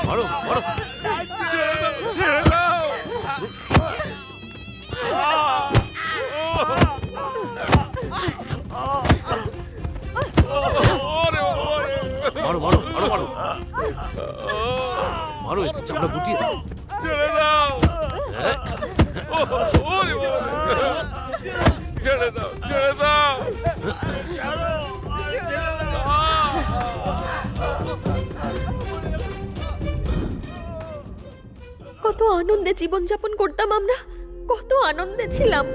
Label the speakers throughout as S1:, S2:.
S1: মারো মারো
S2: ছেড়ে দাও
S1: মারো মারো মারো মারো মারো এতে চামড়া গুটিয়ে দাও
S2: ছেড়ে দাও ছেড়ে দাও ছেড়ে দাও
S3: কত আনন্দে জীবনযাপন করতাম আমরা, কত আনন্দে ছিলাম।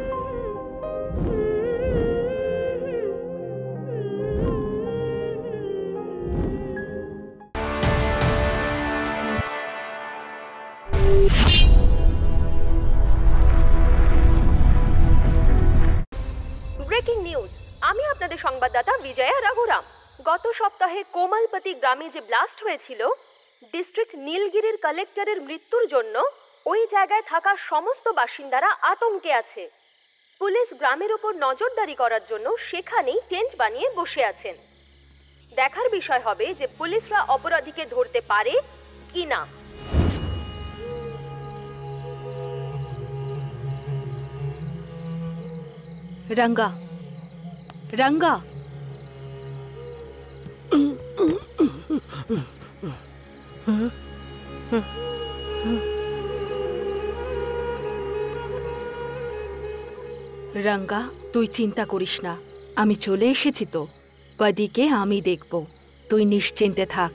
S3: ব্রেকিং নিউজ, আমি আপনাদের সংবাদদাতা বিজয়া রাঘুরাম। গত সপ্তাহে কোমালপতি গ্রামে যে ব্লাস্ট হয়েছিল, ডিস্ট্রিক্ট নীলগিরির কালেক্টরের মৃত্যুর জন্য ওই জায়গায় থাকা সমস্ত বাসিন্দারা আতঙ্কে আছে। পুলিশ গ্রামের উপর নজরদারি করার জন্য সেখানেই টেন্ট বানিয়ে বসে আছেন। দেখার বিষয় হবে যে পুলিশরা অপরাধীকে ধরতে পারে কি না।
S4: রঙ্গা, রঙ্গা, রঙ্গা, তুই চিন্তা করিস না, আমি চলে এসেছি তো। পদিকে আমি দেখব, তুই নিশ্চিন্তে থাক।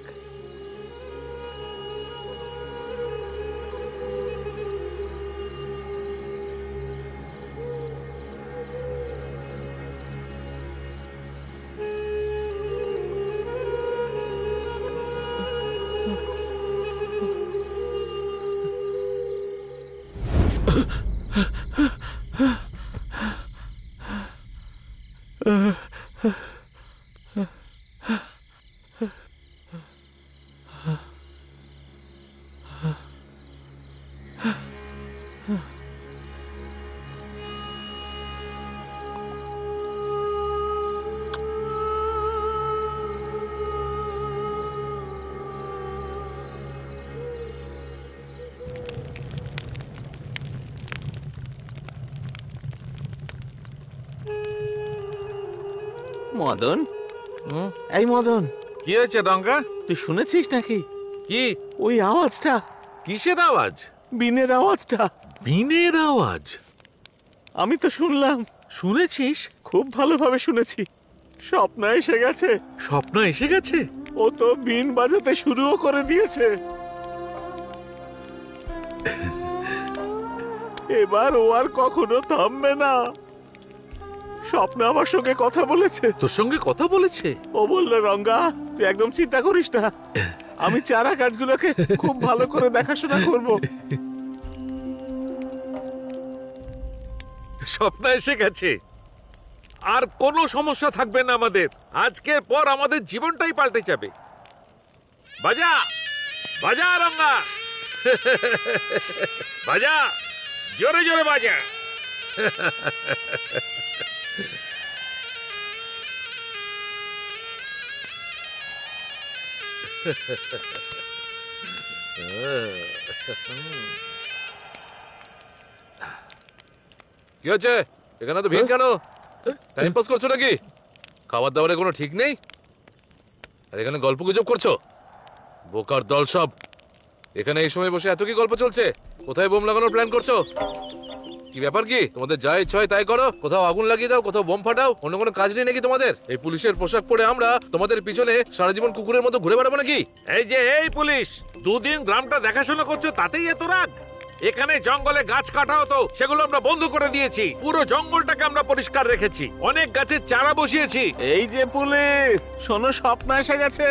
S5: মদন, এই মদন,
S2: কি হয়েছে রঙ্গা?
S5: তুই শুনেছিস নাকি?
S2: কি?
S5: ওই আওয়াজটা।
S2: কিসের আওয়াজ?
S5: বিনের আওয়াজটা।
S2: বিনের আওয়াজ?
S5: আমি তো শুনলাম।
S2: শুনেছিস?
S5: খুব ভালোভাবে শুনেছি। স্বপ্ন এসে গেছে।
S2: স্বপ্ন এসে গেছে?
S5: ও তো বিন বাজাতে শুরুও করে দিয়েছে। এবার ও আর কখনো থামবে না। স্বপ্ন আমার সঙ্গে কথা বলেছে।
S2: তোর সঙ্গে কথা বলেছে?
S5: ও বলল, রঙ্গা তুই একদম চিন্তা করিস না, আমি চারা গাছগুলোকে খুব ভালো করে দেখাশোনা করব।
S2: স্বপ্ন এসে গেছে, আর কোনো সমস্যা থাকবে না আমাদের। আজকের পর আমাদের জীবনটাই পাল্টে যাবে। বাজা বাজা রঙ্গা, বাজা, জোরে জোরে বাজা।
S1: কি হচ্ছে এখানে? তো ভিড় কেন? টাইম পাস করছো নাকি? খাবার দাবারের কোনো ঠিক নেই, আর এখানে গল্প গুজব করছো? বোকার দল সব। এখানে এই সময় বসে এত কি গল্প চলছে? কোথায় বোম লাগানোর প্ল্যান করছো? কি ব্যাপার কি? তোমাদের যা ইচ্ছা হয় তাই করো। কোথাও আগুন লাগিয়ে দাও, কোথাও বোম ফাটাও। অন্য কোনো কাজ নেই নাকি তোমাদের? এই পুলিশের পোশাক পরে আমরা তোমাদের পিছনে সারা জীবন কুকুরের মতো ঘুরে বেড়াবো নাকি?
S2: এই যে এই পুলিশ, দুদিন গ্রামটা দেখাশোনা করছো, তাতেই এত রাগ? এখানে জঙ্গলে গাছ কাটা হতো, সেগুলো আমরা বন্ধ করে দিয়েছি। পুরো জঙ্গলটাকে আমরা পরিষ্কার রেখেছি, অনেক গাছের চারা বসিয়েছি।
S5: এই যে পুলিশ, শোনো, স্বপ্ন এসে গেছে।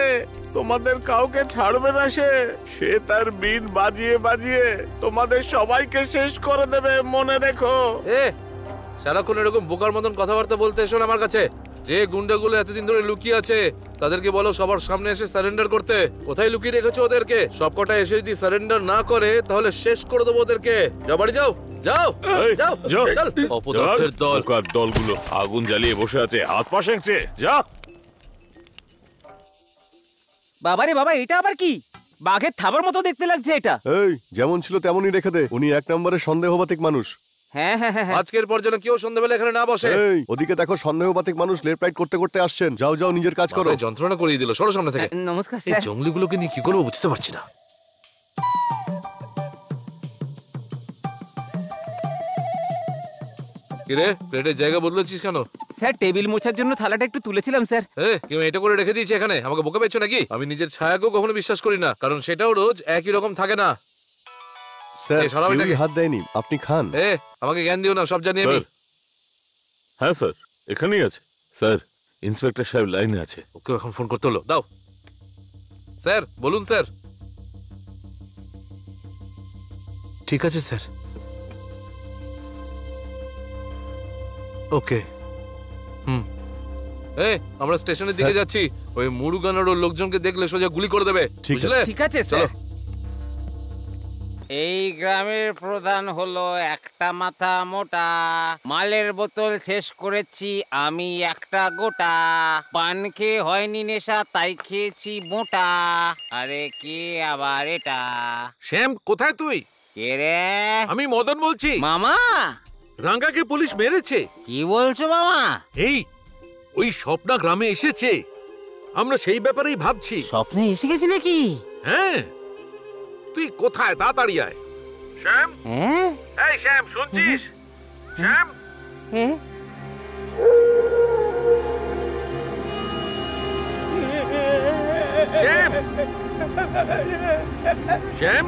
S5: তোমাদের কাউকে ছাড়বে না সে। সে তার বিন বাজিয়ে বাজিয়ে তোমাদের সবাইকে শেষ করে দেবে, মনে রেখো।
S1: সারাক্ষণ এরকম বোকার মতন কথাবার্তা বলতে এসো আমার কাছে। যে গুন্ডাগুলো এতদিন ধরে লুকিয়ে আছে তাদেরকে বলো সবার সামনে এসে সারেন্ডার করতে। কোথায় লুকিয়ে রেখেছো ওদেরকে? সবকটা এসে যদি সারেন্ডার না করে তাহলে শেষ করে দেবো ওদেরকে। যাও বাড়ি যাও, যাও যাও, চল। অপদার্থের দল,
S5: দলগুলো আগুন জ্বালিয়ে বসে আছে, হাত পা সেঁকছে। যা।
S6: বাবারে বাবা, এটা আবার কি? বাঘের থাবার মতো দেখতে লাগছে এটা।
S7: এই যেমন ছিল তেমনই রেখে দে, উনি এক নম্বরের সন্দেহবাতিক মানুষ।
S6: হ্যাঁ হ্যাঁ হ্যাঁ।
S1: আজকের পর যেন কেউ সন্ধ্যাবেলা এখানে না বসে।
S7: এই ওদিকে দেখো, সন্দেহবাতিক মানুষ লেফট রাইট করতে করতে আসছেন। যাও যাও, নিজের কাজ করো।
S1: মাথায় যন্ত্রণা করিয়ে দিল, সরো সামনে থেকে।
S6: নমস্কার
S1: এই
S6: স্যার।
S1: জঙ্গলিগুলোকে নিয়ে কি করবো বুঝতে পারছি না। কিরে, প্লেটের জায়গা বদলেছিস কেন?
S6: স্যার টেবিল মোছার জন্য থালাটা একটু তুলেছিলাম স্যার।
S1: কেউ এটা করে রেখে দিয়েছে এখানে, আমাকে বোকা পেয়েছো নাকি? আমি নিজের ছায়াকেও কখনো বিশ্বাস করি না, কারণ সেটাও রোজ একই রকম থাকে না।
S7: স্যার
S1: এই সরাও
S7: কেউই
S1: এটাকে।
S7: হাত দেয়নি, আপনি খান।
S1: আমাকে জ্ঞান দিও না, সব জানি আমি।
S5: হ্যাঁ স্যার, এখানেই আছে স্যার। ইন্সপেক্টর সাহেব লাইনে আছে।
S1: ওকে এখন ফোন করতে হলো, দাও। স্যার বলুন স্যার। ঠিক আছে স্যার। ওকে। আমরা স্টেশনের দিকে যাচ্ছি। ওই মুরুগানার লোকজনকে দেখলে সোজা গুলি করে দেবে,
S7: ঠিক আছে।
S1: বুঝলে?
S6: ঠিক আছে স্যার। এই গ্রামের প্রধান হলো একটা মাথা মোটা, মালের বোতল শেষ করেছি আমি একটা গোটা, পান খেয়ে হয়নি নেশা তাই খেয়েছি মোটা, আরে কে আবার এটা?
S2: শ্যাম কোথায় তুই?
S6: কে রে?
S2: আমি মদন বলছি।
S6: মামা
S2: রাঙ্গাকে পুলিশ মেরেছে।
S6: কি বলছো মামা?
S2: এই ওই স্বপ্না গ্রামে এসেছে, আমরা সেই ব্যাপারেই ভাবছি।
S6: স্বপ্নে এসে গেছি নাকি?
S2: হ্যাঁ, তুই কোথায়? তাড়াতাড়ি আয়। শ্যাম,
S6: হ্যাঁ
S2: এই শ্যাম, শুনছিস? শ্যাম,
S6: হ্যাঁ
S2: শ্যাম, শ্যাম,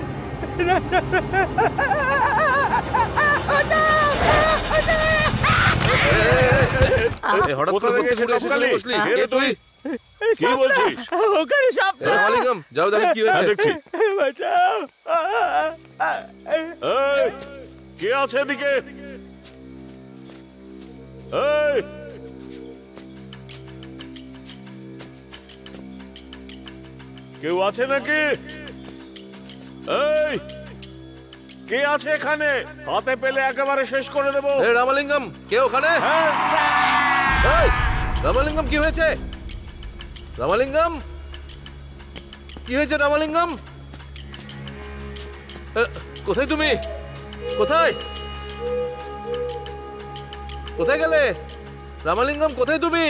S1: হঠাৎ করে
S5: কোথা থেকে
S1: করতে
S5: এসে
S1: পুরো এসে
S5: কাকু
S1: বসলি।
S5: কালি?
S1: কে তুই?
S5: কি বলছিস?
S6: ওখানে সব
S1: রামালিঙ্গম, যাও দেখো কি
S5: হ্যাঁ,
S1: হয়েছে।
S5: দেখছি।
S6: বাঁচাও।
S5: এই, কে আছে এদিকে? এই, কেউ আছে নাকি? এই, কে আছে এখানে? হাতে পেলে একেবারে শেষ করে দেবো।
S1: রামালিঙ্গম, কে ওখানে? এই, রামালিঙ্গম কি হয়েছে? রামালিঙ্গম কি হয়েছে? রামালিঙ্গম কোথায় তুমি? কোথায় কোথায় গেলে? রামালিঙ্গম কোথায় তুমি?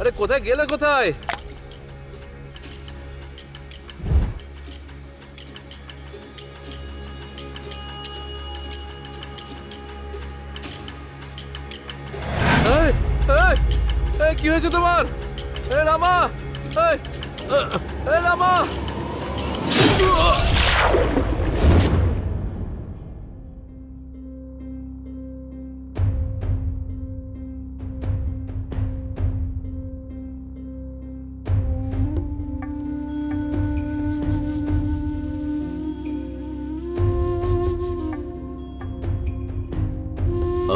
S1: আরে কোথায় গেলে? কোথায়? কি হয়েছে তোমার? রামা, রামা,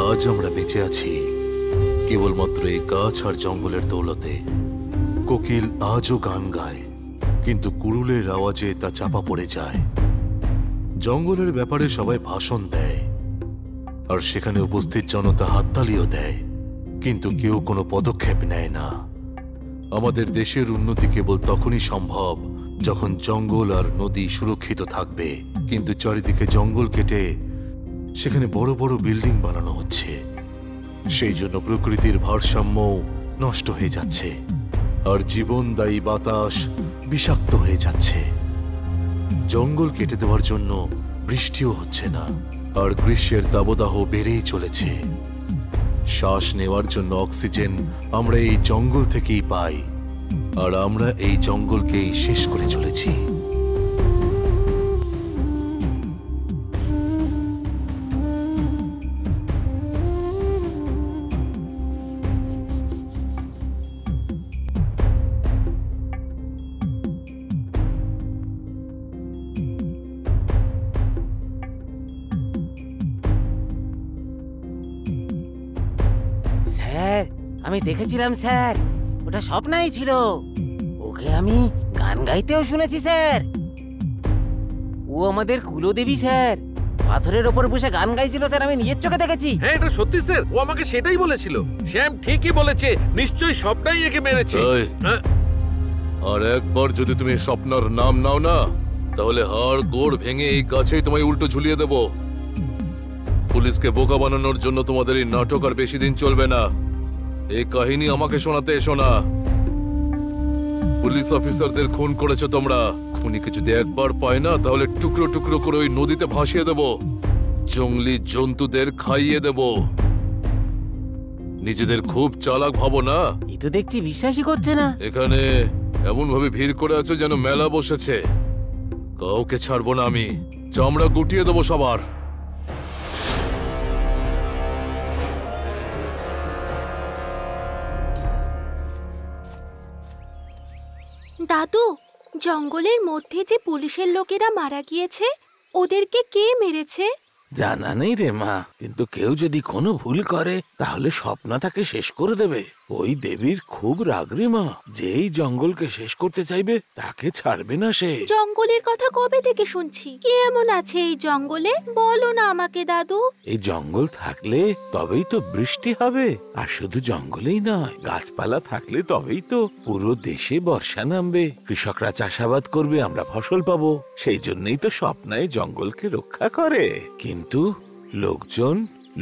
S1: আজ আমরা বেঁচে আছি কেবলমাত্র এই গাছ আর জঙ্গলের দৌলতে। কোকিল আজও গান গায়, কিন্তু কুড়ুলের আওয়াজে তা চাপা পড়ে যায়। জঙ্গলের ব্যাপারে সবাই ভাষণ দেয়, আর সেখানে উপস্থিত জনতা হাততালিও দেয়, কিন্তু কেউ কোনো পদক্ষেপ নেয় না। আমাদের দেশের উন্নতি কেবল তখনই সম্ভব যখন জঙ্গল আর নদী সুরক্ষিত থাকবে, কিন্তু চারিদিকে জঙ্গল কেটে সেখানে বড় বড় বিল্ডিং বানানো হচ্ছে। সেই জন্য প্রকৃতির ভারসাম্য নষ্ট হয়ে যাচ্ছে, আর জীবনদায়ী বাতাস বিষাক্ত হয়ে যাচ্ছে। জঙ্গল কেটে দেওয়ার জন্য বৃষ্টিও হচ্ছে না, আর গ্রীষ্মের দাবদাহ বেড়েই চলেছে। শ্বাস নেওয়ার জন্য অক্সিজেন আমরা এই জঙ্গল থেকেই পাই, আর আমরা এই জঙ্গলকেই শেষ করে চলেছি।
S6: স্যার আমি দেখেছিলাম স্যার, ওটা স্বপ্নই ছিল। ওকে আমি গান গাইতেও শুনেছি স্যার। ও আমাদের কুলদেবী স্যার, পাথরের ওপর বসে গান গাইছিল স্যার, আমি নিজের চোখে দেখেছি।
S2: হ্যাঁ, এটা সত্যি স্যার, ও আমাকে সেটাই বলেছিল। শ্যাম ঠিকই বলেছে, নিশ্চয়ই স্বপ্নাই একে মেরেছে।
S1: এই,
S2: হ্যাঁ,
S1: আর একবার যদি তুমি স্বপ্নার নাম নাও না, তাহলে হাড় গোড় ভেঙে এই গাছেই তোমায় উল্টো ঝুলিয়ে দেব। পুলিশকে বোকা বানানোর জন্য তোমাদের এই নাটক আর বেশি দিন চলবে না। এই কাহিনী আমাকে শোনাতে এসো না। পুলিশ অফিসারদের খুন করেছো তোমরা। খুনিকে যদি একবার পায় না, তাহলে টুকরো টুকরো করে ওই নদীতে ভাসিয়ে দেব, জঙ্গলি জন্তুদের খাইয়ে দেব। নিজেদের খুব চালাক ভাবো না?
S6: এই তো দেখছি বিশ্বাসই করছে না।
S1: এখানে এমন ভাবে ভিড় করে আছো যেন মেলা বসেছে। কাউকে ছাড়বো না আমি, চামড়া গুটিয়ে দেবো সবার।
S4: দাদু, জঙ্গলের মধ্যে যে পুলিশের লোকেরা মারা গিয়েছে, ওদেরকে কে মেরেছে?
S5: জানা নেই রে মা, কিন্তু কেউ যদি কোনো ভুল করে তাহলে স্বপ্না তাকে শেষ করে দেবে। ওই দেবীর খুব রাগ রে মা, যেই জঙ্গলকে শেষ করতে চাইবে তাকে ছাড়বে না সে।
S4: জঙ্গলের কথা কবে থেকে শুনছি, কি এমন আছে এই জঙ্গলে? বলো না আমাকে দাদু।
S5: এই জঙ্গল থাকলে তবেই তো বৃষ্টি হবে, আর শুধু জঙ্গলেই নয়, গাছপালা থাকলে তবেই তো পুরো দেশে বর্ষা নামবে, কৃষকরা চাষাবাদ করবে, আমরা ফসল পাবো। সেই জন্যই তো স্বপ্নায় জঙ্গলকে রক্ষা করে। কিন্তু লোকজন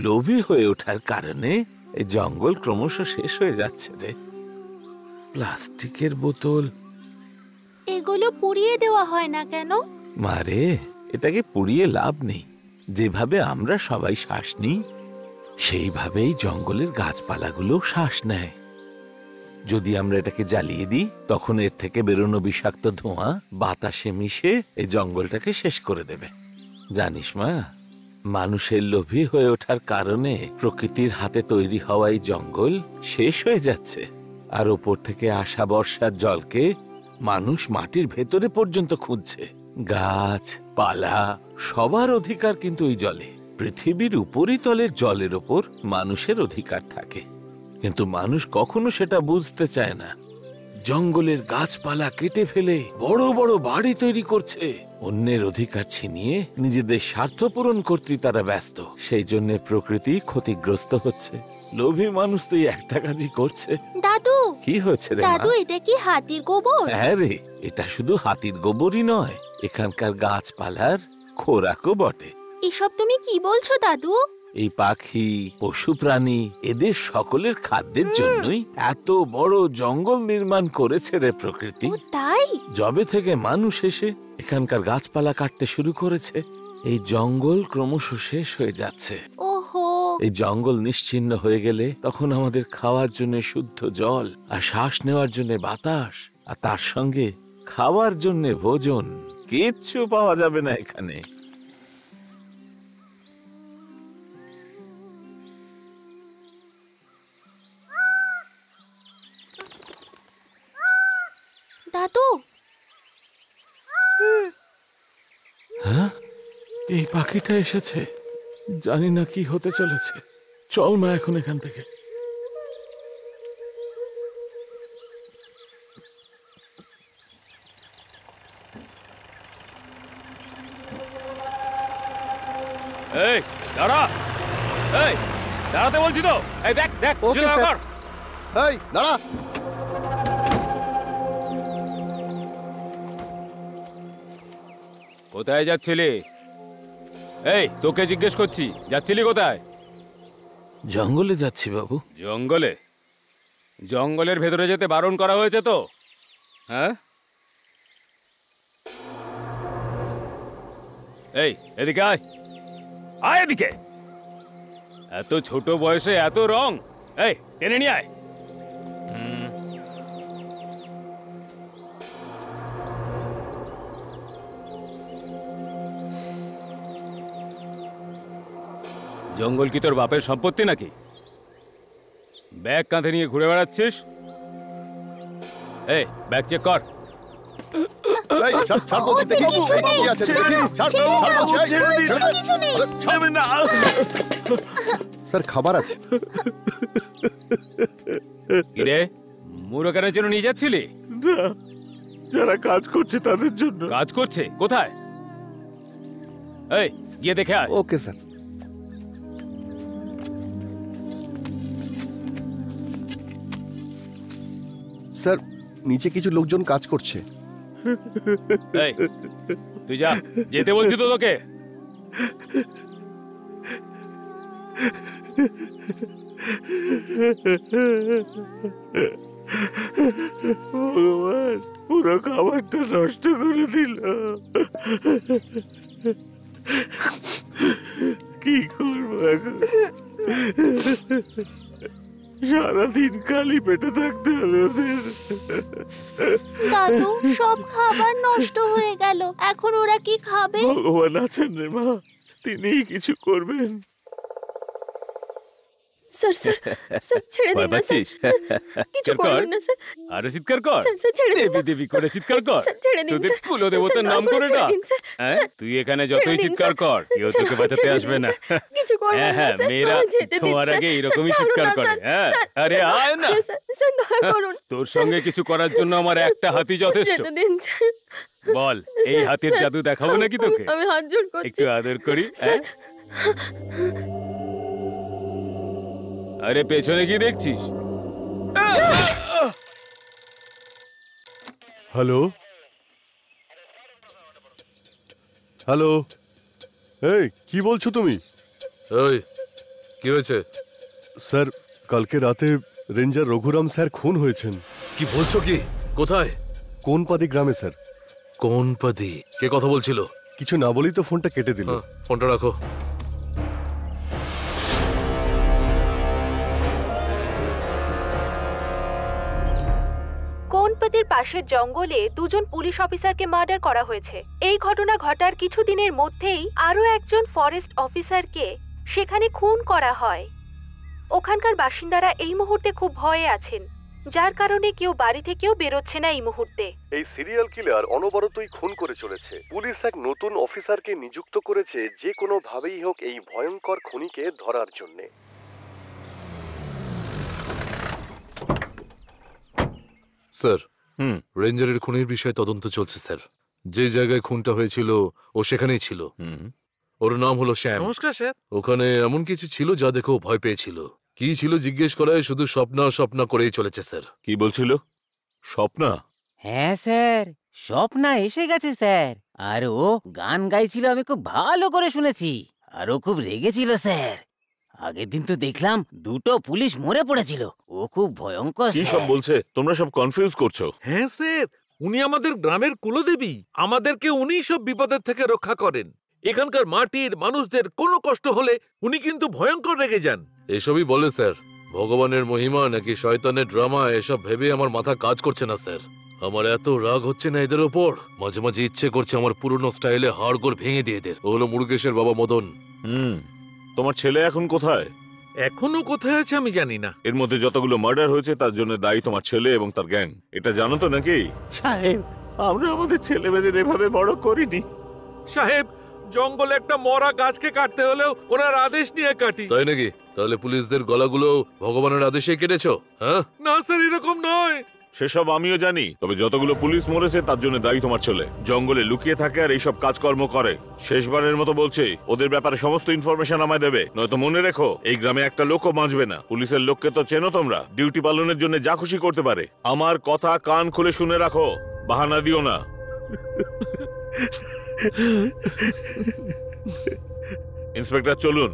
S5: লোভী হয়ে ওঠার কারণে এই জঙ্গল ক্রমশ শেষ হয়ে যাচ্ছে রে। প্লাস্টিকের বোতল
S4: এগুলো পুড়িয়ে দেওয়া হয় না কেন?
S5: মারে, এটাকে পুড়িয়ে লাভ নেই। যেভাবে আমরা সবাই শ্বাস নিই, সেইভাবেই জঙ্গলের গাছপালাগুলো শ্বাস নেয়। যদি আমরা এটাকে জ্বালিয়ে দিই, তখন এর থেকে বেরোনো বিষাক্ত ধোঁয়া বাতাসে মিশে এই জঙ্গলটাকে শেষ করে দেবে। জানিস মা, মানুষের লোভী হয়ে ওঠার কারণে প্রকৃতির হাতে তৈরি হওয়া এই জঙ্গল শেষ হয়ে যাচ্ছে। আর ওপর থেকে আসা বর্ষার জলকে মানুষ মাটির ভেতরে পর্যন্ত খুঁজছে। গাছ পালা সবার অধিকার কিন্তু ওই জলে। পৃথিবীর উপরিতলের জলের ওপর মানুষের অধিকার থাকে, কিন্তু মানুষ কখনো সেটা বুঝতে চায় না। জঙ্গলের গাছপালা কেটে ফেলে বড় বড় বাড়ি তৈরি করছে। অন্যের অধিকার ছিনিয়ে নিজেদের স্বার্থ পূরণ করতে তারা ব্যস্ত। সেই জন্য প্রকৃতি ক্ষতিগ্রস্ত হচ্ছে। লোভী মানুষ তো একটা কাজই করছে।
S4: দাদু,
S5: কি হয়েছে রে মা?
S4: দাদু, এটা কি হাতির গোবর?
S5: হ্যাঁ রে, এটা শুধু হাতির গোবরই নয়, এখানকার গাছপালার খোরাকও বটে।
S4: এসব তুমি কি বলছো দাদু?
S5: এই পাখি পশু প্রাণী এদের সকলের খাদ্যের জন্যই এত বড় জঙ্গল নির্মাণ করেছে রে প্রকৃতি।
S4: ও তাই?
S5: যবে থেকে মানুষ এসে এখানকার গাছপালা কাটতে শুরু করেছে, এই জঙ্গল ক্রমশ শেষ হয়ে যাচ্ছে।
S4: ওহো।
S5: এই জঙ্গল নিশ্চিহ্ন হয়ে গেলে তখন আমাদের খাওয়ার জন্য শুদ্ধ জল, আর শ্বাস নেওয়ার জন্য বাতাস, আর তার সঙ্গে খাওয়ার জন্য ভোজন কিচ্ছু পাওয়া যাবে না এখানে।
S4: দাদু,
S5: হ্যাঁ, এই পাখিটা এসেছে। জানি না কি হতে চলেছে। চল মা এখন এখান থেকে।
S2: এই দাঁড়া, এই দাঁড়াতে বলছি তো। এই দেখ দেখ,
S7: ওকে
S2: জুতা
S7: স্যার।
S2: কর।
S7: এই দাঁড়া।
S2: কোথায় যাচ্ছিলি? এই তোকে জিজ্ঞেস করছি, যাচ্ছিলি কোথায়?
S5: জঙ্গলে যাচ্ছি বাবু।
S2: জঙ্গলে? জঙ্গলের ভেতরে যেতে বারণ করা হয়েছে তো? হ্যাঁ, এই এদিকে আয়, আয় এদিকে। এত ছোট বয়সে এত রং, এই টেনে নিয়ে আয়। জঙ্গল কি তোর বাপের সম্পত্তি নাকি? ব্যাগ কাঁধে নিয়ে ঘুরে বেড়াচ্ছিস? এই ব্যাগ চেক কর।
S7: এই ছাড়, ছাড় বলছি, দেখি কি আছে, দেখি, ছাড়, ছাড় বলছি, এই, ছেড়ে দে। আরে, ছাড়বে না। স্যার খাবার আছে।
S2: কিরে, মুরগানের জন্য নিয়ে যাচ্ছিলি?
S5: না, যারা কাজ করছে তাদের জন্য।
S2: কাজ করছে কোথায়? এই গিয়ে দেখে আয়।
S7: Okay sir. স্যার নিচে কিছু লোকজন কাজ করছে।
S8: এই, তুই যা, যেতে বলছি তো তোকে।
S5: ভগবান, পুরো খাবারটা নষ্ট করে দিল। কি করবো এখন? সারাদিন খালি পেটে থাকতে হবে ওদের।
S4: দাদু, সব খাবার নষ্ট হয়ে গেল, এখন ওরা কি খাবে?
S5: ভগবান আছেন রে মা, তিনিই কিছু করবেন।
S3: স্যার স্যার স্যার ছেড়ে
S8: ভয়
S3: দিন না স্যার,
S8: পাচ্ছিস?
S3: কিছু
S8: চিৎকার কর।
S3: করবেন না স্যার।
S8: আরে চিৎকার কর,
S3: স্যার, স্যার, ছেড়ে দিন
S8: দেবী
S3: না।
S8: দেবী করে চিৎকার কর।
S3: স্যার, ছেড়ে দিন,
S8: তোদের
S3: স্যার।
S8: কুলো দেবতার
S3: স্যার,
S8: নাম
S3: দয়া
S8: করে
S3: ছেড়ে
S8: ডাক।
S3: দিন, স্যার।
S8: হ্যাঁ,
S3: স্যার,
S8: তুই এখানে
S3: ছেড়ে
S8: যতই
S3: দিন,
S8: চিৎকার
S3: স্যার।
S8: কর, কেউ
S3: স্যার,
S8: তোকে বাঁচাতে
S3: ছেড়ে
S8: আসবে
S3: দিন,
S8: না।
S3: স্যার। কিছু করবেন
S8: হ্যাঁ
S3: না,
S8: হ্যাঁ,
S3: স্যার।
S8: মেয়েরা
S3: আমায় যেতে দিন,
S8: ছোঁয়ার
S3: স্যার।
S8: আগে
S3: স্যার,
S8: এরকমই
S3: ছাড়ুন
S8: চিৎকার
S3: না,
S8: করে।
S3: স্যার।
S8: হ্যাঁ,
S3: স্যার,
S8: আরে
S3: স্যার,
S8: আয় না।
S3: স্যার, স্যার, দয়া করুন।
S8: তোর সঙ্গে কিছু করার জন্য আমার একটা হাতি যথেষ্ট।
S3: যেতে দিন, স্যার।
S8: বল, এই
S3: স্যার,
S8: হাতির
S3: স্যার,
S8: জাদু দেখাবো নাকি তোকে?
S3: আমি হাত জোড় করছি।
S8: একটু আদর করি।
S3: স্যার।
S8: হ্যাঁ? আরে পেছনে কি দেখছিস?
S7: হ্যালো হ্যালো, এই কি বলছো তুমি?
S1: ওই কি হয়েছে?
S7: স্যার, কালকে রাতে রেঞ্জার রঘুরাম স্যার খুন হয়েছেন।
S1: কি বলছো কি? কোথায়?
S7: কোনপাদি গ্রামে স্যার।
S1: কোন পদি? কে কথা বলছিল?
S7: কিছু না বলেই তো ফোনটা কেটে দিল।
S1: হ্যাঁ, ফোনটা রাখো।
S3: কোনপতির পাশের জঙ্গলে দুজন পুলিশ অফিসারকে মার্ডার করা হয়েছে। এই ঘটনা ঘটার কিছুদিনের মধ্যেই আরও একজন ফরেস্ট অফিসারকে সেখানে খুন করা হয়। ওখানকার বাসিন্দারা এই মুহূর্তে খুব ভয়ে আছেন, যার কারণে কেউ বাড়ি থেকেও বেরোচ্ছে না এই মুহূর্তে।
S7: এই সিরিয়াল কিলার অনবরতই খুন করে চলেছে। পুলিশ এক নতুন অফিসারকে নিযুক্ত করেছে যে কোনো ভাবেই হোক এই ভয়ঙ্কর খুনিকে ধরার জন্য।
S1: স্যার,
S5: হুম।
S1: রেঞ্জারের খুনের বিষয়ে তদন্ত চলছে স্যার। যে জায়গায় খুনটা হয়েছিল ও সেখানেই ছিল। ওর নাম হলো শ্যাম।
S2: নমস্কার স্যার।
S1: ওখানে এমন কিছু ছিল যা দেখে ও ভয় পেয়েছিল। কি ছিল জিজ্ঞেস করায় শুধু স্বপ্ন করেই চলেছে স্যার।
S5: কি বলছিল? স্বপ্না?
S6: হ্যাঁ স্যার, স্বপ্না এসে গেছে স্যার। আর ও গান গাইছিল, আমি খুব ভালো করে শুনেছি। আর ও খুব রেগেছিল স্যার। আগের দিন তো দেখলাম দুটো পুলিশ মরে পড়েছিল। ও খুব ভয়ঙ্কর
S5: কি সব
S6: স্যার।
S5: বলছে? তোমরা সব কনফিউজ করছো।
S2: হ্যাঁ স্যার, উনি আমাদের গ্রামের কুলদেবী। আমাদেরকে উনিই সব বিপদের থেকে রক্ষা করেন। এখানকার মাটির মানুষদের কোনো কষ্ট হলে উনি কিন্তু ভয়ঙ্কর রেগে যান।
S1: এসবই বলে স্যার। ভগবানের মহিমা নাকি শয়তানের ড্রামা, এসব ভেবে আমার মাথা কাজ করছে না স্যার। আমার এত রাগ হচ্ছে না এদের ওপর, মাঝে মাঝে ইচ্ছে করছে আমার পুরনো স্টাইলে হাড়গোড় ভেঙে দিয়ে এদের। ও হলো মুরুগেশের বাবা মদন।
S5: তোমার ছেলে এখন কোথায়?
S2: এখনো কোথায় আছে আমি জানি না।
S5: এর মধ্যে যতগুলো মার্ডার হয়েছে তার জন্য দায়ী তোমার ছেলে এবং তার গ্যাং। এটা জানো তো নাকি? সাহেব, আমরা আমাদের ছেলে মেয়েদের এভাবে বড় করিনি।
S2: সাহেব, জঙ্গলে একটা মরা গাছকে কাটতে হলেও ওনার আদেশ নিয়ে কাটি।
S1: তাই নাকি? তাহলে পুলিশদের গলাগুলো ভগবানের আদেশে কেটেছো? হ্যাঁ
S2: না স্যার, এরকম নয়।
S5: সেসব আমিও জানি, তবে যতগুলো পুলিশ মরেছে তার জন্য দায়ী তোমার ছেলে। জঙ্গলে লুকিয়ে থাকে আর এইসব কাজকর্ম করে। শেষবারের মতো বলছি, ওদের ব্যাপারে সমস্ত ইনফরমেশন আমায় দেবে, নয়তো মনে রেখো এই গ্রামে একটা লোকও বাঁচবে না। পুলিশের লোককে তো চেনো তোমরা, ডিউটি পালনের জন্য যা খুশি করতে পারে। আমার কথা কান খুলে শুনে রাখো, বাহানা দিও না। ইন্সপেক্টর চলুন।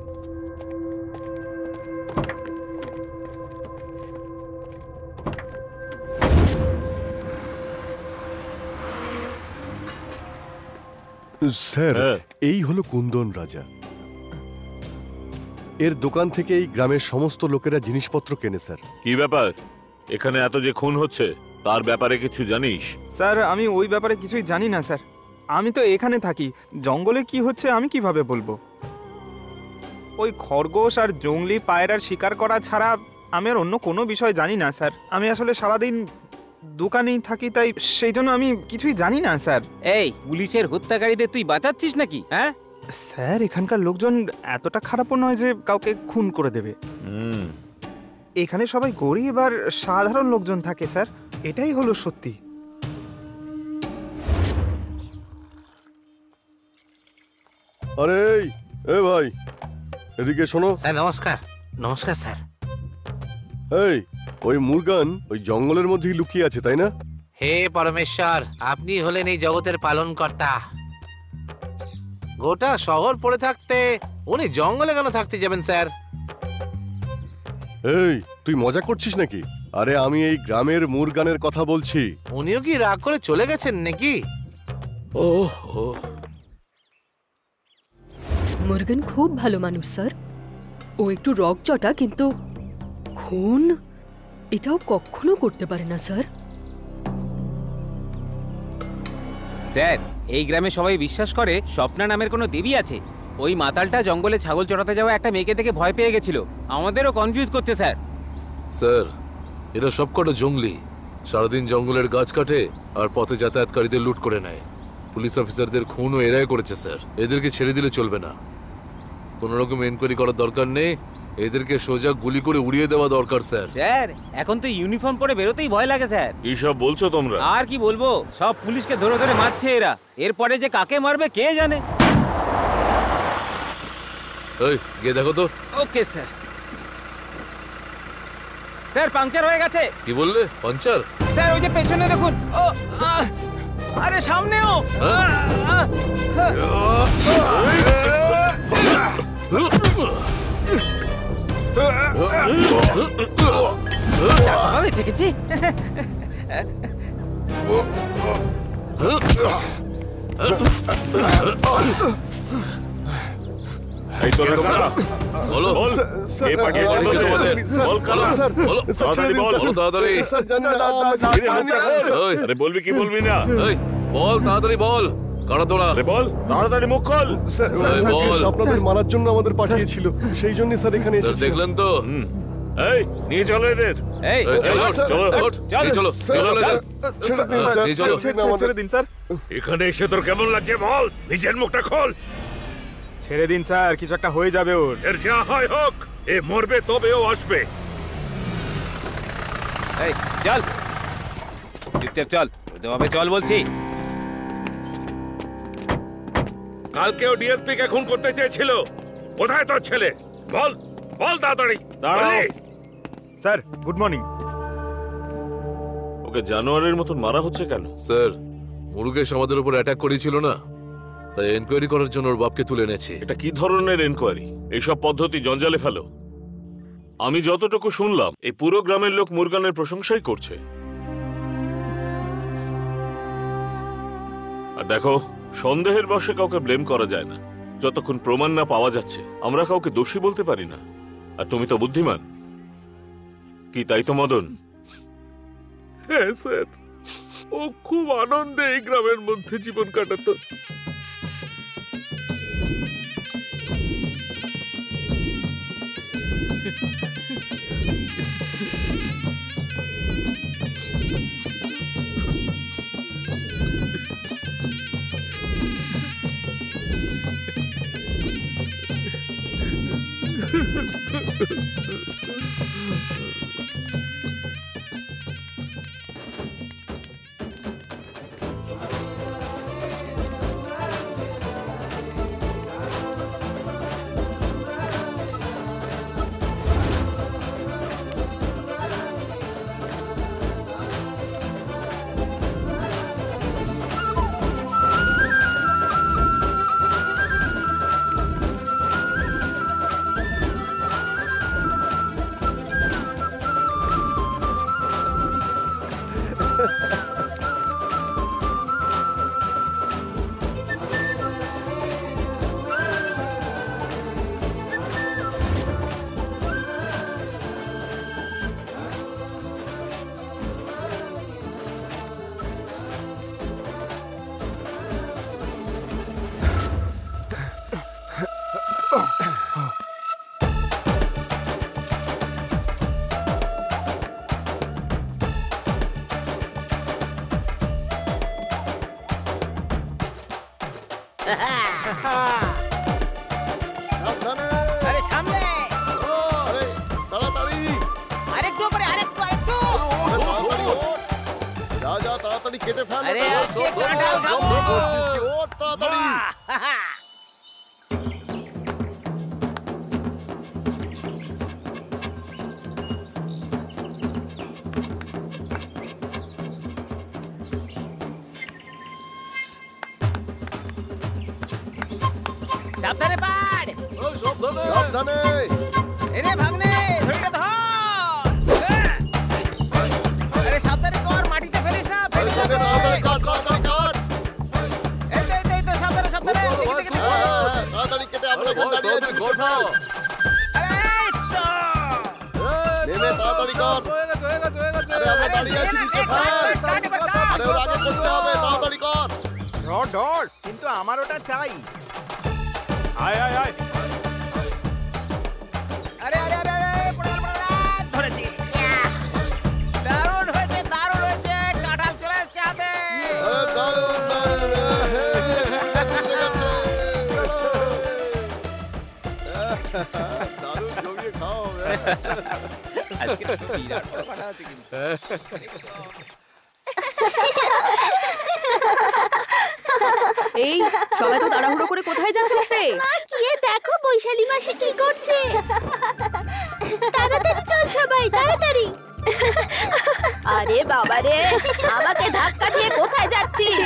S7: স্যার,
S5: হ্যাঁ।
S7: এই হলো কুন্দন রাজা। এর দোকান থেকে এই গ্রামের সমস্ত লোকেরা জিনিসপত্র কেনে স্যার।
S5: কি ব্যাপার? এখানে এত যে খুন হচ্ছে তার ব্যাপারে কিছু জানিস?
S9: স্যার, আমি ওই ব্যাপারে কিছুই জানি না স্যার। আমি তো এখানে থাকি, জঙ্গলে কি হচ্ছে আমি কিভাবে বলবো? ওই খরগোশ আর জংলি পায়রার শিকার করা ছাড়া আমি আর অন্য কোনো বিষয় জানি না স্যার। আমি আসলে সারাদিন দোকানেই থাকি, তাই সেই জন্য আমি কিছুই জানি না স্যার।
S6: এই পুলিশের হত্যাকারীদের তুই বাঁচাচ্ছিস নাকি? হ্যাঁ
S9: স্যার, এখানকার লোকজন এতটা খারাপও নয় যে কাউকে খুন করে দেবে। এখানে সবাই গরিব আর সাধারণ লোকজন থাকে স্যার, এটাই হলো সত্যি।
S7: আরে এই ভাই, এদিকে শোনো।
S10: স্যার নমস্কার। নমস্কার স্যার।
S7: এই, ওই মুরগান ওই জঙ্গলের মধ্যেই লুকিয়ে আছে, তাই না?
S10: হে পরমেশ্বর, আপনি হলেন এই জগতের পালনকর্তা। গোটা শহর পড়ে থাকতে উনি জঙ্গলে কেন থাকতে যাবেন স্যার?
S7: এই তুই মজা করছিস নাকি? আরে আমি এই গ্রামের মুরগানের কথা বলছি।
S10: উনিও কি রাগ করে চলে গেছেন নাকি?
S5: ওহো,
S11: মুরগান খুব ভালো মানুষ স্যার। ও একটু রগচটা, কিন্তু খুন এটাও কখনো করতে পারে না স্যার।
S6: স্যার, এই গ্রামে সবাই বিশ্বাস করে স্বপ্না নামের কোনো দেবী আছে। ওই মাতালটা জঙ্গলে ছাগল চড়াতে যাওয়া একটা মেয়েকে দেখে ভয় পেয়ে গেছিল। আমাদেরও কনফিউজ করছে স্যার।
S1: স্যার, এরা সবকটা জঙ্গলি। সারাদিন জঙ্গলের গাছ কাটে আর পথে যাতায়াতকারীদের লুট করে নেয়। পুলিশ অফিসারদের খুনও এরাই করেছে স্যার। এদেরকে ছেড়ে দিলে চলবে না। কোনো রকম এনকোয়ারি করার দরকার নেই, এদেরকে সোজা গুলি করে উড়িয়ে দেওয়া দরকার স্যার।
S6: স্যার, এখন তো ইউনিফর্ম পরে বেরোতেই ভয় লাগে স্যার।
S8: কি সব বলছো তোমরা?
S6: আর কি বলবো, সব পুলিশকে ধরে ধরে মারছে এরা। এরপরে যে কাকে মারবে কে জানে।
S1: এই গিয়ে দেখো তো।
S6: Okay sir. স্যার, পাংচার হয়ে গেছে।
S1: কি বললে? পাঞ্চার?
S6: স্যার, ওই যে পেছনে দেখুন। ও আরে সামনেও। চাকা বেঁচে গেছি।
S8: এই তোরা কারা?
S1: বলো।
S8: বল, কে পাঠিয়েছে তোমাদের? বল কারা? বলো তাড়াতাড়ি বল।
S1: বলো তাড়াতাড়ি। ওই,
S8: আরে বলবি কি বলবি না?
S1: এই বল তাড়াতাড়ি বল। কারা তোরা?
S8: আরে বল তাড়াতাড়ি মুখ খোল।
S7: আপনাদের মারার জন্য আমাদের পাঠিয়েছিল, সেই জন্য স্যার এখানে
S1: স্যার
S7: এসেছি।
S1: দেখলেন তো?
S8: এই নিয়ে চলো এদের।
S6: এই
S1: চলো চলো চলো চলো
S9: ছেড়ে দিন স্যার।
S2: এখানে এসে তোর কেমন লাগছে বল? নিজের মুখটা খোল।
S9: ছেড়ে দিন স্যার, কিছু একটা হয়ে যাবে ওর।
S2: এর যা হয় হোক, এ মরবে তবে ও আসবে।
S6: এই চল, চুপচাপ চল, তোমাকে চল বলছি।
S2: কালকেও ডিএসপি কে খুন করতে চেয়েছিল। কোথায় তোর ছেলে? বল বল তাড়াতাড়ি।
S8: দাঁড়াও।
S9: Sir, good morning.
S8: ওকে জানোয়ারের মতন মারা হচ্ছে কেন?
S1: স্যার, মুরুগেশ আমাদের উপর অ্যাটাক করেছিল না, তাই এনকোয়ারি করার জন্য ওর বাপকে তুলে এনেছি।
S8: এটা কি ধরনের এনকোয়ারি? এইসব পদ্ধতি জঞ্জালে ফেলো। আমি যতটুকু শুনলাম, এই পুরো গ্রামের লোক মুরগানের প্রশংসাই করছে। আর দেখো, সন্দেহের বশে কাউকে ব্লেম করা যায় না। যতক্ষণ প্রমাণ না পাওয়া যাচ্ছে, আমরা কাউকে দোষী বলতে পারি না। আর তুমি তো বুদ্ধিমান, কি তাই তো মদন?
S2: হ্যাঁ স্যার, ও খুব আনন্দে এই গ্রামের মধ্যে জীবন কাটাতো।
S6: আরে সামনে,
S7: তাড়াতাড়ি
S6: আরেকটু উপরে, আরেকটু আরেকটু।
S7: যা যা তাড়াতাড়ি কেটে ফেল।
S6: আরে আজকে কাঁঠাল খাবো।
S7: করছিস কি? ওঠ তাড়াতাড়ি।
S6: সাবধানে পাড়।
S7: সাবধানে।
S6: এরে ভাগ্নে, ধরিটা ধর। আরে সাবধানে কর, মাটিতে ফেলিস না, ফেলে যাবে। এই তো সাবধানে সাবধানে।
S7: তাড়াতাড়ি কেটে আমরা এখানে দাঁড়িয়ে আছি, ওঠাও।
S6: আরে এই তো।
S7: নেমে তাড়াতাড়ি কর। আরে আমরা দাঁড়িয়ে আছি, নিচে ফেল। আরে ওর আগে করতে হবে, তাড়াতাড়ি কর।
S9: ডর কিন্তু আমার ওটা চাই। আয় আয় আয়।
S6: আরে আরে আরে আরে পড়ে গেল, ধরেছি। দারুণ হয়েছে, দারুণ হয়েছে, কাঁঠাল চলে এসছে হাতে।
S7: আরে দারুণ, দারুণ। জিতে গেছে। দারুণ জমিয়ে খাও।
S6: আজকে বিরাট বড় কাঁঠাল আছে কিন্তু।
S11: এই সবাই তো তাড়াহুড়ো করে কোথায় যাচ্ছিস রে?
S4: গিয়ে দেখো বৈশালী মাসি কি করছে। তাড়াতাড়ি চল সবাই, তাড়াতাড়ি। আরে বাবা রে, আমাকে ধাক্কা দিয়ে কোথায় যাচ্ছিস?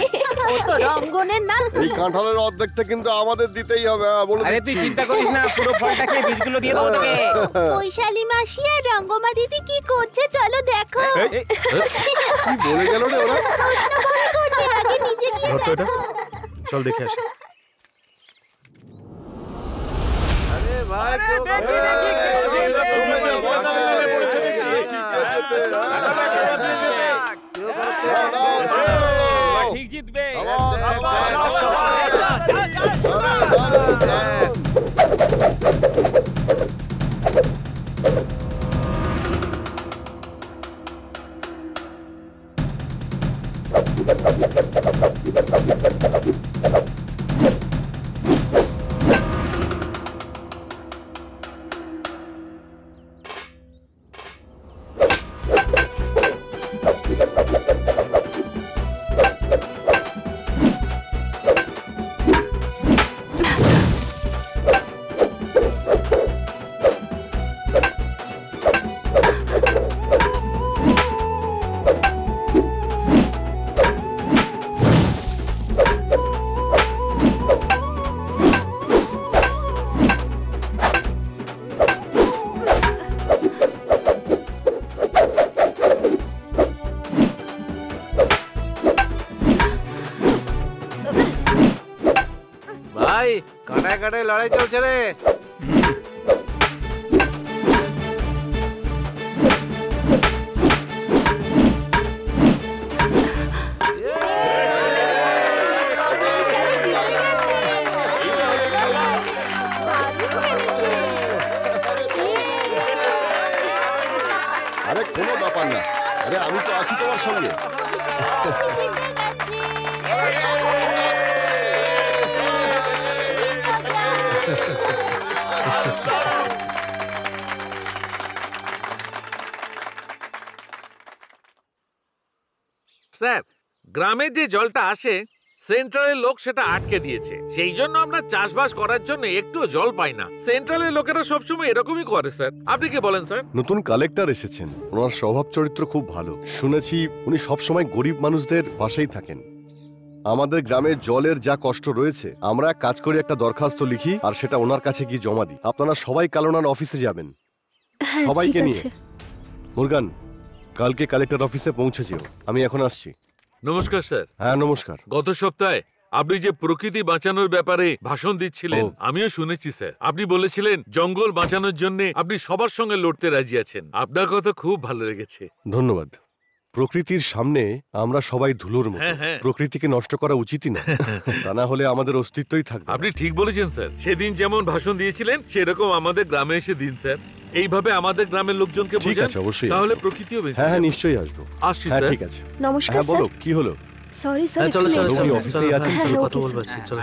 S4: ও তো রঙ্গনের নাতনি।
S7: এই কাঁঠালের অর্ধেকটা কিন্তু আমাদের দিতেই হবে, বলে
S6: আরে তুই চিন্তা করিস না, পুরো ফলটা খেয়ে বীজগুলো দিয়ে দেবো তোকে।
S4: বৈশালী মাসি আর রঙ্গমা দিদি কি করছে চলো দেখো।
S7: কি বলে গেল রে ওরা?
S4: আগে নিজে গিয়ে দেখো।
S9: চল দেখে আসি।
S10: আরে ভাই কেউ
S6: ঠিক জিতবে।
S10: ভাই কাটায় কাটায় লড়াই চলছে রে।
S7: আরে কোনো ব্যাপার না, আরে আমি তো আছি তোমার সঙ্গে।
S2: স্যার, গ্রামে যে জলটা আসে সেন্ট্রালের লোক সেটা আটকে দিয়েছে, সেই জন্য আমরা চাষবাস করার জন্য একটু জল পাই না। সেন্ট্রালের লোকেরা সবসময় এরকমই করে স্যার। আপনি কি বলেন স্যার?
S7: নতুন কালেক্টর এসেছেন, ওনার স্বভাব চরিত্র খুব ভালো। শুনেছি উনি সবসময় গরিব মানুষদের পাশেই থাকেন। আমাদের গ্রামে জলের যা কষ্ট রয়েছে, আমরা কাজ করে একটা দরখাস্ত লিখি আর সেটা ওনার কাছে গিয়ে জমা দিই। আপনারা সবাই কাল ওনার অফিসে যাবেন, সবাইকে নিয়ে। মুরগান, কালকে কালেক্টর অফিসে পৌঁছে যেও। আমি এখন আসছি।
S2: নমস্কার স্যার।
S7: হ্যাঁ নমস্কার।
S2: গত সপ্তাহে আপনি যে প্রকৃতি বাঁচানোর ব্যাপারে ভাষণ দিচ্ছিলেন আমিও শুনেছি স্যার। আপনি বলেছিলেন জঙ্গল বাঁচানোর জন্য আপনি সবার সঙ্গে লড়তে রাজি আছেন। আপনার কথা খুব ভালো লেগেছে।
S7: ধন্যবাদ। প্রকৃতির সামনে আমরা সবাই ধুলোর মতো। প্রকৃতিকে নষ্ট করা উচিতই না, তা না হলে আমাদের অস্তিত্বই থাকবে।
S2: আপনি ঠিক বলেছেন স্যার। সেদিন যেমন ভাষণ দিয়েছিলেন সেরকম আমাদের গ্রামে এসে দিন স্যার। এইভাবে আমাদের গ্রামের লোকজনকে
S7: ঠিক
S2: বোঝান,
S7: আছে, অবশ্যই
S2: তাহলে
S7: আসবো।
S2: প্রকৃতিও বেঁচে
S7: হ্যাঁ হ্যাঁ
S2: যাবে।
S7: নিশ্চয়ই আসবো।
S2: আসছি
S7: হ্যাঁ
S2: স্যার।
S7: ঠিক আছে।
S11: নমস্কার
S7: হ্যাঁ বলো,
S11: স্যার।
S7: কি হলো?
S11: সরি স্যার,
S10: চলো চলো
S7: তুমি
S10: চলো
S7: অফিসেই আছো,
S11: হ্যাঁ, হ্যাঁ,
S10: কথা
S11: ওকে,
S10: বলবো
S11: স্যার।
S10: আজকে, চলো।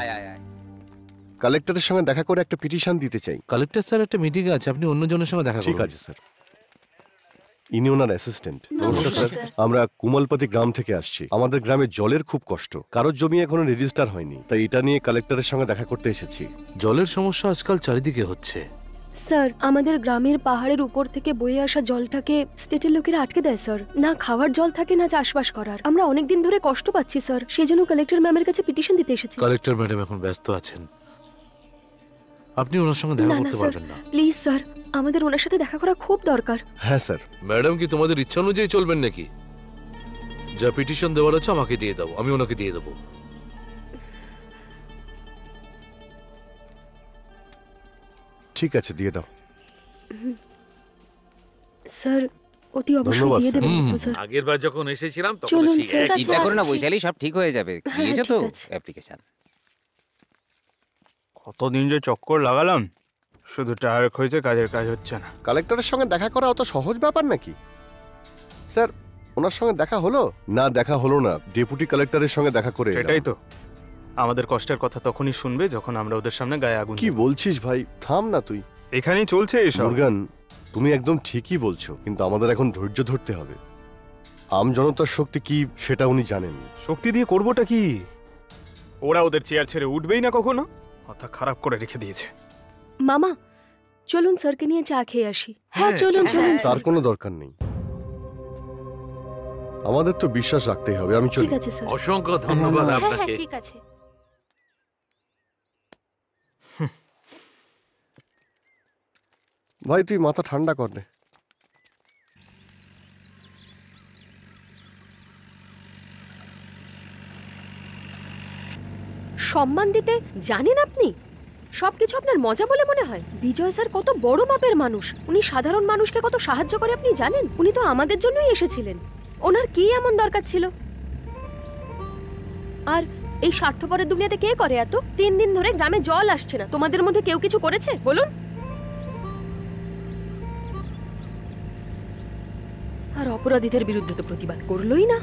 S7: কালেক্টরের সঙ্গে দেখা করে একটা পিটিশন দিতে চাই।
S10: কালেক্টর স্যার একটা মিটিং আছে, আপনি অন্যজনের সঙ্গে দেখা
S7: ঠিক
S10: করুন।
S7: আছে স্যার। ইনি ওনার অ্যাসিস্ট্যান্ট।
S4: নমস্কার,
S7: স্যার,
S4: স্যার।
S7: আমরা কুমালপতি গ্রাম থেকে আসছি। আমাদের গ্রামে জলের খুব কষ্ট, কারোর জমি এখনো রেজিস্টার হয়নি, তাই এটা নিয়ে কালেক্টরের সঙ্গে দেখা করতে এসেছি।
S10: জলের সমস্যা আজকাল চারিদিকে হচ্ছে।
S11: স্যার, আমাদের গ্রামের পাহাড়ের উপর থেকে বয়ে আসা জলটাকে স্টেটের লোকেরা আটকে দেয় স্যার। না খাওয়ার জল থাকে, না চাষবাস করার। আমরা অনেকদিন ধরে কষ্ট পাচ্ছি স্যার, সেই জন্য কালেক্টর ম্যামের কাছে পিটিশন দিতে এসেছি।
S10: কালেক্টর ম্যাডাম এখন ব্যস্ত আছেন।
S1: আপনি ওনার সঙ্গে দেখা
S11: না না
S1: করতে
S11: স্যার,
S1: পারবেন না।
S11: প্লিজ স্যার, আমাদের ওনার সাথে দেখা করা খুব দরকার।
S7: হ্যাঁ স্যার।
S1: ম্যাডাম কি তোমাদের ইচ্ছা অনুযায়ী চলবেন নাকি? যা পিটিশন দেওয়ার আছে আমাকে দিয়ে দাও, আমি ওনাকে দিয়ে দেবো।
S7: ঠিক আছে, দিয়ে দাও।
S11: স্যার অতি অবশ্যই
S7: ধন্যবাদ,
S11: দিয়ে
S7: স্যার।
S11: দেবেন একটু, স্যার।
S2: আগের বার যখন এসেছিলাম তখন
S11: চলুন,
S2: সেই
S11: স্যার,
S2: একই
S11: কাছে
S6: চিন্তা করো না
S11: আসছি।
S6: বৈশালী, সব ঠিক হয়ে যাবে।
S11: হ্যাঁ,
S6: দিয়েছো তো
S11: ঠিক আছে।
S6: অ্যাপ্লিকেশন?
S9: কতদিন যে চক্কর লাগালাম, শুধু টায়ার্ড হয়েছে, কাজের কাজ হচ্ছে না।
S7: কালেক্টরের সঙ্গে দেখা করা অত সহজ ব্যাপার নাকি? স্যার, ওনার সঙ্গে দেখা হলো না? দেখা হলো না, ডেপুটি কালেক্টরের সঙ্গে দেখা করে এলাম।
S9: সেটাই তো, আমাদের কষ্টের কথা তখনই শুনবে যখন আমরা ওদের সামনে গায়ে আগুন
S7: কি
S9: দেব।
S7: বলছিস ভাই? থাম না তুই।
S9: এখানেই চলছে এসব।
S7: মুরগান, তুমি একদম ঠিকই বলছো, কিন্তু আমাদের এখন ধৈর্য ধরতে হবে। জনতার শক্তি কি সেটা উনি জানেন।
S9: শক্তি দিয়ে করবোটা কি? ওরা ওদের চেয়ার ছেড়ে উঠবেই না কখনো, মাথা খারাপ করে রেখে দিয়েছে।
S11: মামা চলুন স্যারকে নিয়ে চা খেয়ে আসি। হ্যাঁ চলুন চলুন
S7: তার কোনো দরকার নেই, আমাদের তো বিশ্বাস রাখতেই হবে। আমি চলি।
S11: ঠিক আছে স্যার।
S2: অসংখ্য ধন্যবাদ
S4: হ্যাঁ হ্যাঁ
S2: আপনাকে।
S4: ঠিক আছে।
S7: ভাই তুই মাথা ঠান্ডা কর নে।
S11: সম্মান দিতে জানেন আপনি? সবকিছু আপনার মজা বলে মনে হয়? বিজয় স্যার কত বড় মাপের মানুষ, উনি সাধারণ মানুষকে কত সাহায্য করে আপনি জানেন? উনি তো আমাদের জন্যই এসেছিলেন। ওনার কি এমন দরকার ছিল? আর এই স্বার্থপরের দুনিয়াতে কে করে এত? 3 দিন ধরে গ্রামে জল আসছে না, তোমাদের মধ্যে কেউ কিছু করেছে বলুন? আর অপরাধীদের বিরুদ্ধে তো প্রতিবাদ করলোই না।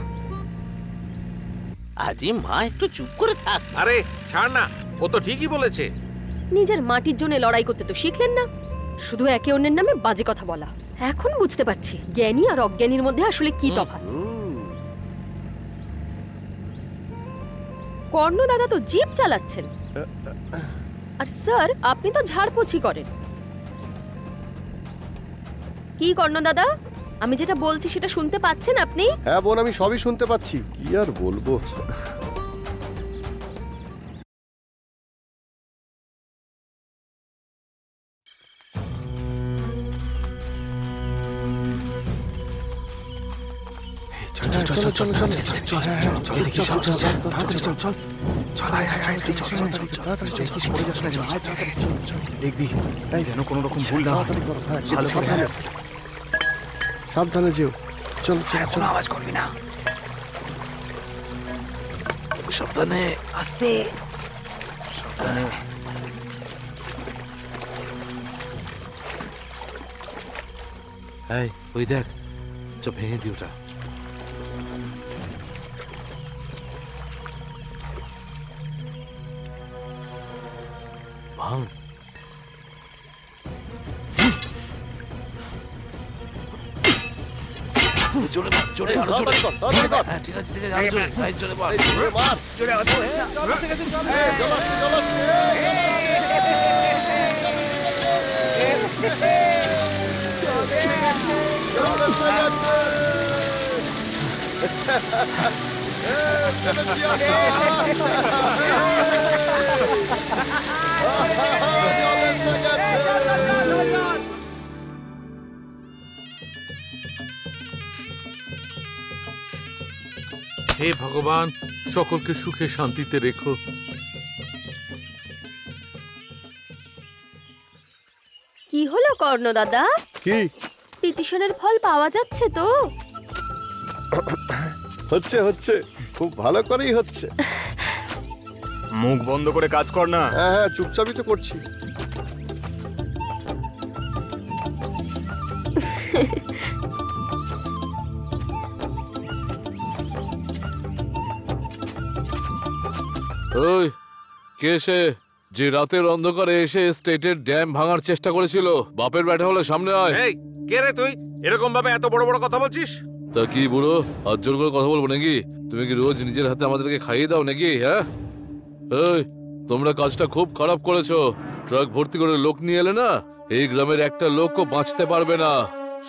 S10: আরে মা, একটু চুপ করে থাক।
S2: আরে ছাড় না, ও তো ঠিকই বলেছে।
S11: নিজের মাটির জন্য লড়াই করতে তো শিখলেন না, শুধু একে অন্যের নামে বাজে কথা বলা। এখন বুঝতে পারছি জ্ঞানী আর অজ্ঞানীর মধ্যে আসলে কি তফাৎ। কর্ণ দাদা তো জিপ চালাচ্ছেন, আর স্যার আপনি তো ঝাড়পোছি করেন। কি কর্ণ দাদা, আমি যেটা বলছি সেটা শুনতে পাচ্ছেন আপনি?
S7: হ্যাঁ বোন, আমি সবই শুনতে পাচ্ছি, কি আর বলবো।
S9: দেখবি যেন কোনো রকম ভুল না হয়। ভালো করে
S7: সাবধানে যেও। চল চল চল।
S9: আওয়াজ করবি না।
S5: সাবধানে,
S9: আস্তে সাবধানে।
S10: এই ওই দেখ, চল ভেঙে দি ওটা। ভাঙ।
S5: জোরে মার, জোরে আরো জোরে। হ্যাঁ ঠিক আছে ঠিক আছে, আরো জোরে, আরো জোরে মার। জোরে আরো জোরে।
S2: হে ভগবান, সকলকে সুখে শান্তিতে রেখো।
S11: কি হলো কর্ণ দাদা?
S7: কি
S11: পিটিশনের ফল পাওয়া যাচ্ছে তো?
S7: হচ্ছে হচ্ছে, খুব ভালো করেই হচ্ছে।
S9: মুখ বন্ধ করে কাজ কর না।
S7: হ্যাঁ হ্যাঁ, চুপচাপই তো করছি।
S1: ওই কে সে যে রাতের অন্ধকারে এসে স্টেটের ড্যাম ভাঙার চেষ্টা করেছিল? বাপের ব্যাটা হলে সামনে আয়।
S2: এই কে রে তুই, এরকম ভাবে এত বড় বড় কথা বলছিস?
S1: তা কি বুড়ো, হাত জোর করে কথা বলবো নাকি? তুমি কি রোজ নিজের হাতে আমাদেরকে খাইয়ে দাও নাকি? হ্যাঁ, এই তোমরা কাজটা খুব খারাপ করেছো। ট্রাক ভর্তি করে লোক নিয়ে এলে না, এই গ্রামের একটা লোকও বাঁচতে পারবে না।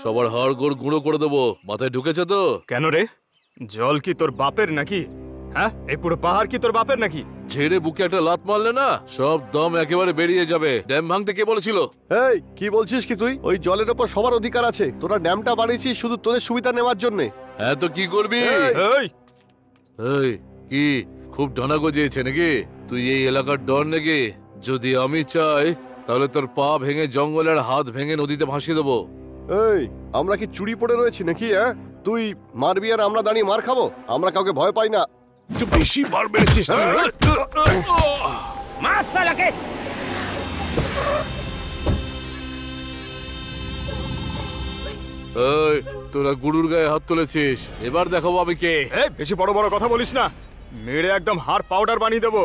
S1: সবার হাড় গোড় গুঁড়ো করে দেবো। মাথায় ঢুকেছে তো?
S9: কেন রে, জল কি তোর বাপের নাকি? হ্যাঁ, এই পুরো পাহাড় কি তোর বাপের নাকি?
S1: ঝেড়ে বুকে একটা লাত মারলে না সব দম একেবারে বেরিয়ে যাবে। ড্যাম ভাঙতে কে বলেছিল?
S7: এই কি বলছিস কি তুই? ওই জলের ওপর সবার অধিকার আছে। তোরা ড্যামটা বানিয়েছিস শুধু তোদের সুবিধা নেওয়ার জন্য।
S1: হ্যাঁ তো কি করবি?
S9: এই
S1: এই কি খুব ডানা গজিয়েছে নাকি? তুই এই এলাকার ডন নাকি? যদি আমি চাই তাহলে তোর পা ভেঙে জঙ্গলের হাত ভেঙে নদীতে ভাসিয়ে দেবো।
S7: এই আমরা কি চুরি পড়ে রয়েছি নাকি? হ্যাঁ, তুই মারবি আর আমরা দাঁড়িয়ে মার খাবো? আমরা কাউকে ভয় পাই না।
S1: তুই বেশি বার বেড়েছিস তুই।
S6: মার শালাকে।
S1: এই তোরা গুরুর গায়ে হাত তুলেছিস, এবার দেখাবো আমি কে।
S9: এই বেশি বড় বড় কথা বলিস না, মেরে একদম হাড় পাউডার বানিয়ে দেবো।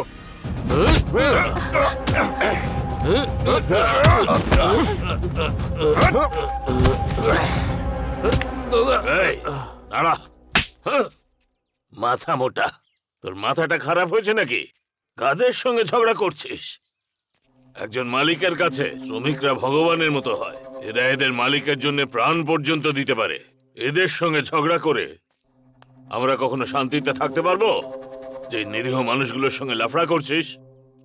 S8: এই, দাঁড়া। হ্যাঁ, মাথা মোটা, তোর মাথাটা খারাপ হয়েছে নাকি? কাদের সঙ্গে ঝগড়া করছিস? একজন মালিকের কাছে শ্রমিকরা ভগবানের মতো হয়। এরা এদের মালিকের জন্য প্রাণ পর্যন্ত দিতে পারে। এদের সঙ্গে ঝগড়া করে আমরা কখনো শান্তিতে থাকতে পারবো? যে নিরীহ মানুষগুলোর সঙ্গে লাফড়া করছিস।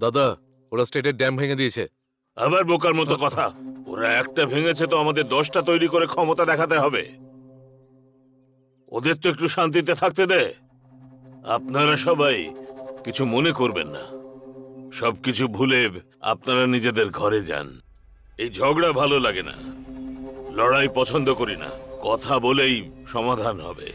S1: দাদা, ওরা স্টেটের ড্যাম ভেঙে দিয়েছে।
S8: আবার বোকার মতো কথা। ওরা একটা ভেঙেছে তো আমাদের 10টা তৈরি করে ক্ষমতা দেখাতে হবে। ওদের তো একটু শান্তিতে থাকতে দে। আপনারা সবাই কিছু মনে করবেন না, সবকিছু ভুলে আপনারা নিজেদের ঘরে যান। এই ঝগড়া ভালো লাগে না, লড়াই পছন্দ করি না। কথা বলেই সমাধান হবে।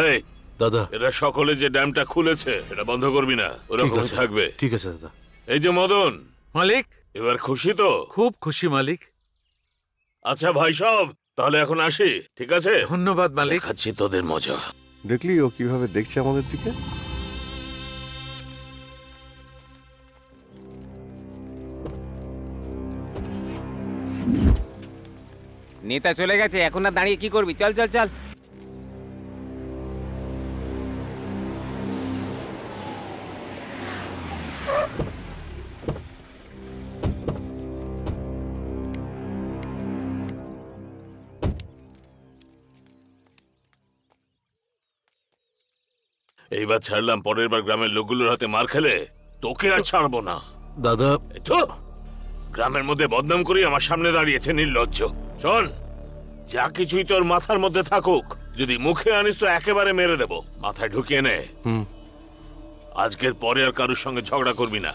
S8: এই
S1: দাদা,
S8: এরা সকলে যে ড্যামটা খুলেছে এটা বন্ধ করবি না, ওরকম থাকবে।
S1: ঠিক আছে দাদা।
S8: এই যে মদন
S2: মালিক,
S8: এবার খুশি তো?
S2: খুব খুশি মালিক।
S8: আচ্ছা ভাই সব, তাহলে এখন আসি, ঠিক আছে?
S2: ধন্যবাদ মালিক।
S8: দেখাচ্ছি তোদের মজা।
S7: দেখলি ও কিভাবে দেখছে আমাদের দিকে?
S6: নেতা চলে গেছে, এখন আর দাঁড়িয়ে কি করবি? চল চল চল।
S8: এইবার ছাড়লাম, পরের বার গ্রামের লোকগুলোর হাতে মার খেলে তোকে আর ছাড়বো না।
S1: দাদা,
S8: এই তো গ্রামের মধ্যে বদনাম করি আমার সামনে দাঁড়িয়েছে নির্লজ্জ। শোন, যা কিছুই তোর মাথার মধ্যে থাকুক, যদি মুখে আনিস তো একেবারে মেরে দেব। মাথায় ঢুকিয়ে নে। আজকের পরে আর কারোর সঙ্গে ঝগড়া করবি না।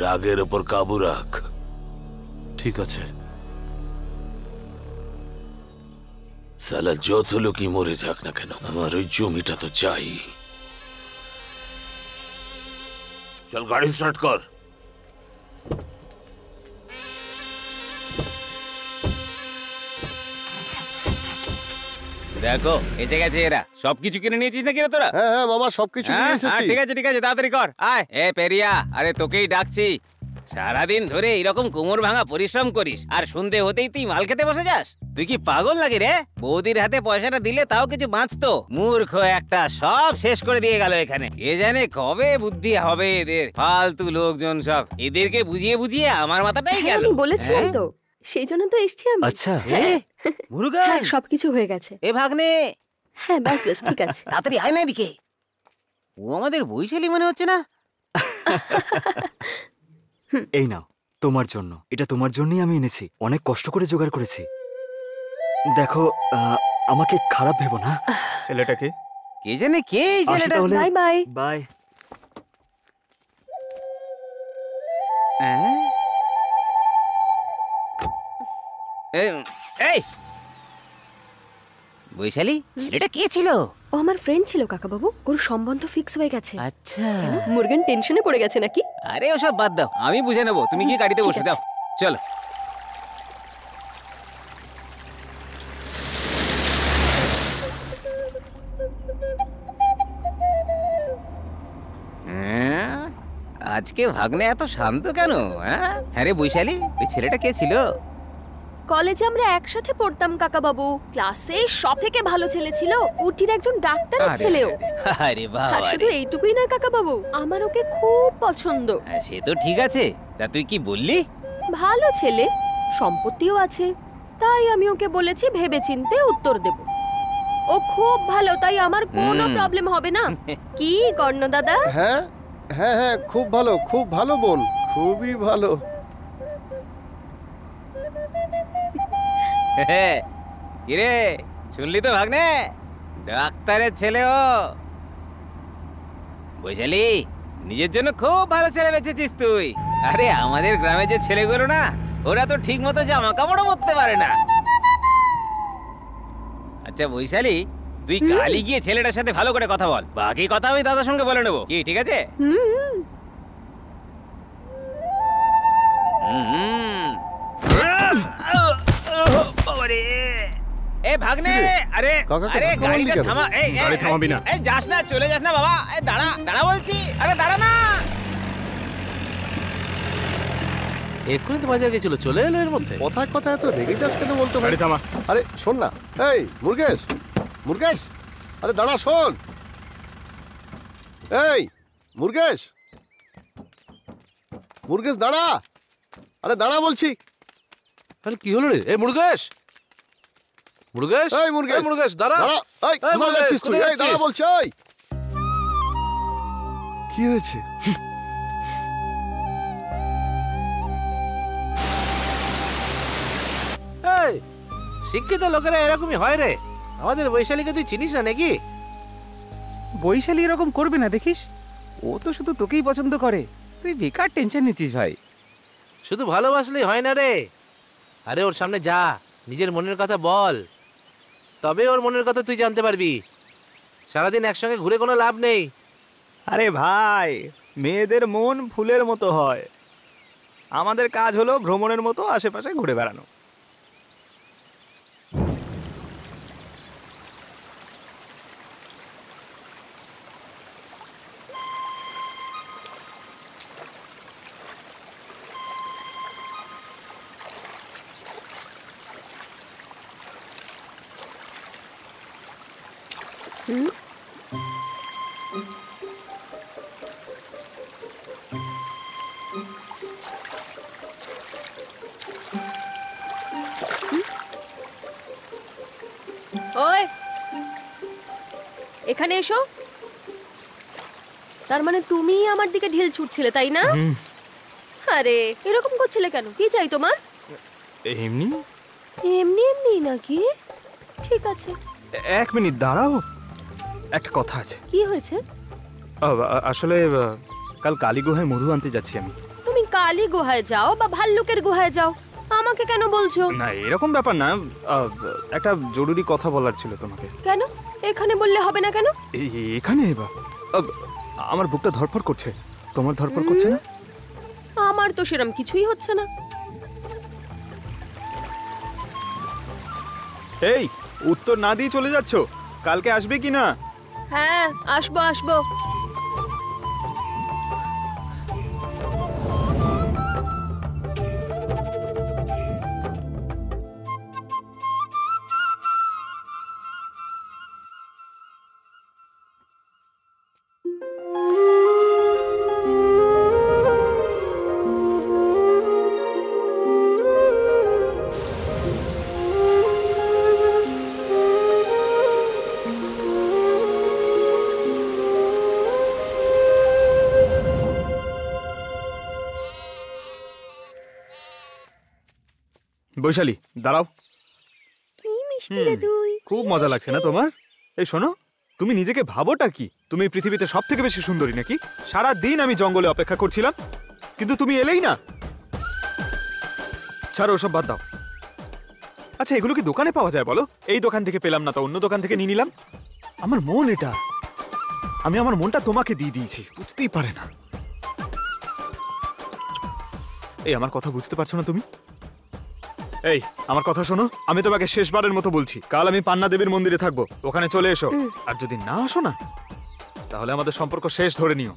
S8: রাগের ওপর কাবু রাখ।
S1: ঠিক আছে।
S8: সালা যত লোকই মরে যাক না কেন, আমার ওই জমিটা তো চাই। চল গাড়ি স্টার্ট কর।
S6: দেখো এসে গেছে এরা। সবকিছু কিনে নিয়েছিস নাকি রে তোরা?
S7: হ্যাঁ হ্যাঁ মামা, সবকিছু নিয়ে এসেছি।
S6: ঠিক আছে ঠিক আছে, তাড়াতাড়ি কর। আয় এ পেরিয়া, আরে তোকেই ডাকছি। সারাদিন ধরে এরকম কোমর ভাঙা পরিশ্রম করিস আর সন্ধে হতেই তুই মাল খেতে বসে যাস? তুই কি পাগল নাকি রে? বৌদির হাতে পয়সাটা দিলে তাও কিছু বাঁচতো। মূর্খ একটা, সব শেষ করে দিয়ে গেল এখানে। কে জানে কবে বুদ্ধি হবে এদের। ফালতু লোকজন সব, এদেরকে বুঝিয়ে বুঝিয়ে আমার মাথাটাই গেল।
S11: আমি বলেছিলাম তো, সেই জন্য তো এসছি আমি।
S6: আচ্ছা হ্যাঁ মুরুগা,
S11: হ্যাঁ সবকিছু হয়ে গেছে।
S6: এ ভাগ্নে,
S11: হ্যাঁ ব্যাস ব্যাস ঠিক আছে।
S6: তাড়াতাড়ি আয় না এদিকে। ও আমাদের বৈশালী মনে হচ্ছে না?
S12: এই নাও তোমার জন্য, এটা তোমার জন্যই আমি এনেছি। অনেক কষ্ট করে জোগাড় করেছি। দেখো, আমাকে খারাপ ভেবো না।
S9: ছেলেটাকে
S6: কে জানে কে এই ছেলেটা।
S11: Bye bye
S12: bye.
S6: এই বৈশালী, ছেলেটা কে ছিল?
S11: ও আমার ফ্রেন্ড ছিল কাকা বাবু, ওর সম্বন্ধ ফিক্স হয়ে গেছে।
S6: আচ্ছা,
S11: মুরগান টেনশনে পড়ে গেছে নাকি?
S6: আরে ওসব বাদ দাও, আমি বুঝে নেবো। তুমি কি গাড়িতে বসে দাও, চলো। আজকে ভাগ্নে এত শান্ত কেন? হ্যাঁ রে বৈশালী, ওই ছেলেটা কে ছিল?
S11: কলেজে আমরা একসাথে পড়তাম কাকা বাবু। ক্লাসে সব থেকে ভালো ছেলে ছিল, উটির একজন ডাক্তারের ছেলেও।
S6: আরে বাবা,
S11: আর শুধু এইটুকুই না কাকা বাবু, আমার ওকে খুব পছন্দ।
S6: সে তো ঠিক আছে, তা তুই কি বললি?
S11: ভালো ছেলে, সম্পত্তিও আছে, তাই আমি ওকে বলেছি ভেবেচিন্তে উত্তর দেব। ও খুব ভালো, তাই আমার কোনো প্রবলেম হবে না। কি কর্ণ দাদা?
S7: হ্যাঁ হ্যাঁ হ্যাঁ, খুব ভালো বোন, খুবই ভালো।
S6: কিরে শুনলি তো ভাগ্নে, ডাক্তারের ছেলে ও। বৈশালী, নিজের জন্য খুব ভালো ছেলে বেঁচেছিস তুই। আরে আমাদের গ্রামে যে ছেলেগুলো না, ওরা তো ঠিক মতো জামা কাপড়ও পরতে পারে না। আচ্ছা বৈশালী, তুই কালই গিয়ে ছেলেটার সাথে ভালো করে কথা বল, বাকি কথা আমি দাদার সঙ্গে বলে নেবো, কি ঠিক আছে? এ ভাগ্নে, আরে আরে গাড়িটা থামা। এই গাড়ি থামাবি না, এই যাস না, চলে যাস না বাবা। এই দাঁড়া দাঁড়া বলছি, আরে দাঁড়া না।
S10: এক্ষুনি তো বাজার গেছিল, চলে এলো এর মধ্যে।
S7: কথায় কথায় এত রেগে যাস কেন বলতো? গাড়ি থামা। আরে শোন না, এই মুরগেশ, মুরগেশ, আরে দাঁড়া, শোন। এই মুরগেশ, মুরগেশ দাঁড়া, আরে দাঁড়া বলছি।
S10: আরে কি হলো রে? এই মুরগেশ, মুরগেশ,
S7: এই মুরগেশ,
S10: মুরগেশ দাঁড়া।
S7: এই কোথায় যাচ্ছিস তুই? এই দাঁড়া বলছি। এই কি হয়েছে?
S10: এই শিক্ষিত লোকেরা এরকমই হয় রে। আমাদের বৈশালীকে তুই চিনিস না নাকি?
S9: বৈশালী এরকম করবে না দেখিস, ও তো শুধু তোকেই পছন্দ করে। তুই বেকার টেনশন নিচ্ছিস ভাই।
S10: শুধু ভালোবাসলেই হয় না রে। আরে ওর সামনে যা, নিজের মনের কথা বল, তবে ওর মনের কথা তুই জানতে পারবি। সারাদিন একসঙ্গে ঘুরে কোনো লাভ নেই।
S9: আরে ভাই, মেয়েদের মন ফুলের মতো হয়, আমাদের কাজ হলো ভ্রমণের মতো আশেপাশে ঘুরে বেড়ানো।
S11: ওই এখানে এসো। তার মানে তুমি আমার দিকে ঢিল ছুটছিলে, তাই না? আরে এরকম করছিলে কেন? কি চাই তোমার?
S9: এমনি
S11: এমনি এমনি নাকি? ঠিক আছে,
S9: 1 মিনিট দাঁড়াও, একটা কথা আছে।
S11: কি হয়েছে?
S9: আসলে কাল কালী গুহায় মধু আনতে যাচ্ছি আমি।
S11: তুমি কালী গুহায় যাও বা ভাল্লুকের গুহায় যাও, আমাকে কেন বলছো?
S9: না এরকম ব্যাপার না, একটা জরুরি কথা বলার ছিল তোমাকে।
S11: কেন? এখানে বললে হবে না কেন?
S9: এখানে আমার বুকটা ধরফর করছে, তোমার ধরফর করছে না?
S11: আমার তো সেরকম কিছুই হচ্ছে না।
S9: এই উত্তর না দিয়ে চলে যাচ্ছ, কালকে আসবে কি না?
S11: হ্যাঁ আসবো আসবো।
S9: বৈশালী দাঁড়াও।
S11: কি মিষ্টি রে তুই,
S9: খুব মজা লাগছে না তোমার? এই শোনো, তুমি নিজেকে ভাবোটা কি? তুমি পৃথিবীতে সব থেকে বেশি সুন্দরী নাকি? সারা দিন আমি জঙ্গলে অপেক্ষা করছিলাম, কিন্তু তুমি এলেই না। ছাড়ো, ওসব বাদ দাও। আচ্ছা এগুলো কি দোকানে পাওয়া যায় বলো? এই দোকান থেকে পেলাম না তো অন্য দোকান থেকে নিয়ে নিলাম। আমার মন এটা, আমি আমার মনটা তোমাকে দিয়ে দিয়েছি, বুঝতেই পারে না। এই আমার কথা বুঝতে পারছো না তুমি? এই আমার কথা শোনো, আমি তোমাকে শেষবারের মতো বলছি, কাল আমি পান্না দেবীর মন্দিরে থাকবো, ওখানে চলে এসো। আর যদি না আসো না, তাহলে আমাদের সম্পর্ক শেষ ধরে নিও।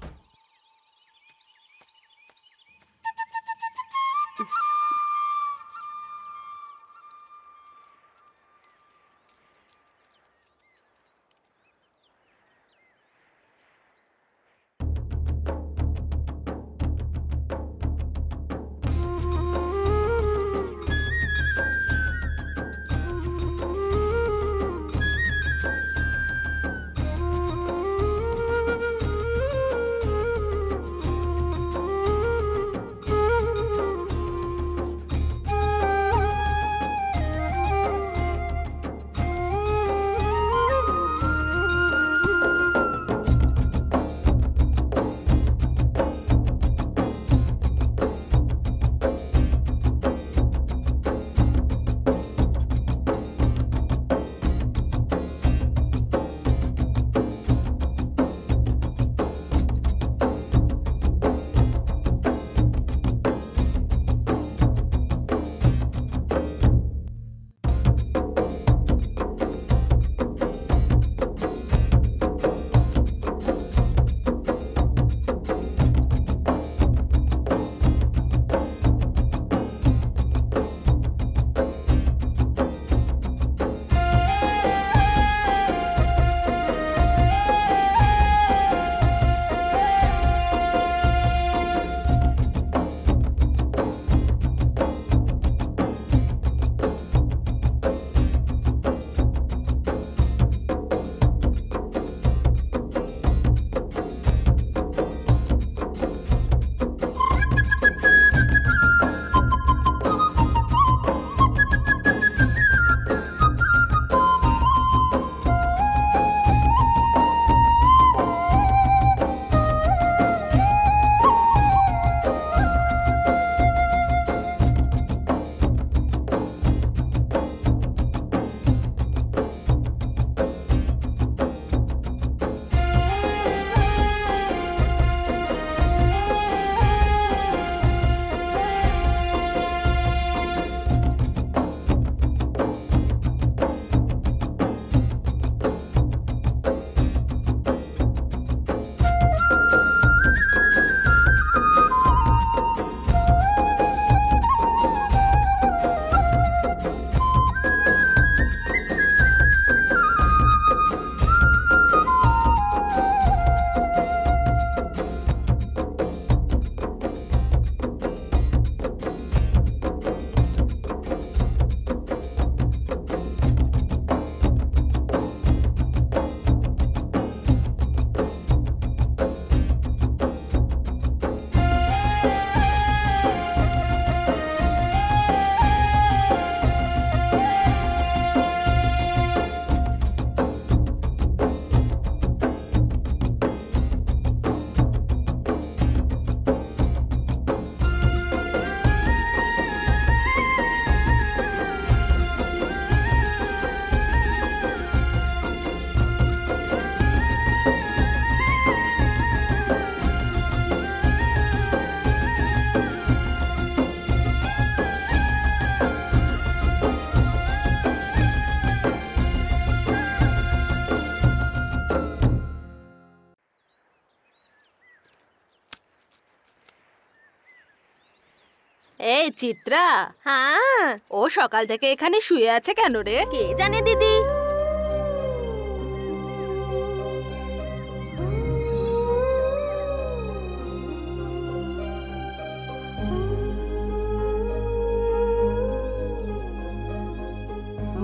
S4: এই চিত্রা,
S11: হ্যাঁ
S4: ও সকাল থেকে এখানে শুয়ে আছে কেন রে?
S11: কে জানে দিদি।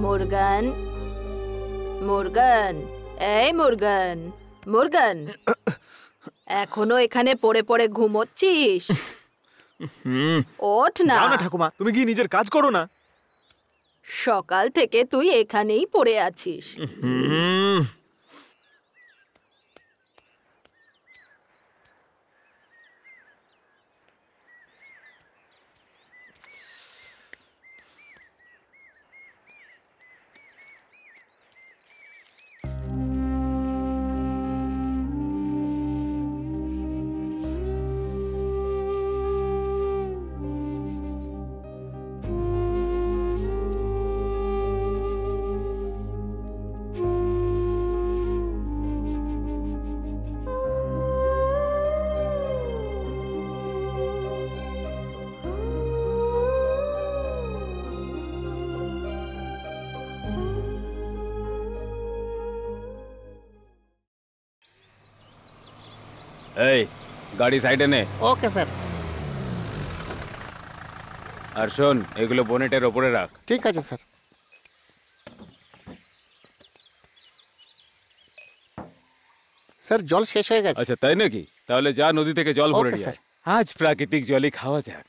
S4: মুরগান, মুরগান, এই মুরগান, মুরগান, এখনো এখানে পড়ে পড়ে ঘুমোচ্ছিস? ওঠ না।
S9: যাও না ঠাকুমা, তুমি গিয়ে নিজের কাজ করো না।
S4: সকাল থেকে তুই এখানেই পড়ে আছিস।
S13: এই গাড়ি সাইডে নে।
S6: Okay sir.
S13: আর শোন, এগুলো বোনেটের ওপরে রাখ।
S6: ঠিক আছে স্যার। স্যার জল শেষ হয়ে গেছে।
S13: আচ্ছা তাই নাকি? তাহলে যা নদী থেকে জল ভরে
S6: ওকে,
S13: নিয়ে
S6: স্যার।
S13: আয়। আজ প্রাকৃতিক জলই খাওয়া যাক।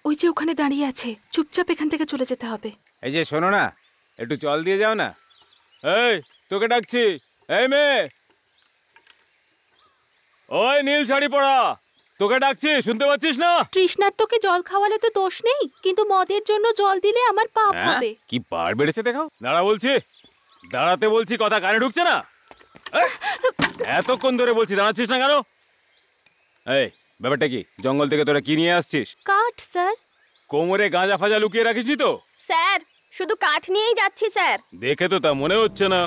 S4: ওই যে ওখানে দাঁড়িয়ে আছে, চুপচাপ এখান থেকে চলে যেতে হবে।
S13: এই যে শোনো না, একটু জল দিয়ে যাও না। এই তোকে ডাকছি। এই মেয়ে, ওই নীল শাড়ি পরা, তোকে ডাকছি, শুনতে পাচ্ছিস না?
S4: তৃষ্ণার তোকে জল খাওয়ালে তো দোষ নেই, কিন্তু মদের জন্য জল দিলে আমার পাপ হবে।
S13: কি পার বেড়েছে দেখাও। দাঁড়া বলছি, দাঁড়াতে বলছি, কথা কানে ঢুকছে না? এই, এতক্ষণ ধরে বলছি, দাঁড়াচ্ছিস না কেন? এই ব্যাপারটা কি? জঙ্গল থেকে তোরা কি নিয়ে আসছিস?
S4: কাঠ স্যার।
S13: কোমরে গাঁজা ফাজা লুকিয়ে রাখিসনি তো?
S11: স্যার শুধু কাঠ নিয়েই যাচ্ছি স্যার।
S13: দেখে তো তা মনে হচ্ছে না।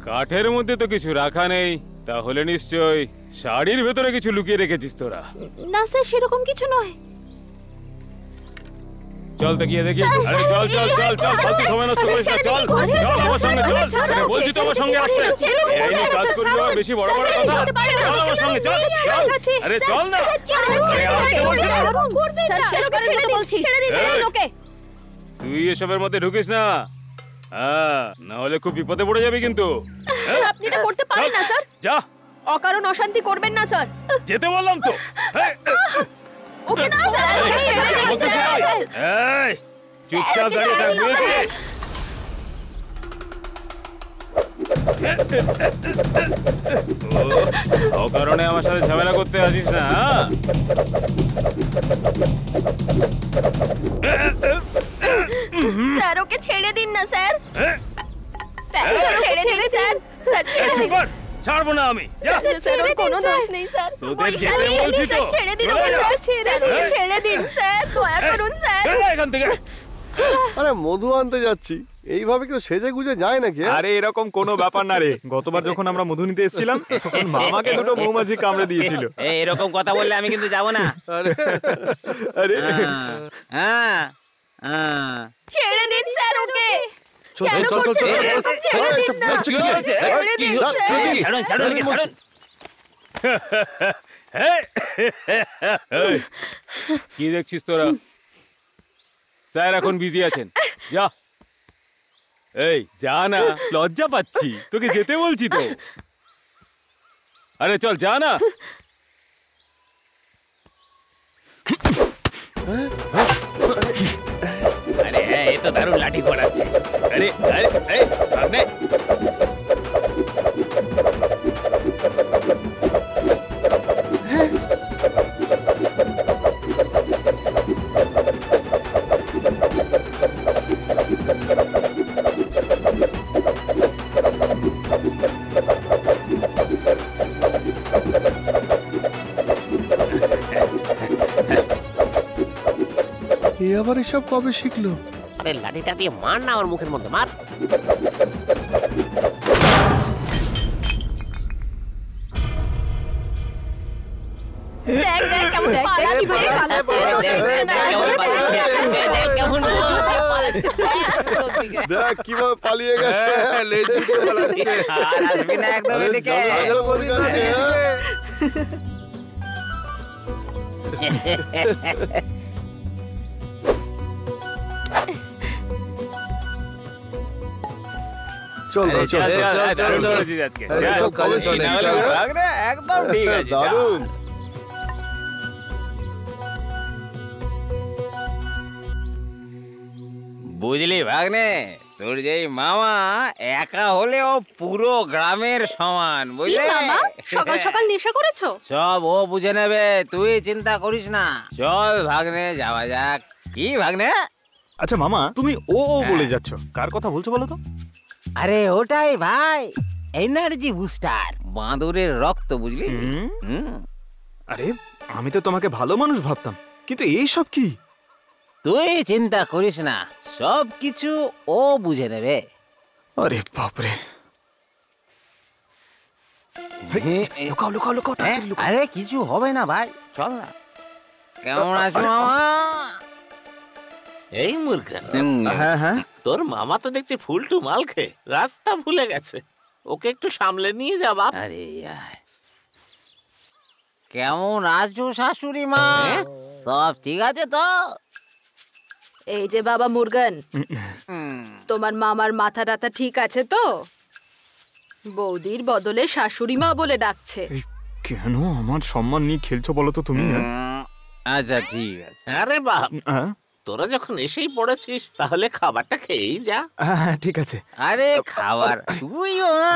S13: কাঠের মধ্যে তো কিছু রাখা নেই, তাহলে নিশ্চয় শাড়ির ভেতরে কিছু লুকিয়ে রেখেছিস তোরা।
S4: না স্যার, সেরকম কিছু নয়।
S13: চল তো গিয়ে দেখি। আরে চল চল চল চল, ফালতু সময় নষ্ট করিস না। চল চল আমার সঙ্গে চল। আরে বলছি তো আমার সঙ্গে আসতে। এই নিয়ে কাজ করবি আর বেশি বড় বড় কথা। চল আমার সঙ্গে চল। আরে চল না। আরে আসতে বলছি না।
S11: স্যার শেষ করে ছেড়ে বলছি, ছেড়ে দিন লোকে।
S13: তুই এসবের মধ্যে ঢুকিস না। হ্যাঁ, না হলে খুব বিপদে পড়ে যাবি কিন্তু।
S11: আপনি এটা করতে পারেন না স্যার।
S13: যা,
S11: অকারণ অশান্তি করবেন না স্যার।
S13: যেতে বললাম তো।
S11: ওকে না স্যার, ছেড়ে দিন স্যার।
S13: এই চুপচাপ দাঁড়িয়ে থাকবি। অকারণে আমার সাথে ঝামেলা করতে আসিস না।
S11: স্যার ওকে ছেড়ে দিন না স্যার। স্যার ছেড়ে দিন স্যার। স্যার ছেড়ে দিন।
S13: ছাড়বো না আমি। যা।
S11: স্যার ওর কোনো দোষ নেই স্যার।
S13: তোদের যেতে বলছি তো।
S11: ছেড়ে দিন ওকে স্যার, ছেড়ে দিন স্যার, দয়া করুন স্যার।
S13: এখান থেকে।
S7: আরে মধু আনতে যাচ্ছি, এইভাবে কেউ সেজে গুজে যায় নাকি?
S9: আরে এরকম কোনো ব্যাপার না রে। গতবার যখন আমরা মধু নিতে এসেছিলাম তখন মামাকে দুটো মৌমাছি কামড়ে দিয়েছিল।
S6: এরকম কথা বললে আমি কিন্তু যাব না।
S7: আরে
S6: হ্যাঁ,
S11: ছেড়ে দিন স্যার ওকে।
S1: চল চল চল চল।
S11: ছেড়ে দিন না। ছেড়ে দিন স্যার।
S6: ছাড়ুন ছাড়ুন ছাড়ুন।
S13: কি দেখছিস তোরা? স্যার এখন বিজি আছেন, যা। এই যা না, লজ্জা পাচ্ছি, তোকে যেতে বলছি তো। আরে চল যা না।
S6: আরে এ তো দারুণ লাঠি পড়াচ্ছে।
S13: আরে আরে এই ভাগনে।
S7: আবার এসব কবে শিখলো?
S14: আরে লাঠিটা দিয়ে মার না ওর মুখের মধ্যে, মার।
S11: দেখ দেখ কেমন পালাচ্ছে,
S7: দেখ কিভাবে পালিয়ে গেছে।
S6: আর আসবি না একদম এদিকে।
S7: চল
S13: আরে
S7: চল
S13: চল,
S7: চল,
S13: দারুণ
S7: চল।
S13: করেছিস আজকে।
S7: আরে
S13: যা,
S7: সব কাজে
S13: কবি
S7: চলে,
S13: না
S7: চল।
S13: হলেও ভাগনে একদম ঠিক আছে, যা।
S7: দারুণ।
S6: বুঝলি ভাগ্নে, তোর যেই মামা একা হলেও পুরো গ্রামের সমান,
S4: কি
S6: বুঝলি?
S4: বাবা সকাল সকাল নেশা করেছো?
S6: সব ও বুঝে নেবে, তুই চিন্তা করিস না। চল ভাগ্নে, যাওয়া যাক। কি ভাগ্নে?
S9: আচ্ছা মামা, তুমি ও বলে যাচ্ছ, কার কথা বলছো বলো তো?
S6: আরে ওটাই ভাই, এনার্জি বুস্টার, বাঁদরের রক্ত, বুঝলি?
S9: আরে আমি তো তোমাকে ভালো মানুষ ভাবতাম, কিন্তু এই সব কি?
S6: তুই চিন্তা করিস না, সব কিছু ও বুঝে নেবে।
S9: আরে বাপরে, লুকাও লুকাও লুকাও, তাড়াতাড়ি লুকাও।
S6: আরে কিছু হবে না ভাই, চল না। কেমন আছো মামা?
S8: এই মুরগান,
S9: হ্যাঁ হ্যাঁ,
S8: তোর মামা তো দেখছি ফুলটু মাল খেয়ে রাস্তা ভুলে গেছে, ওকে একটু সামলে নিয়ে যা বাপ।
S6: আরে কেমন আছো শাশুড়ি মা? সব ঠিক আছে তো?
S4: এই যে বাবা মুরগান, তোমার মামার মাথা টাথা ঠিক আছে তো? বৌদির বদলে শাশুড়ি মা বলে ডাকছে।
S9: কেন আমার সম্মান নিয়ে খেলছো বলো তো তুমি?
S6: আচ্ছা ঠিক আছে।
S8: আরে বাপ,
S9: হ্যাঁ
S8: তোরা যখন এসেই পড়েছিস তাহলে খাবারটা খেয়েই যা।
S9: হ্যাঁ ঠিক আছে।
S6: আরে খাবার তুইও না।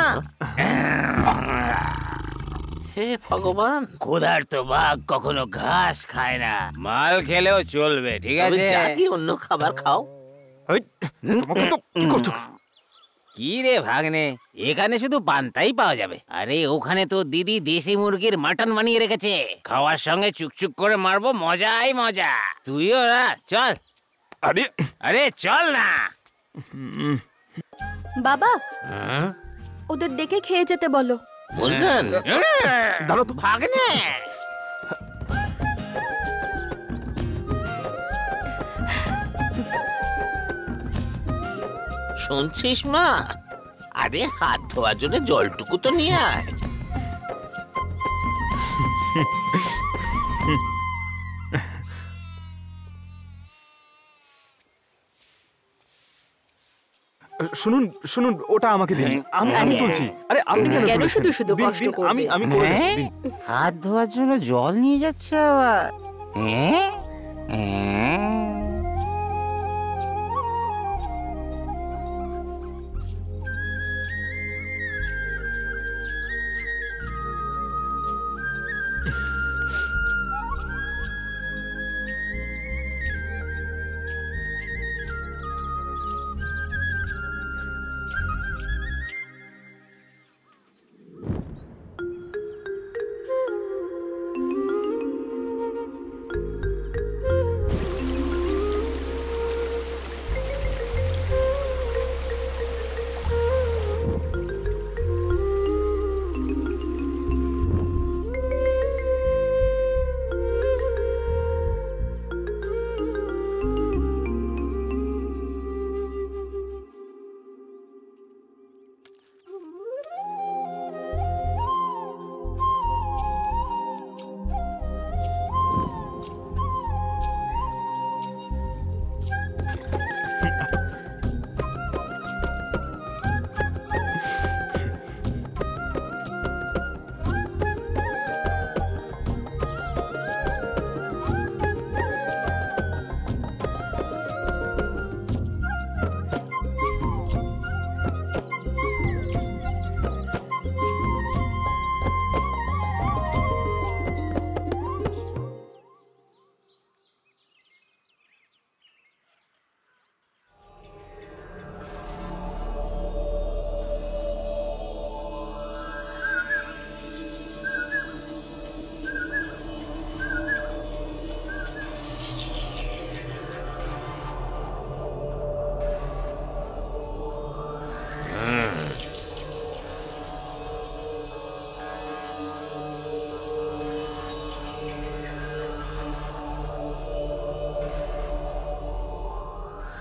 S8: হে ভগবান,
S6: ক্ষুধার্ত বাঘ কখনো ঘাস খায় না, মাল খেলেও চলবে, ঠিক
S8: তবে
S6: আছে?
S8: যা কি অন্য খাবার খাও।
S9: তোমাকে তো কি করছো?
S6: কি রে ভাগ্নে, এখানে শুধু পান্তাই পাওয়া যাবে। আরে ওখানে তো দিদি দেশি মুরগির মাটন বানিয়ে রেখেছে, খাওয়ার সঙ্গে চুকচুক করে মারবো, মজাই মজা। তুইও না, চল।
S9: আরে
S6: আরে চল না।
S11: বাবা ওদের ডেকে খেয়ে যেতে বলো।
S8: মুরগান,
S9: দাঁড়াও তো।
S6: ভাগ্নে
S8: শুনছিস মা? আরে হাত ধোয়ার জন্য জলটুকু তো নিয়ে আয়।
S9: শুনুন শুনুন, ওটা আমাকে দিন, আমি তুলছি। আরে আপনি কেন
S4: কেন
S9: তুলছেন?
S4: শুধু শুধু
S9: দিন,
S4: কষ্ট
S9: দিন,
S4: করবে?
S9: আমি করে দেব, দিন।
S6: হাত ধোয়ার জন্য জল নিয়ে যাচ্ছে আবার।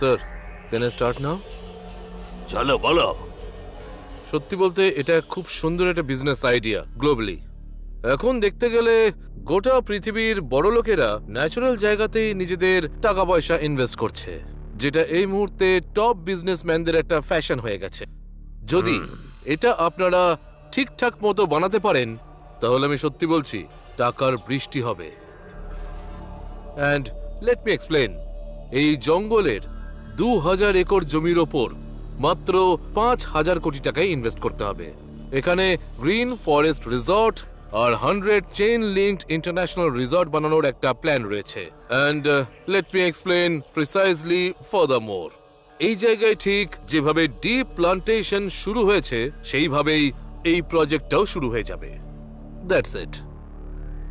S1: Sir can I start now?
S8: চলো বলো।
S1: সত্যি বলতে এটা খুব সুন্দর একটা বিজনেস আইডিয়া গ্লোবালি। এখন দেখতে গেলে গোটা পৃথিবীর বড় লোকেরা ন্যাচারাল জায়গাতেই নিজেদের টাকা পয়সা ইনভেস্ট করছে, যেটা এই মুহূর্তে টপ বিজনেসম্যানদের একটা ফ্যাশন হয়ে গেছে। যদি এটা আপনারা ঠিকঠাক মতো বানাতে পারেন তাহলে আমি সত্যি বলছি টাকার বৃষ্টি হবে। অ্যান্ড লেট মি এক্সপ্লেন, এই জঙ্গলের 2000 একর জমির ওপর মাত্র 5000 কোটি টাকায় ইনভেস্ট করতে হবে। এখানে গ্রিন ফরেস্ট রিসর্ট আর 100 চেইন লিঙ্কড ইন্টারন্যাশনাল রিসর্ট বানানোর একটা প্ল্যান রয়েছে। And let me explain precisely ফার্দারমোর, এই জায়গায় ঠিক যেভাবে ডিপ প্লান্টেশন শুরু হয়েছে সেইভাবেই এই প্রজেক্টটাও শুরু হয়ে যাবে। That's it.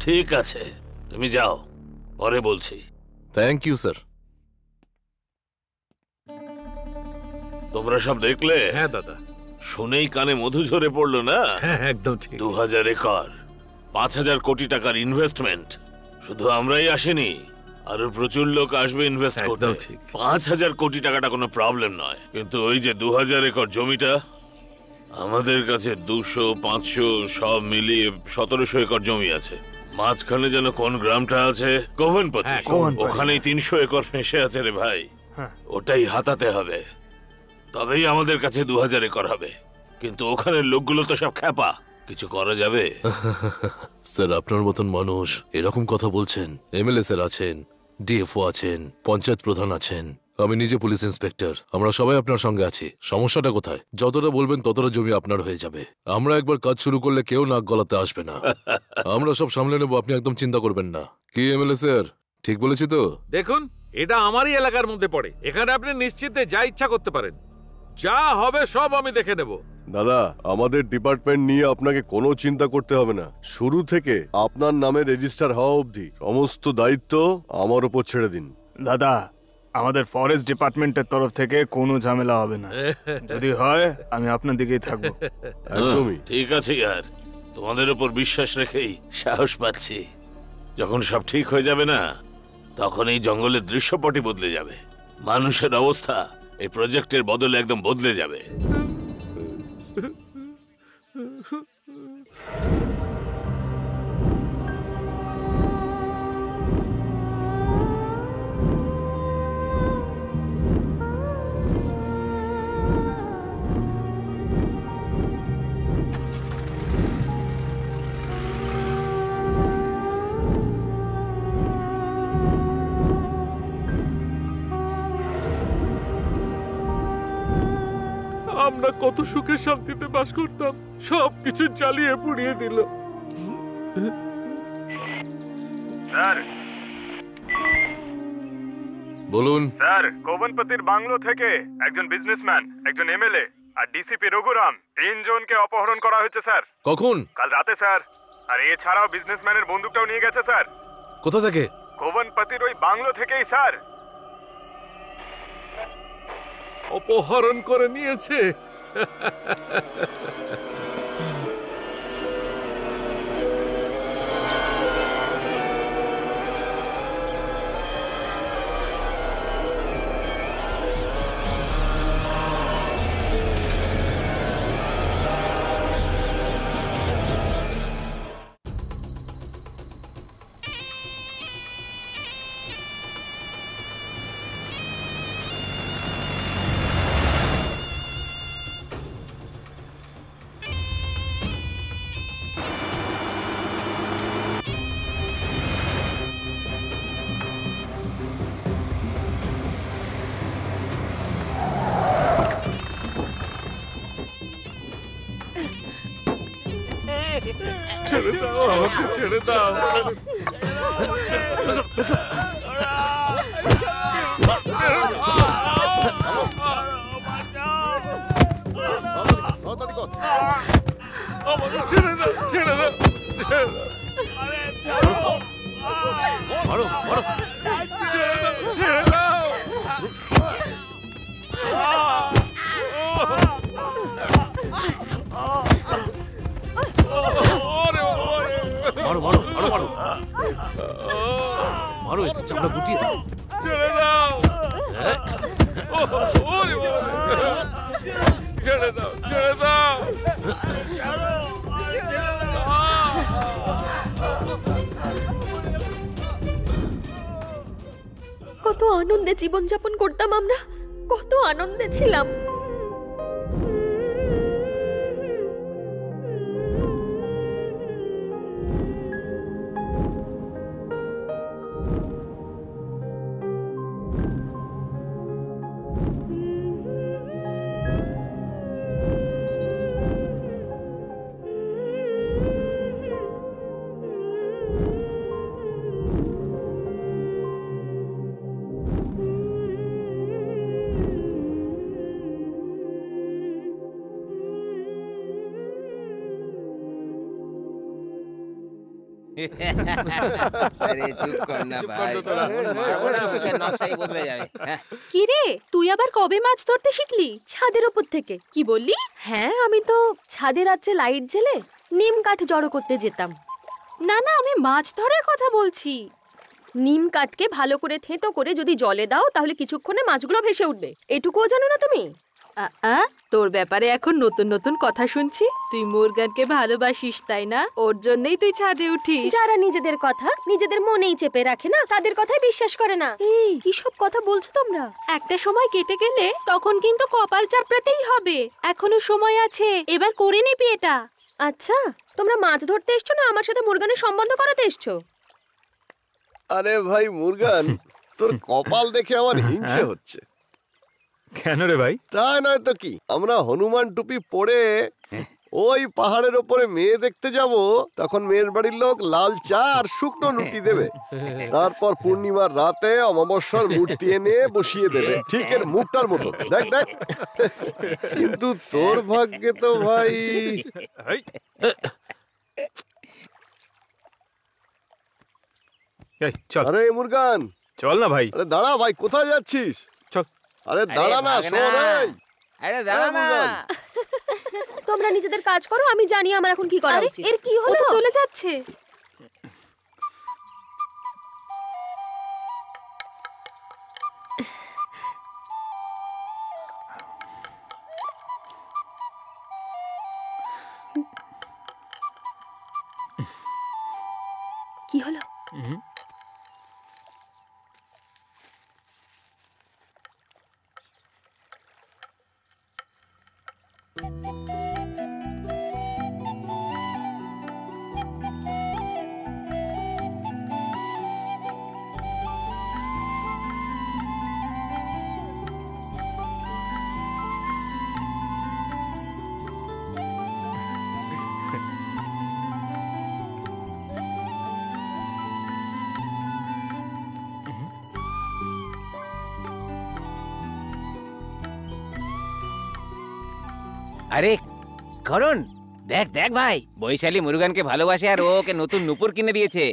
S8: ঠিক আছে, তুমি যাও, পরে বলছি।
S1: Thank you sir.
S8: তোমরা সব দেখলে?
S2: হ্যাঁ দাদা।
S8: শুনেই কানে মধু ঝরে পড়লো না?
S2: হ্যাঁ একদম ঠিক।
S8: 2000 একর, 5000 কোটি টাকার ইনভেস্টমেন্ট। শুধু আমরাই আসেনি, আরো প্রচুর লোক আসবে ইনভেস্ট করতে। 5000 কোটি টাকাটা কোনো প্রবলেম নয়, কিন্তু ওই যে 2000 একর জমিটা, আমাদের কাছে 200, 500 সব মিলিয়ে 1700 একর জমি আছে। মাঝখানে যেন কোন গ্রামটা আছে, গোভনপতি, ওখানেই 300 একর ফেঁসে আছে রে ভাই। ওটাই হাতাতে হবে, তবেই আমাদের কাছে 2000 একর হবে। কিন্তু ওখানের লোকগুলো তো সব খ্যাপা, কিছু করা যাবে?
S1: স্যার আপনার মতন মানুষ এরকম কথা বলছেন, এমএলএ স্যার আছেন, ডিএফও আছেন, পঞ্চায়েত প্রধান আছেন, আমি নিজে পুলিশ ইন্সপেক্টর, আমরা সবাই আপনার সঙ্গে আছি। সমস্যাটা কোথায়? যতটা বলবেন ততটা জমি আপনার হয়ে যাবে। আমরা একবার কাজ শুরু করলে কেউ নাক গলাতে আসবে না। আমরা সব সামলে নেবো, আপনি একদম চিন্তা করবেন না। কি এমএলএ স্যার, ঠিক বলেছি তো?
S2: দেখুন, এটা আমারই এলাকার মধ্যে পড়ে, এখানে আপনি নিশ্চিন্তে যা ইচ্ছা করতে পারেন, যা হবে সব আমি দেখে নেব।
S7: দাদা, আমাদের ডিপার্টমেন্ট নিয়ে আপনাকে কোনো চিন্তা করতে হবে না। শুরু থেকে আপনার নামে রেজিস্টার হওয়া অবধি সমস্ত দায়িত্ব আমার উপর ছেড়ে দিন।
S9: দাদা, আমাদের ফরেস্ট ডিপার্টমেন্টের তরফ থেকে কোনো ঝামেলা হবে না। যদি হয় আমি আপনার দিকেই থাকবো।
S8: একদমই ঠিক আছে ইয়ার, তোমাদের উপর বিশ্বাস রেখেই সাহস পাচ্ছি। যখন সব ঠিক হয়ে যাবে না, তখন এই জঙ্গলের দৃশ্যপটই বদলে যাবে। মানুষের অবস্থা এই প্রজেক্টের বদলে একদম বদলে যাবে।
S2: আমরা কত সুখে শান্তিতে বাস করতাম, সবকিছু জ্বালিয়ে পুড়িয়ে দিল।
S9: স্যার,
S1: বলুন।
S9: স্যার, গোবনপতির বাংলো থেকে একজন বিজনেসম্যান, একজন এমএলএ আর ডিসিপি রঘুরাম, 3 জনকে অপহরণ করা হয়েছে স্যার।
S1: কখন?
S9: কাল রাতে স্যার। আর এছাড়াও বিজনেসম্যানের বন্দুকটাও নিয়ে গেছে স্যার।
S1: কোথা থেকে?
S9: গোবনপতির ওই বাংলো থেকেই স্যার।
S2: অপহরণ করে নিয়েছে। ছেড়ে দাও, আমাকে ছেড়ে দাও। আমাকে ছেড়ে দাও, ছেড়ে দাও।
S1: মারো, মারো।
S2: ছেড়ে দাও, ছেড়ে দাও।
S1: মারো, মারো, মারো, মারো। মারো, এতে চামড়া গুটিয়ে দাও।
S2: ছেড়ে দাও। ওরে বাবা, ছেড়ে দাও, ছেড়ে দাও।
S11: কত আনন্দে জীবনযাপন করতাম আমরা, কত আনন্দে ছিলাম।
S6: আরে চুপ কর না ভাই, নকশাই বদলে যাবে।
S4: কি রে, তুই আবার কবে মাছ ধরতে শিখলি?
S11: ছাদের ওপর থেকে। কি বললি? হ্যাঁ, আমি তো ছাদে রাত্রে লাইট জেলে নিম কাঠ জড়ো করতে যেতাম।
S4: না না, আমি মাছ ধরার কথা বলছি।
S11: নিম কাঠকে ভালো করে থেঁতো করে যদি জলে দাও তাহলে কিছুক্ষণে মাছগুলো ভেসে উঠবে। এটুকুও জানো না তুমি?
S4: তোর ব্যাপারে এখন নতুন নতুন কথা শুনছি। তুই মুরগানকে ভালোবাসিস তাই না? ওর জন্যই তুই ছাদে উঠিস।
S11: যারা নিজেদের কথা নিজেদের মনেই চেপে রাখে না, তাদের কথাই বিশ্বাস করে না। এই কি সব কথা বলছো তোমরা?
S4: একটা সময় কেটে গেলে তখন কিন্তু কপাল চাপড়াতেই হবে। এখনো সময় আছে, এবার করে নিবি এটা।
S11: আচ্ছা, তোমরা মাছ ধরতে এসছো না আমার সাথে মুরগানের সম্বন্ধ করাতে এসছো?
S7: আরে ভাই মুরগান, তোর কপাল দেখে আমার হিংসে হচ্ছে।
S9: কেন রে ভাই?
S7: তাই নয় তো কি, আমরা হনুমান টুপি পরে ওই পাহাড়ের ওপরে মেয়ে দেখতে যাব, তখন মেয়ের বাড়ির লোক লাল চা আর শুকনো রুটি দেবে, তারপর পূর্ণিমার রাতে অমাবস্যার মূর্তি এনে বসিয়ে দেবে, ঠিক এর মুখটার মতো। দেখ দেখ, কিন্তু তোর ভাগ্যে তো ভাই। আরে মুরগান,
S9: চল না ভাই।
S7: আরে দাঁড়া ভাই, কোথায় যাচ্ছিস?
S9: চল।
S7: আরে দাঁড়া না, শোন।
S6: আরে দাঁড়া না।
S11: তোমরা নিজেদের কাজ করো, আমি জানি আমার এখন কি করা উচিত। এর কি হলো?
S4: চলে যাচ্ছে।
S11: কি হলো?
S6: আরে করুন, দেখ দেখ ভাই, বৈশালী মুরগানকে ভালোবাসে আর ও ওকে নতুন নুপুর কিনে দিয়েছে।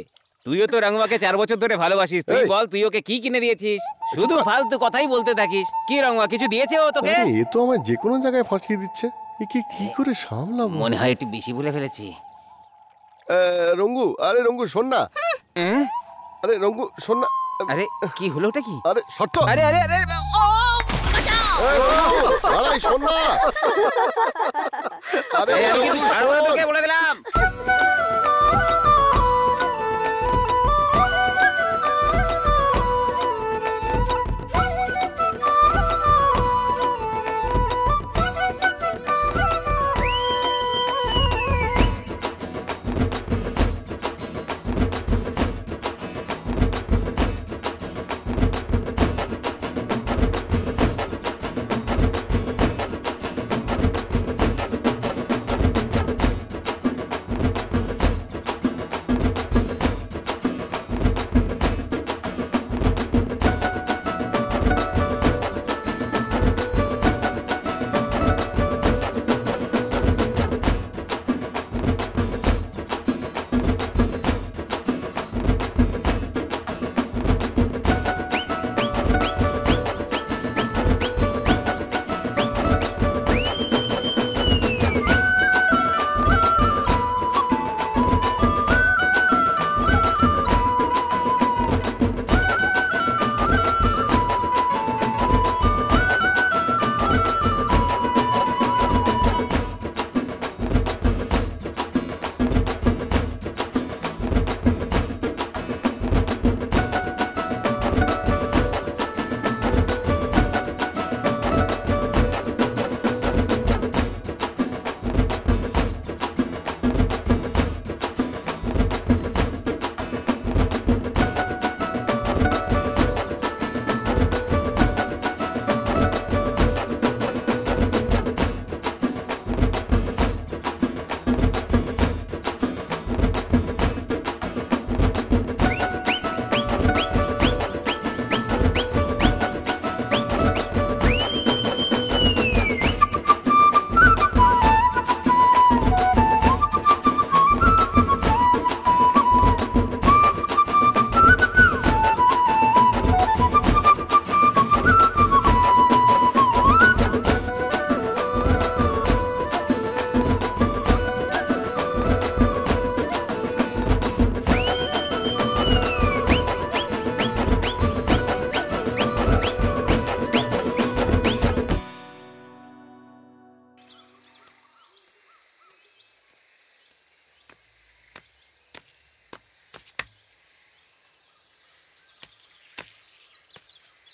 S6: তুইও তো রংমাকে 4 বছর ধরে ভালোবাসিস, তুই বল তুই ওকে কি কিনে দিয়েছিস? শুধু ফালতু কথাই বলতে থাকিস। কি রংমা, কিছু দিয়েছে ও তোকে?
S7: এ তো আমায় যে কোনো জায়গায় ফাঁসিয়ে দিচ্ছে, একে কি করে সামলাবো?
S6: মনে হয় একটু বেশি বলে ফেলেছি।
S7: রঙ্গু, আরে রঙ্গু শোন না। আরে রঙ্গু শোন না।
S6: আরে কি হলো ওটা? কি?
S7: আরে শর্ত।
S6: আরে আরে আরে
S7: আরে শোন না। আরে
S6: ছাড়বো না তোকে, বলে দিলাম।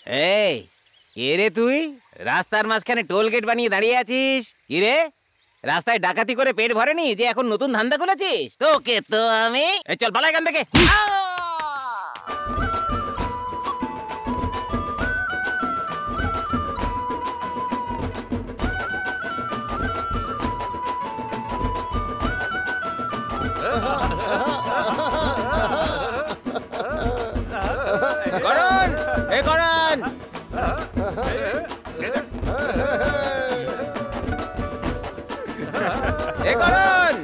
S6: এই কে রে তুই? রাস্তার মাঝখানে টোল গেট বানিয়ে দাঁড়িয়ে আছিস কি রে? রাস্তায় ডাকাতি করে পেট ভরেনি যে এখন নতুন ধান্দা খুলেছিস? তোকে তো আমি চল পালা এখান থেকে। করণ, এ করণ, এ করণ,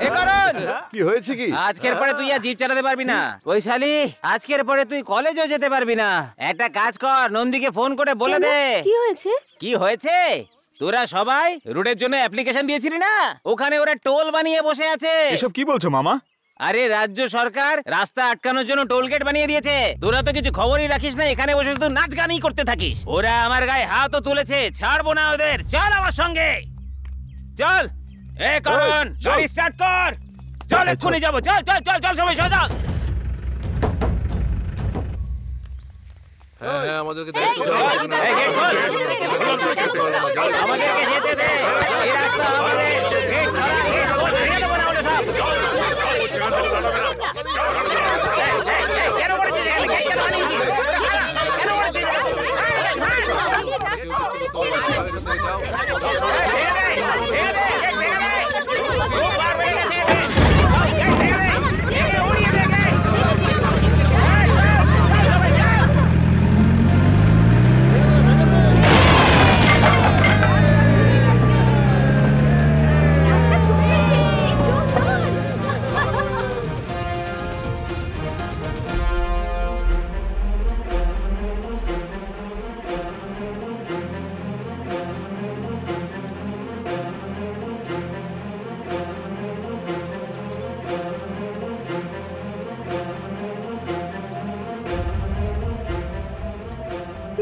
S6: এ করণ।
S7: কি হয়েছে কি?
S6: আজকের পরে তুই আর জিপ চালাতে পারবি না। বৈশালী, আজকের পরে তুই কলেজেও যেতে পারবি না। একটা কাজ কর, নন্দীকে ফোন করে বলে দে।
S11: কি হয়েছে?
S6: কি হয়েছে? তোরা সবাই রোডের জন্য অ্যাপ্লিকেশন দিয়েছিলি না? ওখানে ওরা টোল বানিয়ে বসে আছে।
S9: এসব কি বলছো মামা?
S6: আরে রাজ্য সরকার রাস্তা আটকানোর জন্য টোল গেট বানিয়ে দিয়েছে। তোরা তো কিছু খবরই রাখিস না, এখানে বসে শুধু নাচ গানই করতে থাকিস। ওরা আমার গায়ে হাতও তুলেছে, ছাড়বো না ওদের। চল আমার সঙ্গে, চল। এ করণ, গাড়ি স্টার্ট কর। চল, এক্ষুনি যাবো। চল চল চল চল, সবাই চল।
S1: হ্যাঁ হ্যাঁ, আমাদেরকে
S6: আমাদেরকে যেতে দে। এই রাস্তা আমাদের। গেট খোলা, গেট খোল, ভেঙে দেবো না ওটা সব। কেন করেছিস? কেন বানিয়েছিস? কেন করেছিস?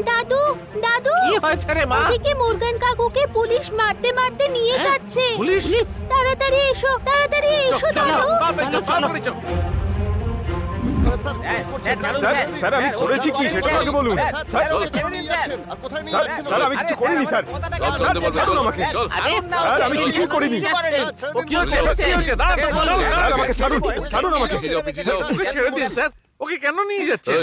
S15: দাদু, দাদু,
S6: কি হয়েছে রে মা?
S15: ওদিকে মুরগান কাকুকে পুলিশ মারতে মারতে নিয়ে যাচ্ছে।
S2: পুলিশ?
S15: তাড়াতাড়ি এসো, তাড়াতাড়ি এসো দাদু।
S9: স্যার, আমি করেছি কি সেটা আমাকে বলুন। স্যার, আমি কিছু করিনি স্যার। ছাড়ুন আমাকে। স্যার, আমি কিছুই করিনি। স্যার, আমাকে ছাড়ুন, ছাড়ুন আমাকে।
S2: ছেড়ে দিন স্যার। ওকে কেন নিয়ে যাচ্ছে?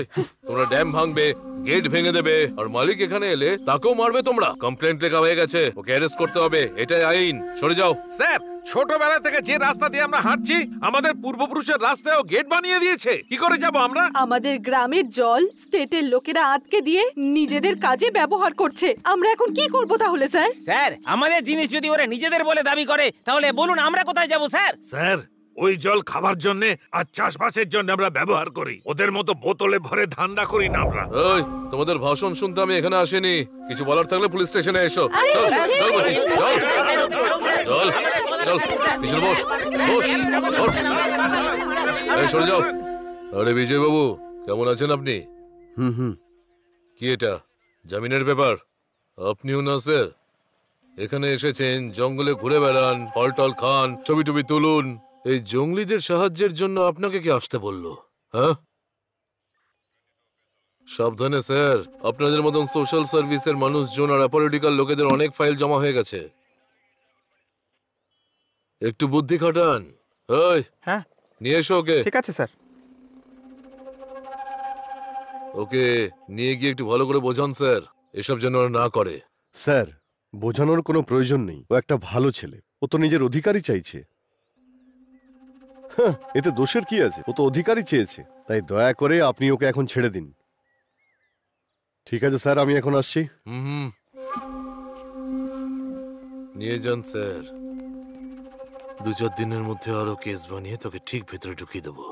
S1: তোমরা ড্যাম ভাঙবে, গেট ভেঙে দেবে, আর মালিক এখানে এলে তাকেও মারবে তোমরা। কমপ্লেন্ট লেখা হয়ে গেছে, ওকে অ্যারেস্ট করতে হবে, এটাই আইন। সরে যাও।
S2: স্যার, ছোটবেলা থেকে যে রাস্তা দিয়ে আমরা হাঁটছি, আমাদের পূর্বপুরুষের রাস্তায়ও গেট বানিয়ে দিয়েছে। কি করে যাব আমরা?
S4: আমাদের গ্রামের জল স্টেটের লোকেরা আটকে দিয়ে নিজেদের কাজে ব্যবহার করছে। আমরা এখন কি করব তাহলে স্যার?
S6: স্যার, আমাদের জিনিস যদি ওরা নিজেদের বলে দাবি করে তাহলে বলুন আমরা কোথায় যাব স্যার?
S2: স্যার, ওই জল খাবার জন্য আর চাষবাসের জন্য আমরা ব্যবহার করি। ওদের মতো বোতলে ভরে ধান্দা করি না আমরা।
S1: ওই, তোমাদের ভাষণ শুনতে আমি এখানে আসিনি। কিছু বলার থাকলে পুলিশ স্টেশনে এসো। চল চল বলছি, চল চল চল, পিছনে বস বস বস। এই, সরে যাও। আরে বিজয় বাবু, কেমন আছেন আপনি? কি এটা জামিনের ব্যাপার? আপনিও না স্যার? এখানে এসেছেন, জঙ্গলে ঘুরে বেড়ান, ফল টল খান, ছবি টবি তুলুন। এই জঙ্গলিদের সাহায্যের জন্য আপনাকে কি আসতে বললো? হ্যাঁ, সাবধানে স্যার। আপনাদের মতন সোশ্যাল সার্ভিসের মানুষজন আর অপলিটিক্যাল লোকেদের অনেক ফাইল জমা হয়ে গেছে। একটু বুদ্ধি খাটান। ওই,
S9: হ্যাঁ,
S1: নিয়ে এসো ওকে।
S9: ঠিক আছে স্যার।
S1: ওকে নিয়ে গিয়ে একটু ভালো করে বোঝান স্যার, এসব যেন আর না করে।
S7: স্যার, বোঝানোর কোনো প্রয়োজন নেই। ও একটা ভালো ছেলে, ও তো নিজের অধিকারই চাইছে। হ্যাঁ, এতে দোষের কি আছে? ও তো অধিকারই চেয়েছে। তাই দয়া করে আপনি ওকে এখন ছেড়ে দিন। ঠিক আছে স্যার, আমি এখন আসছি।
S1: নিয়ে যান স্যার। 2-4 দিনের মধ্যে আরো কেস বানিয়ে তোকে ঠিক ভেতরে ঢুকিয়ে দেবো।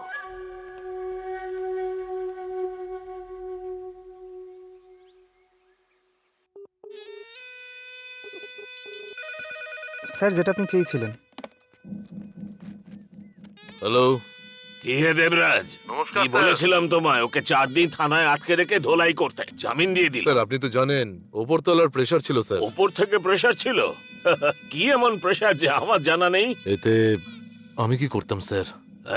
S9: স্যার, যেটা আপনি চেয়েছিলেন।
S1: হ্যালো,
S8: কি হে দেবরাজ? কি বলেছিলাম তোমায়? ওকে 4 দিন থানায় আটকে রেখে ধোলাই করতে জামিন দিয়ে দিল।
S1: স্যার, আপনি তো জানেন ওপরতলার প্রেসার ছিল স্যার।
S8: উপর থেকে প্রেসার ছিল? কি এমন প্রেসার যে আমার জানা নেই?
S1: এতে আমি কি করতাম স্যার?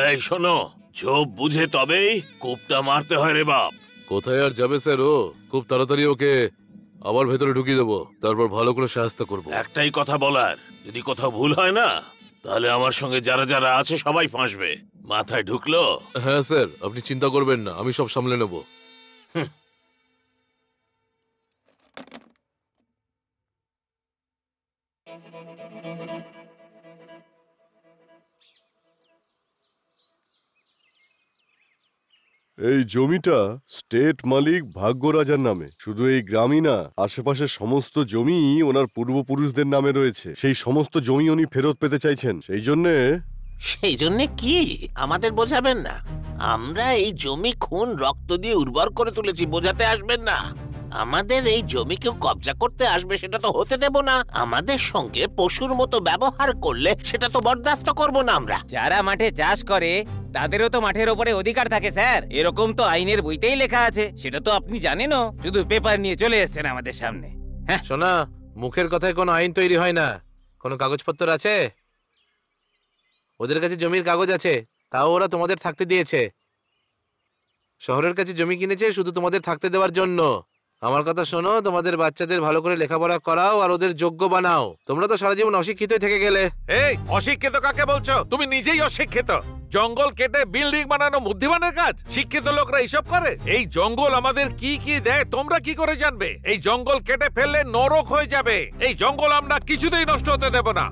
S8: এই শোনো, চোখ বুঝে তবেই কূপটা মারতে হয় রে বাপ।
S1: কোথায় আর যাবে স্যার, ও খুব তাড়াতাড়ি ওকে আবার ভেতরে ঢুকিয়ে দেবো, তারপর ভালো করে সাহায্য করবো।
S8: একটাই কথা বলার, যদি কোথাও ভুল হয় না তাহলে আমার সঙ্গে যারা যারা আছে সবাই ফাঁসবে। মাথায় ঢুকলো?
S1: হ্যাঁ স্যার, আপনি চিন্তা করবেন না, আমি সব সামলে নেব।
S7: এই জমিটা স্টেট মালিক ভাগ্যরাজার নামে। শুধু এই গ্রামই না, আশেপাশের সমস্ত জমি ওনার পূর্বপুরুষদের নামে রয়েছে। সেই সমস্ত জমি উনি ফেরত পেতে চাইছেন।
S14: সেই জন্যে কি আমাদের বোঝাবেন না? আমরা এই জমি খুন রক্ত দিয়ে উর্বর করে তুলেছি, বোঝাতে আসবেন না। আমাদের এই জমি কেউ কবজা করতে আসবে সেটা তো হতে দেব না। আমাদের সঙ্গে পশুর মতো ব্যবহার করলে সেটা তো বরদাস্ত করব না আমরা।
S6: যারা মাঠে চাষ করে তাদেরও তো মাঠের ওপরে অধিকার থাকে স্যার, এরকম তো আইনের বইতেই লেখা আছে। সেটা তো আপনি জানেনও, শুধু পেপার নিয়ে চলে এসেছেন আমাদের সামনে।
S10: হ্যাঁ শোনা, মুখের কথায় কোনো আইন তৈরি হয় না। কোনো কাগজপত্র আছে? ওদের কাছে জমির কাগজ আছে, তাও ওরা তোমাদের থাকতে দিয়েছে। শহরের কাছে জমি কিনেছে শুধু তোমাদের থাকতে দেওয়ার জন্য। আমার কথা শোনো, তোমাদের বাচ্চাদের ভালো করে লেখাপড়া করাও আর ওদের যোগ্য বানাও। তোমরা তো সারা জীবন অশিক্ষিতই থেকে গেলে।
S2: এই অশিক্ষিত কাকে বলছো? তুমি নিজেই অশিক্ষিত। জঙ্গল কেটে বিল্ডিং বানানো বুদ্ধিমানের কাজ? শিক্ষিত লোকরা এইসব করে? এই জঙ্গল আমাদের কি কি দেয় তোমরা কি করে জানবে? এই জঙ্গল কেটে ফেললে নরক হয়ে যাবে। এই জঙ্গল আমরা কিছুতেই নষ্ট হতে দেব না।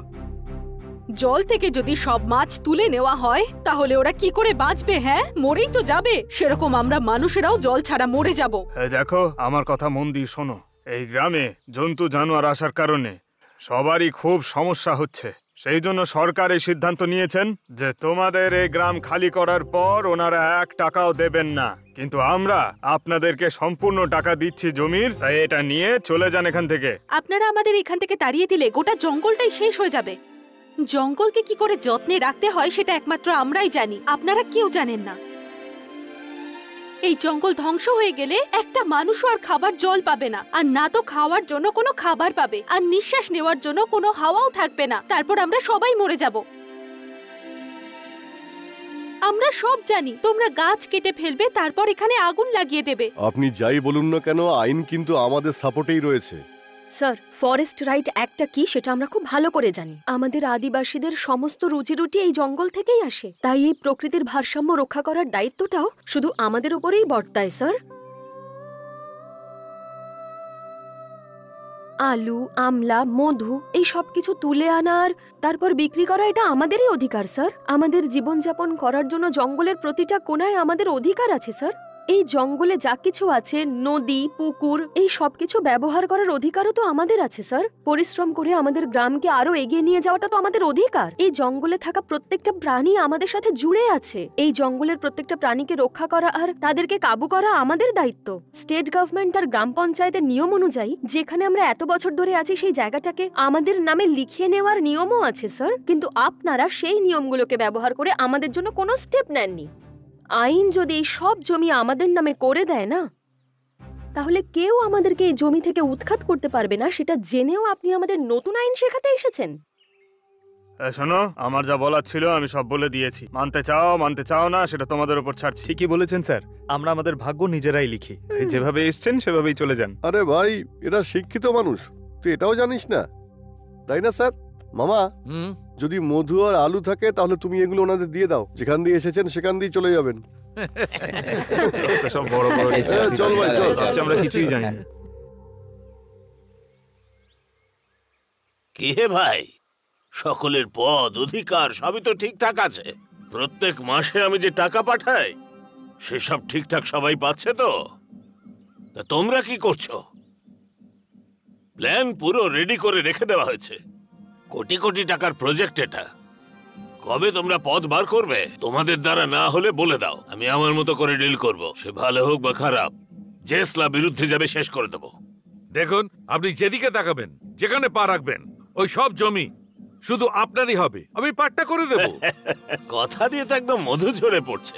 S4: জল থেকে যদি সব মাছ তুলে নেওয়া হয় তাহলে ওরা কি করে বাঁচবে? হ্যাঁ, মরেই তো যাবে। সেরকম আমরা মানুষেরাও জল ছাড়া মরে যাব।
S9: দেখো, আমার কথা মন দিয়ে শোনো। এই গ্রামে জন্তু জানোয়ার আসার কারণে সবারই খুব সমস্যা হচ্ছে। সেই জন্য সরকার এই সিদ্ধান্ত নিয়েছেন যে তোমাদের এই গ্রাম খালি করার পর ওনারা 1 টাকাও দেবেন না। কিন্তু আমরা আপনাদেরকে সম্পূর্ণ টাকা দিচ্ছি জমির, তাই এটা নিয়ে চলে যান এখান থেকে।
S4: আপনারা আমাদের এখান থেকে তাড়িয়ে দিলে গোটা জঙ্গলটাই শেষ হয়ে যাবে। জঙ্গলকে কি করে যত্নে রাখতে হয় সেটা একমাত্র আমরাই জানি, আপনারা কেউ জানেন না। এই জঙ্গল ধ্বংস হয়ে গেলে একটা মানুষও আর খাবার জল পাবে না, আর না তো খাওয়ার জন্য কোনো খাবার পাবে, আর নিঃশ্বাস নেওয়ার জন্য কোনো হাওয়াও থাকবে না। তারপর আমরা সবাই মরে যাব। আমরা সব জানি তোমরা গাছ কেটে ফেলবে, তারপর এখানে আগুন লাগিয়ে দেবে।
S7: আপনি যাই বলুন না কেন, আইন কিন্তু আমাদের সাপোর্টেই রয়েছে।
S11: স্যার, ফরেস্ট রাইট অ্যাক্টটা কি সেটা আমরা খুব ভালো করে জানি। আমাদের আদিবাসীদের সমস্ত রুজি এই জঙ্গল থেকেই আসে, তাই এই প্রকৃতির ভারসাম্য রক্ষা করার দায়িত্বটাও শুধু আমাদের উপরেই বর্তায় স্যার। আলু, আমলা, মধু এই সব কিছু তুলে আনার তারপর বিক্রি করা এটা আমাদেরই অধিকার স্যার। আমাদের জীবনযাপন করার জন্য জঙ্গলের প্রতিটা কোণায় আমাদের অধিকার আছে স্যার। এই জঙ্গলে যা কিছু আছে, নদী, পুকুর, এই সবকিছু ব্যবহার করার অধিকারও তো আমাদের আছে স্যার। পরিশ্রম করে আমাদের গ্রামকে আরো এগিয়ে নিয়ে যাওয়াটা তো আমাদের অধিকার। এই জঙ্গলে থাকা প্রত্যেকটা প্রাণী আমাদের সাথে জুড়ে আছে। এই জঙ্গলের প্রত্যেকটা প্রাণীকে রক্ষা করা আর তাদেরকে কাবু করা আমাদের দায়িত্ব। স্টেট গভর্নমেন্ট আর গ্রাম পঞ্চায়েতের নিয়ম অনুযায়ী যেখানে আমরা এত বছর ধরে আছি সেই জায়গাটাকে আমাদের নামে লিখিয়ে নেওয়ার নিয়মও আছে স্যার। কিন্তু আপনারা সেই নিয়মগুলোকে ব্যবহার করে আমাদের জন্য কোনো স্টেপ নেননি। আইন যদি এই সব জমি আমাদের নামে করে দেয় না, তাহলে কেউ আমাদেরকে এই জমি থেকে উৎখাত করতে পারবে না। সেটা জেনেও আপনি আমাদের নতুন আইন শেখাতে এসেছেন।
S9: শোনো, আমার যা বলার ছিল আমি সব বলে দিয়েছি। মানতে চাও না সেটা তোমাদের উপর ছাড়ছি।
S12: ঠিকই বলেছেন স্যার, আমরা আমাদের ভাগ্য নিজেরাই লিখি।
S9: যেভাবে এসছেন সেভাবেই চলে যান।
S7: আরে ভাই, এরা শিক্ষিত মানুষ, তুই এটাও জানিস না, তাই না স্যার? মামা, যদি মধু আর আলু থাকে তাহলে তুমি এগুলো ওনাদের দিয়ে দাও। যেখান দিয়ে এসেছেন সেখান দিয়ে চলে যাবেন।
S9: সব বড় বড়
S7: চল ভাই, চল।
S9: আমরা কিছুই জানি না।
S8: কি হে ভাই, সকলের পদ অধিকার সবই তো ঠিকঠাক আছে। প্রত্যেক মাসে আমি যে টাকা পাঠাই সেসব ঠিকঠাক সবাই পাচ্ছে তো? তা তোমরা কি করছো? প্ল্যান পুরো রেডি করে রেখে দেওয়া হয়েছে, কোটি কোটি টাকার প্রজেক্ট এটা। কবে তোমরা পদ বার করবে? তোমাদের দ্বারা না হলে বলে দাও, আমি আমার মতো করে ডিল করব। সে ভালো হোক বা খারাপ, জেসলা বিরুদ্ধে যাবে শেষ করে দেবো।
S2: দেখুন, আপনি যেদিকে তাকাবেন, যেখানে পা রাখবেন, ওই সব জমি শুধু আপনারই হবে। আমি পাট্টা করে দেব।
S8: কথা দিয়ে তো একদম মধু ঝরে পড়ছে,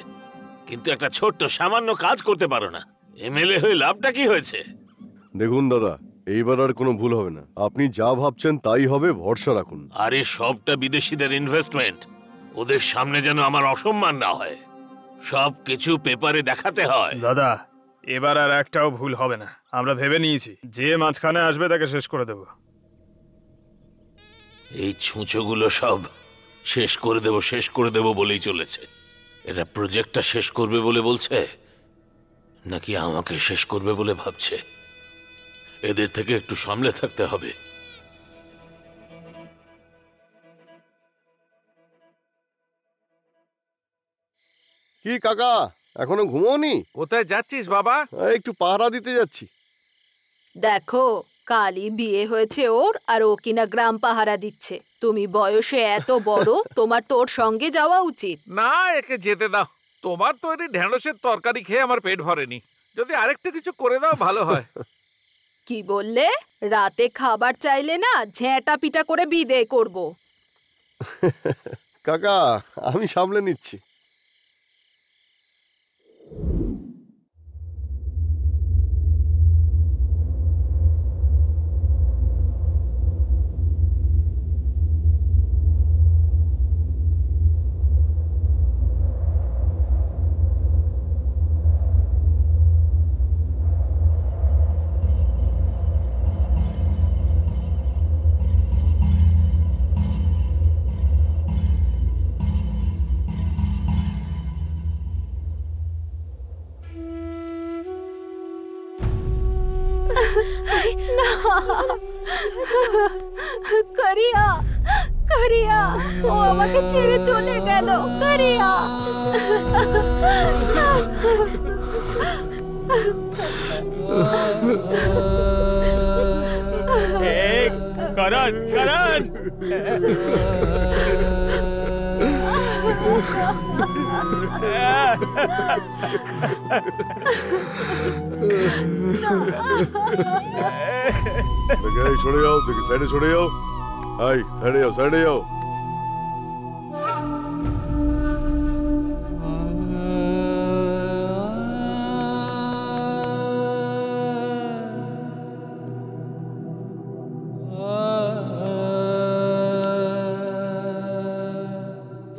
S8: কিন্তু একটা ছোট্ট সামান্য কাজ করতে পারো না। এমএলএ হয়ে লাভটা কি হয়েছে?
S7: দেখুন দাদা, এইবার আর কোনো ভুল হবে না। আপনি যা ভাবছেন তাই হবে, ভরসা রাখুন।
S8: আরে সবটা বিদেশিদের ইনভেস্টমেন্ট, ওদের সামনে যেন আমার অসম্মান না হয়। সব কিছু পেপারে দেখাতে হয়।
S9: দাদা, এবার আর একটাও ভুল হবে না। আমরা ভেবে নিয়েছি যে মাঝখানে আসবে তাকে শেষ করে দেব।
S8: এই ছুঁচোগুলো সব শেষ করে দেব বলেই চলেছে। এরা প্রজেক্টটা শেষ করবে বলে বলছে নাকি আমাকে শেষ করবে বলে ভাবছে? এদের থেকে একটু সামলে থাকতে হবে।
S7: কি কাকা, এখনো ঘুমোনি?
S2: কোথায় যাচ্ছিস বাবা?
S7: একটু পাহারা দিতে যাচ্ছি।
S4: দেখো, কালই বিয়ে হয়েছে ওর, আর ও কিনা গ্রাম পাহারা দিচ্ছে। তুমি বয়সে এত বড়, তোমার তো ওর সঙ্গে যাওয়া উচিত।
S2: না, একে যেতে দাও। তোমার তৈরি ঢেঁড়সের তরকারি খেয়ে আমার পেট ভরেনি। যদি আরেকটা কিছু করে দাও ভালো হয়।
S4: কি বললে? রাতে খাবার চাইলে না ঝেঁটা পিটা করে বিদে করব।
S7: কাকা, আমি সামলে নিচ্ছি।
S15: করিয়া, করিয়া, ও আমাকে ছেড়ে চলে গেল। করিয়া,
S13: করণ, করণ!
S7: সরে যাও, দেখি সাইডে সরে যাও। সাইডে যাও, সাইডে যাও।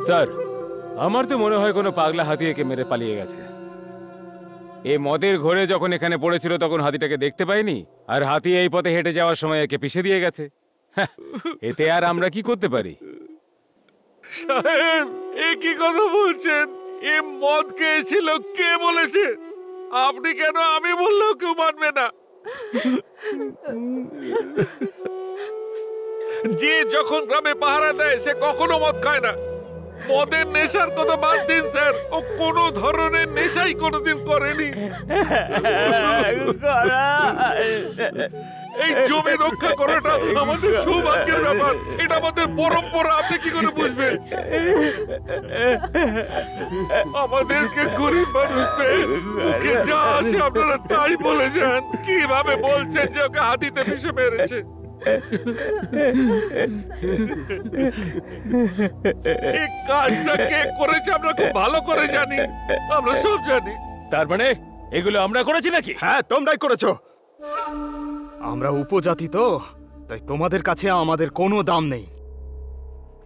S13: স্যার, আমার তো মনে হয় কোনো পাগলা হাতি একে মেরে পালিয়ে গেছে। এ মদের ঘোরে যখন এখানে পড়েছিল তখন হাতিটাকে দেখতে পাইনি, আর হাতি এই পথে হেঁটে যাওয়ার সময় একে পিষে দিয়ে গেছে। এতে আর আমরা কি করতে পারি?
S2: সাহেব, এ কি কথা বলছেন? এ মদ খেয়েছিল, কে বলেছে? আপনি কেন? আমি বললেও কেউ মানবে না। যে যখন গ্রামে পাহারা দেয় সে কখনো মদ খায় না। মদের নেশার কথা বাদ দিন স্যার, ও কোনো ধরনের নেশাই কোনোদিন করেনি। এই জমি রক্ষা করাটা আমাদের সৌভাগ্যের ব্যাপার, এটা আমাদের পরম্পরা। আপনি কি করে বুঝবেন? আমাদেরকে গরিব মানুষ পেয়ে মুখে যা আসে আপনারা তাই বলেছেন। কিভাবে বলছেন যে ওকে হাতিতে পিষে মেরেছে? এই কাজটা কে করেছে আমরা খুব ভালো করে জানি, আমরা সব জানি।
S13: তার মানে এগুলো আমরা করেছি নাকি?
S9: হ্যাঁ, তোমরাই করেছো। আমরা উপজাতি তো, তাই তোমাদের কাছে আমাদের কোনো দাম নেই,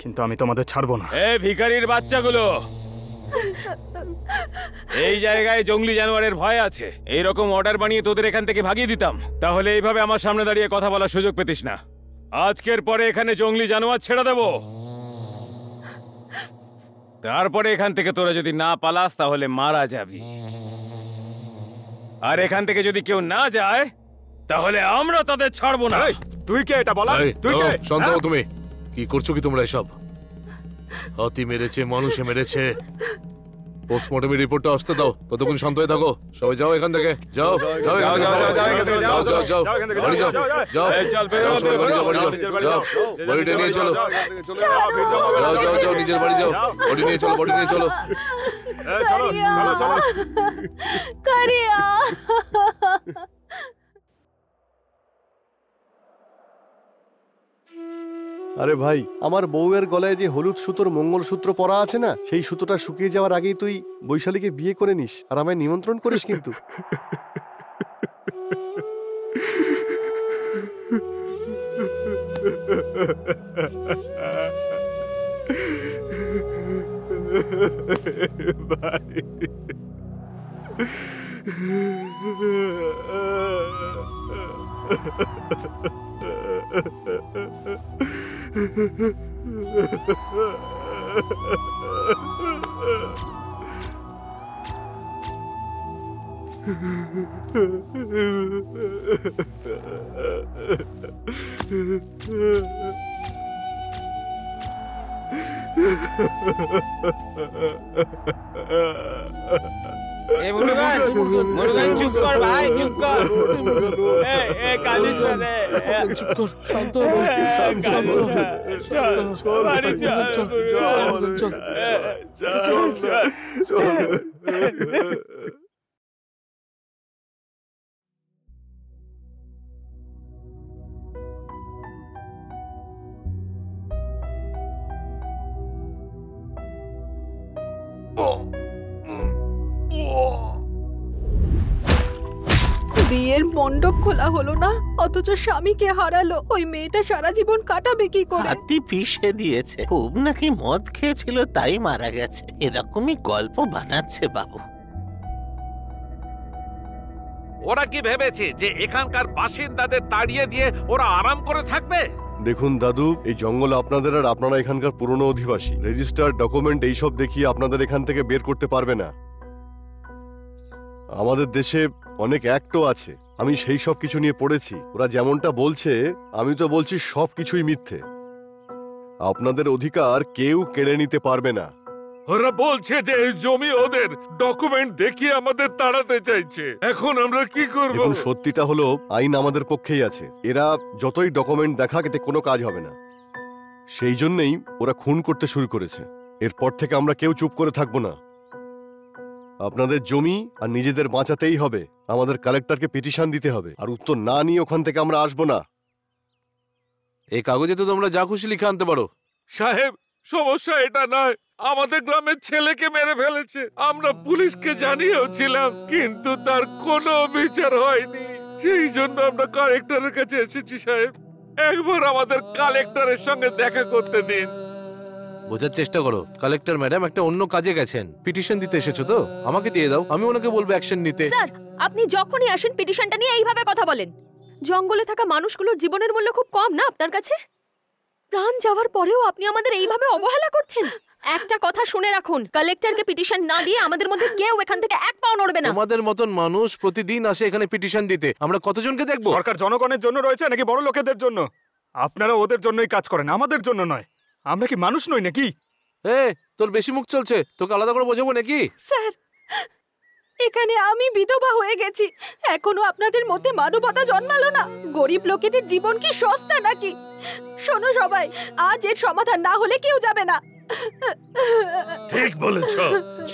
S9: কিন্তু আমি তোমাদের ছাড়বো না।
S13: এ ভিখারির বাচ্চাগুলো, এই জায়গায় জঙ্গলি জানোয়ারের ভয় আছে। এইরকম অর্ডার বানিয়ে তোদের এখান থেকে ভাগিয়ে দিতাম, তাহলে এইভাবে আমার সামনে দাঁড়িয়ে কথা বলার সুযোগ পেতিস না। আজকের পরে এখানে জঙ্গলি জানোয়ার ছেড়ে দেব, তারপরে এখান থেকে তোরা যদি না পালাস তাহলে মারা যাবি। আর এখান থেকে যদি কেউ না যায় তাহলে আমরা তাদের ছাড়বো না।
S9: তুই কে এটা বলা? তুই কে?
S1: শান্ত হও তুমি। কি করছো কি তোমরা এসব? হাতি মেরেছে, মানুষে মেরেছে। পোস্টমর্টমের রিপোর্টটা আসতে দাও, ততক্ষণ শান্ত হয়ে থাকো। সবাই যাও এখান থেকে, যাও যাও যাও যাও যাও যাও বাড়ি যাও, যাও বাড়ি যাও, বাড়ি যাও, যাও বডিটা নিয়ে চলো, যাও যাও যাও নিজের বাড়ি যাও, বডি নিয়ে চলো, বডি নিয়ে চলো।
S9: চলো চলো চলো।
S15: করিয়া,
S7: আরে ভাই, আমার বউয়ের গলায় যে হলুদ সুতোর মঙ্গলসূত্র পরা আছে না, সেই সুতোটা শুকিয়ে যাওয়ার আগেই তুই বৈশালীকে বিয়ে করে নিস, আর আমায় নিমন্ত্রণ করিস কিন্তু।
S9: ভাই
S6: এ মুরুগান, মুরুগান চুপ কর ভাই, চুপ কর। এ কাঁদিস না রে।
S10: চুপ কর, শান্ত হ ভাই, শান্ত হ।
S6: বাড়ি চল,
S10: চল,
S4: বিয়ের মণ্ডপ খোলা হলো না, অথচ স্বামীকে হারালো। ওই মেয়েটা সারা জীবন কাটাবে কি করে?
S14: হাতি পিষে দিয়েছে, খুব নাকি মদ খেয়েছিল তাই মারা গেছে, এরকমই গল্প বানাচ্ছে বাবু।
S2: ওরা কি ভেবেছে যে এখানকার বাসিন্দাদের তাড়িয়ে দিয়ে ওরা আরাম করে থাকবে?
S7: দেখুন দাদু, এই জঙ্গল আপনাদের আর আপনারা এখানকার পুরনো অধিবাসী। রেজিস্টার ডকুমেন্ট এইসব দেখিয়ে আপনাদের এখান থেকে বের করতে পারবে না। আমাদের দেশে অনেক অ্যাক্টও আছে, আমি সেই সব কিছু নিয়ে পড়েছি। ওরা যেমনটা বলছে আমি তো বলছি সব কিছুই মিথ্যে। আপনাদের অধিকার কেউ কেড়ে নিতে পারবে না।
S2: ওরা বলছে যে এই জমি ওদের, ডকুমেন্ট দেখিয়ে আমাদের তাড়াতে চাইছে। এখন আমরা কি করব?
S7: এখন সত্যিটা হলো আইন আমাদের পক্ষেই আছে। এরা যতই ডকুমেন্ট দেখাক এতে কোনো কাজ হবে না। সেই জন্যই ওরা খুন করতে শুরু করেছে। এরপর থেকে আমরা কেউ চুপ করে থাকবো না। আপনাদের জমি আর নিজেদের বাঁচাতেই হবে। আমাদের কালেক্টরকে পিটিশন দিতে হবে, আর উত্তর না নিয়ে ওখান থেকে আমরা আসবো না।
S10: এই কাগজে তো তোমরা যা খুশি লিখে আনতে পারো।
S2: সাহেব, সমস্যা এটা নয়, আমাদের গ্রামের ছেলেকে মেরে ফেলেছে। আমরা পুলিশকে জানিয়েও ছিলাম, কিন্তু তার কোনো বিচার হয়নি। সেই জন্য আমরা কালেক্টরের কাছে এসেছি সাহেব। একবার আমাদের কালেক্টরের সঙ্গে দেখা করতে দিন।
S10: বোঝার চেষ্টা করো, কালেক্টর ম্যাডাম একটা অন্য কাজে গেছেন। পিটিশন দিতে এসেছো তো, আমাকে দিয়ে দাও, আমি ওনাকে বলবো অ্যাকশন নিতে।
S11: স্যার, আপনি যখনই আসেন পিটিশনটা নিয়ে এইভাবে কথা বলেন। জঙ্গলে থাকা মানুষগুলোর জীবনের মূল্য খুব কম না আপনার কাছে? প্রাণ যাওয়ার পরেও আপনি আমাদের এইভাবে অবহেলা করছেন। একটা কথা শুনে রাখুন, কালেক্টরকে পিটিশন না দিয়ে আমাদের মধ্যে কেউ এখান থেকে এক পাও নড়বে না।
S10: আমাদের মতন মানুষ প্রতিদিন আসে এখানে পিটিশন দিতে, আমরা কতজনকে দেখবো?
S9: সরকার জনগণের জন্য রয়েছে নাকি বড় লোকেদের জন্য? আপনারা ওদের জন্যই কাজ করেন, আমাদের জন্য নয়। আমরা কি মানুষ নই নাকি?
S10: তোর বেশি মুখ চলছে, তোকে আলাদা করে বোঝাবো নাকি?
S4: স্যার, এখানে আমি বিধবা হয়ে গেছি, এখনো আপনাদের মধ্যে মানবতা জন্মালো না? গরিব লোকেদের জীবন কি সস্তা নাকি? শোনো সবাই, আজ এর সমাধান না হলে কেউ যাবে না।
S2: ঠিক বলেছ,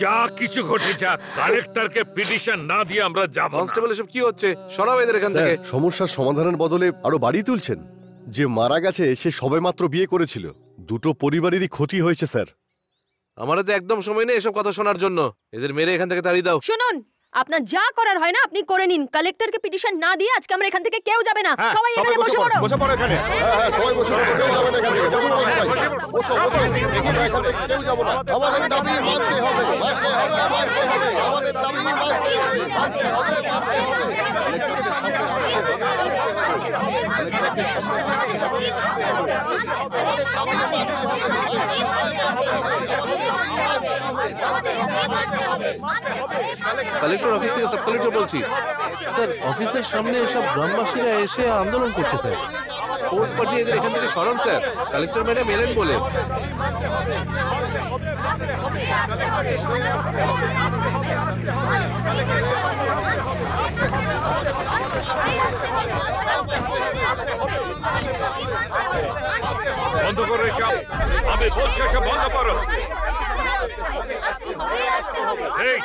S2: যা কিছু ঘটে যাক, কালেক্টরকে পিটিশন না দিয়ে আমরা যাব না।
S10: কনস্টেবল, এসব কি হচ্ছে? সরাও এদের এখান থেকে।
S7: সমস্যার সমাধানের বদলে আরো বাড়িয়ে তুলছেন। যে মারা গেছে সে সবেমাত্র বিয়ে করেছিল। দুটো পরিবারেরই ক্ষতি হয়েছে স্যার।
S10: আমাদের তো একদম সময় নেই এসব কথা শোনার জন্য। এদের মেরে এখান থেকে তাড়িয়ে দাও।
S11: শুনুন, আপনার যা করার হয় না আপনি করে নিন। কালেক্টরকে পিটিশন না দিয়ে আজকে আমরা এখান থেকে কেউ যাবে না। সবাই এখানে বসে পড়ো।
S9: বসে পড়ো এখানে।
S7: হ্যাঁ, সবাই বসে পড়ো, কেউ যাবে না এখান থেকে। বসে পড়ো ভাই। বসো, বসো। এখান থেকে কেউ যাবো না। আমাদের দাবি মানতে হবে, মানতে হবে, মানতে হবে। আমাদের দাবি মানতে হবে, মানতে হবে, মানতে
S10: কালেক্টর অফিস থেকে সাব কালেক্টর বলছি। স্যার, অফিসের সামনে সব গ্রামবাসীরা এসে আন্দোলন করছে স্যার। ফোর্স পাঠিয়ে এদের এখান থেকে সরান স্যার। কালেক্টর ম্যাডাম এলেন বলে।
S2: বন্ধ করো এসব, আমি বলছি এসব বন্ধ করো। এই,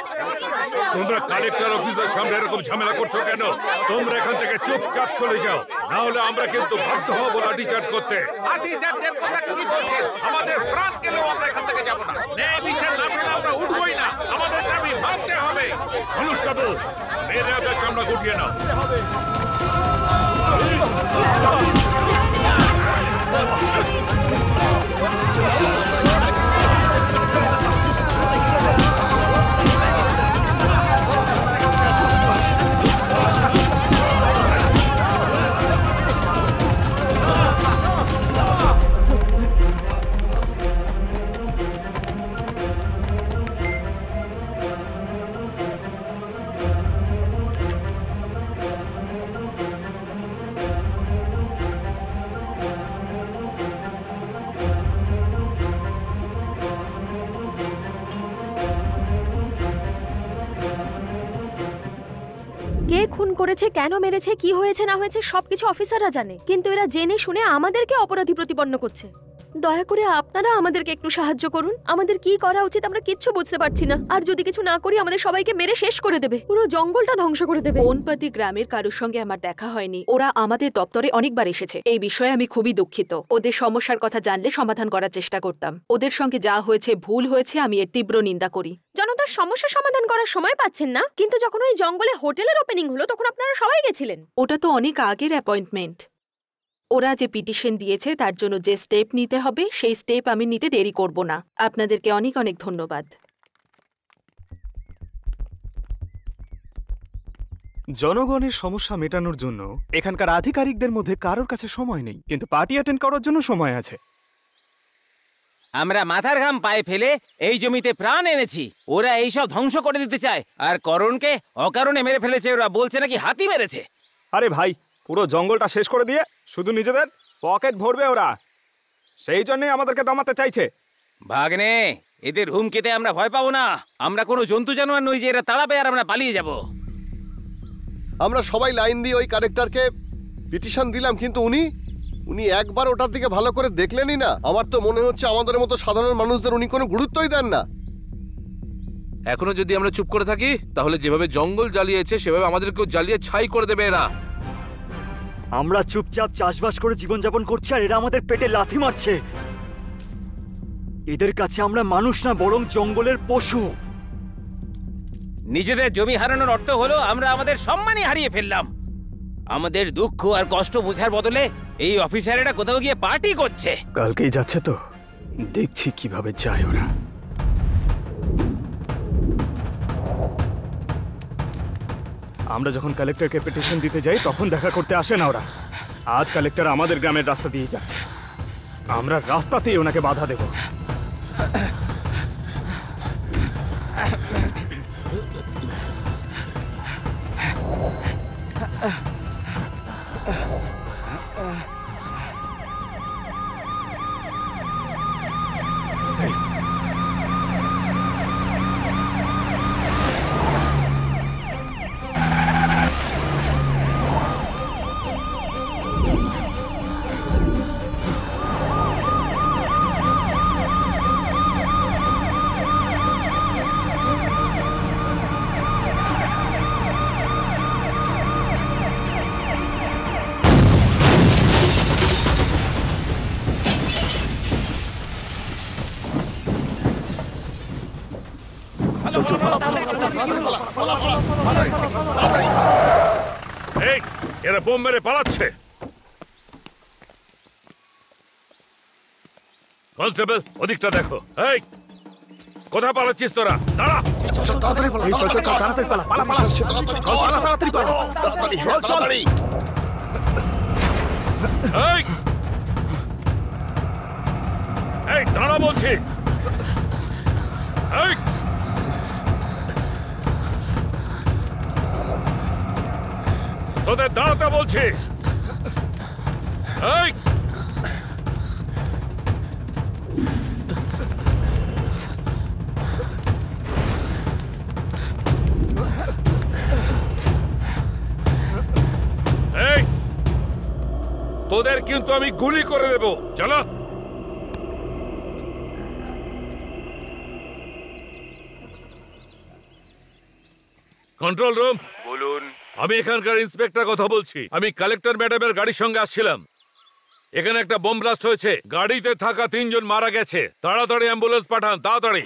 S2: তোমরা কালেক্টর অফিসের সামনে এরকম ঝামেলা করছো কেন? তোমরা এখান থেকে চুপচাপ চলে যাও, না হলে আমরা কিন্তু বাধ্য হব লাঠি চার্জ করতে। লাঠি চার্জের কথা কি বলছেন? আমাদের প্রাণ গেলেও আমরা এখান থেকে যাব না। ন্যায় বিচার না পেলে আমরা উঠবই না। আমাদের দাবি মানতে হবে। কনস্টেবল, মেরে ওদের চামড়া গুটিয়ে নাও।
S11: করেছে, কেন মেরেছে, কি হয়েছে না হয়েছে সবকিছু অফিসাররা জানে, কিন্তু এরা জেনে শুনে আমাদেরকে অপরাধী প্রতিপন্ন করছে। দয়া করে আপনারা আমাদেরকে একটু সাহায্য করুন। আমাদের কি করা উচিত আমরা কিচ্ছু বুঝতে পারছি না। আর যদি কিছু না করি আমাদের সবাইকে মেরে শেষ করে দেবে, পুরো জঙ্গলটা ধ্বংস করে দেবে।
S4: কোনপাতি গ্রামের কারোর সঙ্গে আমার দেখা হয়নি। ওরা আমাদের দপ্তরে অনেকবার এসেছে। এই বিষয়ে আমি খুবই দুঃখিত। ওদের সমস্যার কথা জানলে সমাধান করার চেষ্টা করতাম। ওদের সঙ্গে যা হয়েছে ভুল হয়েছে, আমি এর তীব্র নিন্দা করি।
S11: জনতার সমস্যা সমাধান করার সময় পাচ্ছেন না, কিন্তু যখন ওই জঙ্গলে হোটেলের ওপেনিং হলো তখন আপনারা সবাই গেছিলেন।
S4: ওটা তো অনেক আগের অ্যাপয়েন্টমেন্ট। ওরা যে পিটিশন দিয়েছে তার জন্য যে স্টেপ নিতে হবে সেই স্টেপ আমি নিতে দেরি করব না। আপনাদেরকে অনেক অনেক ধন্যবাদ।
S9: জনগণের সমস্যা মেটানোর জন্য এখানকার আধিকারিকদের মধ্যে কারোর কাছে সময় নেই, কিন্তু পার্টি অ্যাটেন্ড করার জন্য সময় আছে।
S6: আমরা মাথার ঘাম পায়ে ফেলে এই জমিতে প্রাণ এনেছি, ওরা এইসব ধ্বংস করে দিতে চায়। আর করণকে অকারণে মেরে ফেলেছে, ওরা বলছে নাকি হাতি মেরেছে।
S9: আরে ভাই, পুরো জঙ্গলটা শেষ করে দিয়ে শুধু নিজেদের পকেট ভরবে ওরা, সেই জন্যই আমাদেরকে দমাতে চাইছে।
S6: ভাগ্নে, এদের হুমকিতে আমরা ভয় পাবো না। আমরা কোনো জন্তু জানোয়ার নই যে এরা তাড়াবে আর আমরা পালিয়ে যাব।
S7: আমরা সবাই লাইন দিয়ে ওই কালেক্টরকে পিটিশন দিলাম, কিন্তু উনি একবার ওটার দিকে ভালো করে দেখলেনই না। আমার তো মনে হচ্ছে আমাদের মতো সাধারণ মানুষদের উনি কোনো গুরুত্বই দেন না।
S10: এখনো যদি আমরা চুপ করে থাকি তাহলে যেভাবে জঙ্গল জ্বালিয়েছে সেভাবে আমাদেরকেও জ্বালিয়ে ছাই করে দেবে এরা।
S12: আমরা চুপচাপ চাষবাস করে জীবনযাপন করছি আর এরা আমাদের পেটে লাথি মারছে। এদের কাছে আমরা মানুষ না, বরং জঙ্গলের পশু।
S6: নিজেদের জমি হারানোর অর্থ হলো আমরা আমাদের সম্মানই হারিয়ে ফেললাম। আমাদের দুঃখ আর কষ্ট বোঝার বদলে এই অফিসারেরা কোথাও গিয়ে পার্টি করছে।
S9: কালকেই যাচ্ছে তো, দেখছি কিভাবে যায় ওরা। আমরা যখন কালেক্টরকে পিটিশন দিতে যাই তখন দেখা করতে আসে না ওরা। আজ কালেক্টর আমাদের গ্রামের রাস্তা দিয়ে যাচ্ছে, আমরা রাস্তাতেই ওনাকে বাধা দেব।
S2: এই, এরা বোম মেরে পালাচ্ছে। কনস্টেবল, ওদিকটা দেখো। এই, কোথায় পালাচ্ছিস তোরা? দাঁড়া। এই, দাঁড়া বলছি। এই, তোদের দাঁড়াতে বলছি। এই, এই, তোদের কিন্তু আমি গুলি করে দেব। চলো। কন্ট্রোল রুম
S13: বলুন।
S2: আমি এখানকার ইন্সপেক্টর কথা বলছি। আমি কালেক্টর ম্যাডামের গাড়ির সঙ্গে আসছিলাম। এখানে একটা বোম ব্লাস্ট হয়েছে, গাড়িতে থাকা 3 জন মারা গেছে। তাড়াতাড়ি অ্যাম্বুলেন্স পাঠান, তাড়াতাড়ি।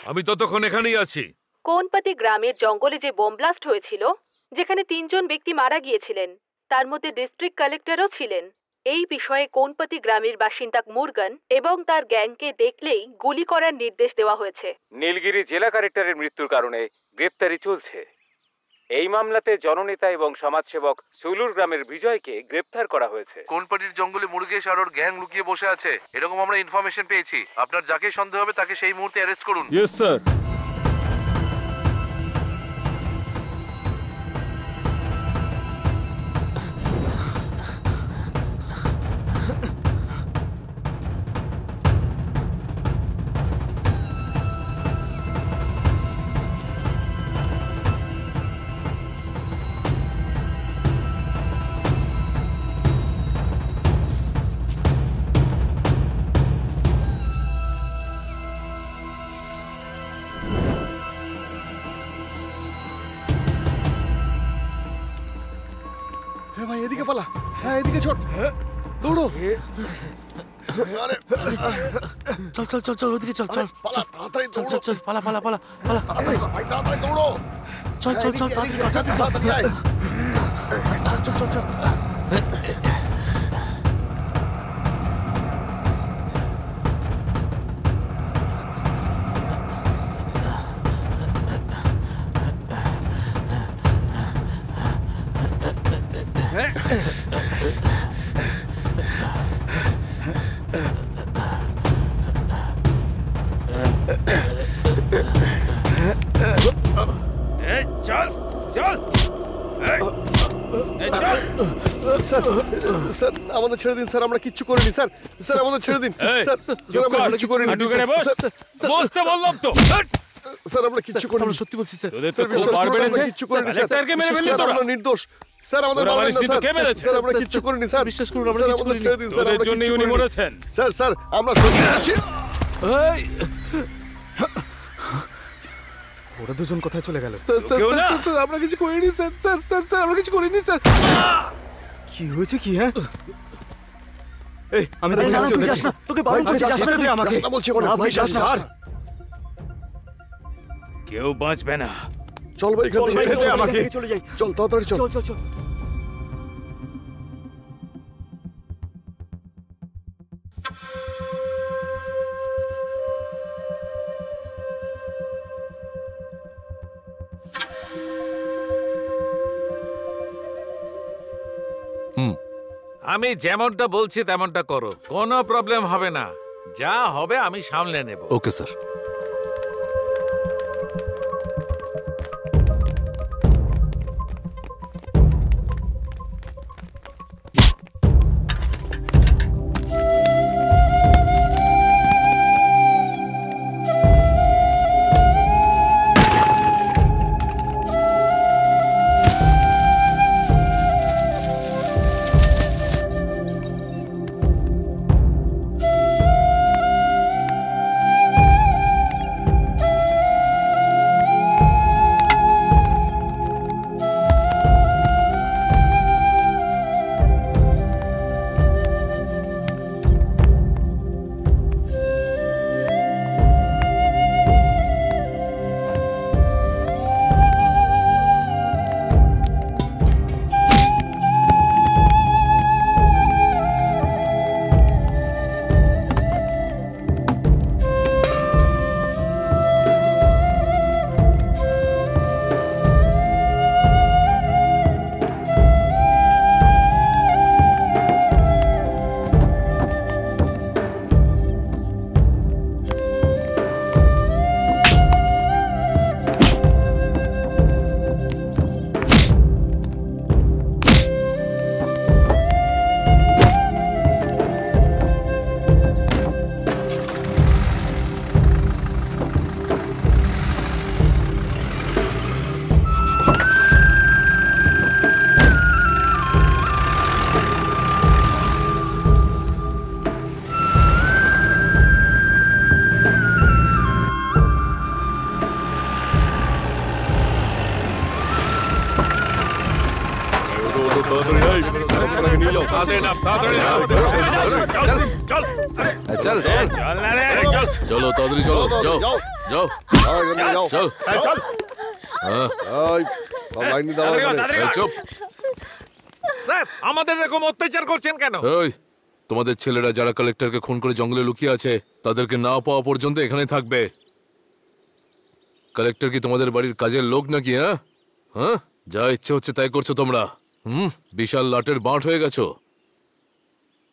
S2: আমি ততক্ষণ এখানেই আছি।
S4: কোনপাতি গ্রামের জঙ্গলে যে বোম ব্লাস্ট হয়েছিল, যেখানে 3 জন ব্যক্তি মারা গিয়েছিলেন, তার মধ্যে ডিস্ট্রিক্ট কালেক্টরও ছিলেন। এই বিষয়ে কোনপাতি গ্রামের বাসিন্দা মুরগান এবং তার গ্যাংকে দেখলেই গুলি করার নির্দেশ দেওয়া হয়েছে।
S16: নীলগিরি জেলা কালেক্টরের মৃত্যুর কারণে গ্রেপ্তারি চলছে। এই মামলাতে জননেতা এবং সমাজসেবক সুলুর গ্রামের বিজয়কে গ্রেপ্তার করা হয়েছে।
S10: কোনপাটির জঙ্গলে মুরগেশ আর ওর গ্যাং লুকিয়ে বসে আছে, এরকম আমরা ইনফরমেশন পেয়েছি। আপনার যাকে সন্দেহ হবে তাকে সেই মুহূর্তে অ্যারেস্ট করুন।
S13: Yes sir.
S7: পালা। হ্যাঁ এদিকে ছোট, দৌড়ো। আরে
S10: চল চল চল চল ওদিকে চল চল
S7: পালা, তাড়াতাড়ি
S10: চল চল চল পালা পালা পালা পালা
S7: তাড়াতাড়ি ভাই, তাড়াতাড়ি দৌড়ো।
S10: চল চল চল
S7: তাড়াতাড়ি আয়। চল চল চল।
S13: চল চল
S7: স্যার স্যার আমাদের ছেড়ে দিন স্যার, আমরা কিচ্ছু করিনি স্যার। স্যার আমাদের ছেড়ে দিন স্যার। স্যার আমরা কিচ্ছু করিনি।
S13: বসতে বললাম তো।
S7: স্যার আমরা কিচ্ছু করিনি,
S10: সত্যি বলছি স্যার।
S13: তোদের তো খুব বার বেড়েছে।
S7: কিচ্ছু করিনি স্যার।
S13: স্যারকে মেরে ফেললি তোরা।
S7: আমরা নির্দোষ স্যার, আমাদের
S13: তোরা
S7: মারবেন না
S13: মারিসনি তো, কে
S7: স্যার।
S13: মেরেছে?
S7: স্যার আমরা কিচ্ছু করিনি স্যার,
S10: বিশ্বাস করুন আমরা
S7: স্যার
S10: কিচ্ছু
S7: আমাদের
S10: করিনি।
S7: ছেড়ে দিন স্যার,
S13: তোদের
S7: আমরা
S13: জন্যই
S7: কিচ্ছু
S13: উনি
S7: করিনি।
S13: মরেছেন।
S7: স্যার স্যার আমরা সত্যি বলছি।
S10: এই
S9: ওরা দুজন কোথায় চলে গেল?
S10: স্যার স্যার
S13: কেউ না?
S10: স্যার, স্যার আমরা কিছু করিনি স্যার। স্যার স্যার স্যার আমরা কিছু করিনি স্যার।
S9: কি হয়েছে কি? হ্যাঁ এই আমি
S12: আরে
S9: দেখে
S12: না,
S9: আসছি
S12: তুই
S9: ওদের।
S12: যাস না, তোকে বারণ
S9: ভাই,
S12: করছি,
S9: যাস
S12: যাস
S9: না
S12: না
S9: তুই
S12: তুই।
S9: আমাকে।
S7: যাস না বলছি ওরা।
S9: না ভাই,
S7: যাস
S9: যাস
S7: না।
S9: ছাড়।
S13: কেউ বাঁচবে না।
S7: চল ভাই এখান
S12: চল
S7: থেকে
S12: ভাই,
S7: ছেড়ে দে
S12: চল,
S7: আমাকে।
S12: চলে যাই।
S7: চল তাড়াতাড়ি চল।
S12: চল চল চল।
S2: আমি যেমনটা বলছি তেমনটা করো, কোনো প্রবলেম হবে না। যা হবে আমি সামলে নেব।
S1: Okay sir. চল চলো তাড়াতাড়ি চলো, যাও যাও চল
S7: চল।
S1: হ্যাঁ
S7: লাইন দাঁড়াও।
S1: এই চুপ।
S2: স্যার আমাদের এরকম অত্যাচার করছেন কেন?
S1: এই তোমাদের ছেলেরা যারা কালেক্টরকে খুন করে জঙ্গলে লুকিয়ে আছে তাদেরকে না পাওয়া পর্যন্ত এখানে থাকবে। কালেক্টর কি তোমাদের বাড়ির কাজের লোক নাকি? হ্যাঁ হ্যাঁ, যা ইচ্ছে হচ্ছে তাই করছো তোমরা। বিশাল লাটের বাঁট হয়ে গেছো।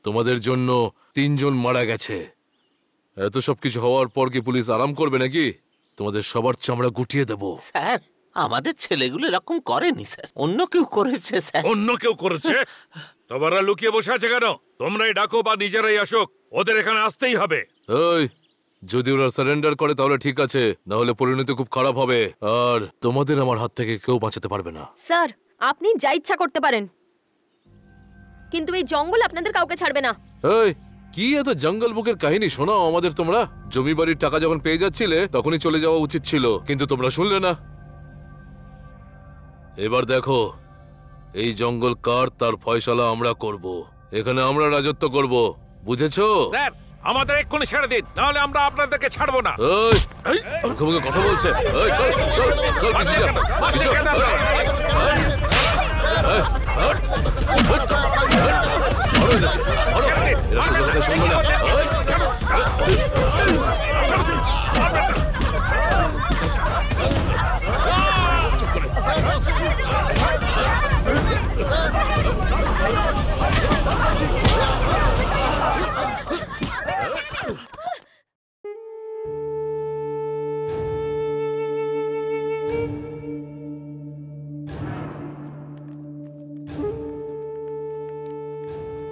S1: তোমাদের জন্য 3 জন মারা গেছে। এত সব কিছু হওয়ার পর কি পুলিশ আরাম করবে নাকি? তোমাদের সবার চামড়া গুটিয়ে দেবো।
S14: স্যার আমাদের ছেলেগুলো এরকম করেনি স্যার, অন্য কেউ করেছে স্যার।
S2: অন্য কেউ করেছে? তোমরা লুকিয়ে বসে আছে কেন? তোমরাই ডাকো বা নিজেরাই আসো, ওদের এখানে আসতেই হবে।
S1: এই যদি ওরা সারেন্ডার করে তাহলে ঠিক আছে, না হলে পরিণতি খুব খারাপ হবে। আর তোমাদের আমার হাত থেকে কেউ বাঁচাতে পারবে না।
S11: স্যার আপনি যা ইচ্ছা করতে পারেন, কিন্তু এই জঙ্গল আপনাদের কাউকে ছাড়বে না।
S1: এই কি এত জঙ্গল বুকের কাহিনী শোনাও আমাদের তোমরা? জমি বাড়ির টাকা যখন পেয়ে যাচ্ছিলে তখনই চলে যাওয়া উচিত ছিল, কিন্তু তোমরা শুনলে না। এবার দেখো এই জঙ্গল কার তার ফয়সালা আমরা করব। এখানে আমরা রাজত্ব করব, বুঝেছো?
S2: স্যার আমাদের এক্ষুনি ছেড়ে দিন, নাহলে আমরা আপনাদেরকে ছাড়বো না।
S1: এই মুখে মুখে কথা বলছে। এই চল চল চল, পিছিয়ে যা, পিছিয়ে যা। এরা শুধু কথা শুনবো না।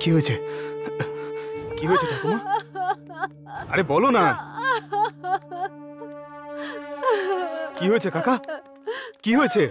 S9: কি হয়েছে? কি হয়েছে ঠাকুমা? আরে বলো না, কি হয়েছে কাকা? কি হয়েছে?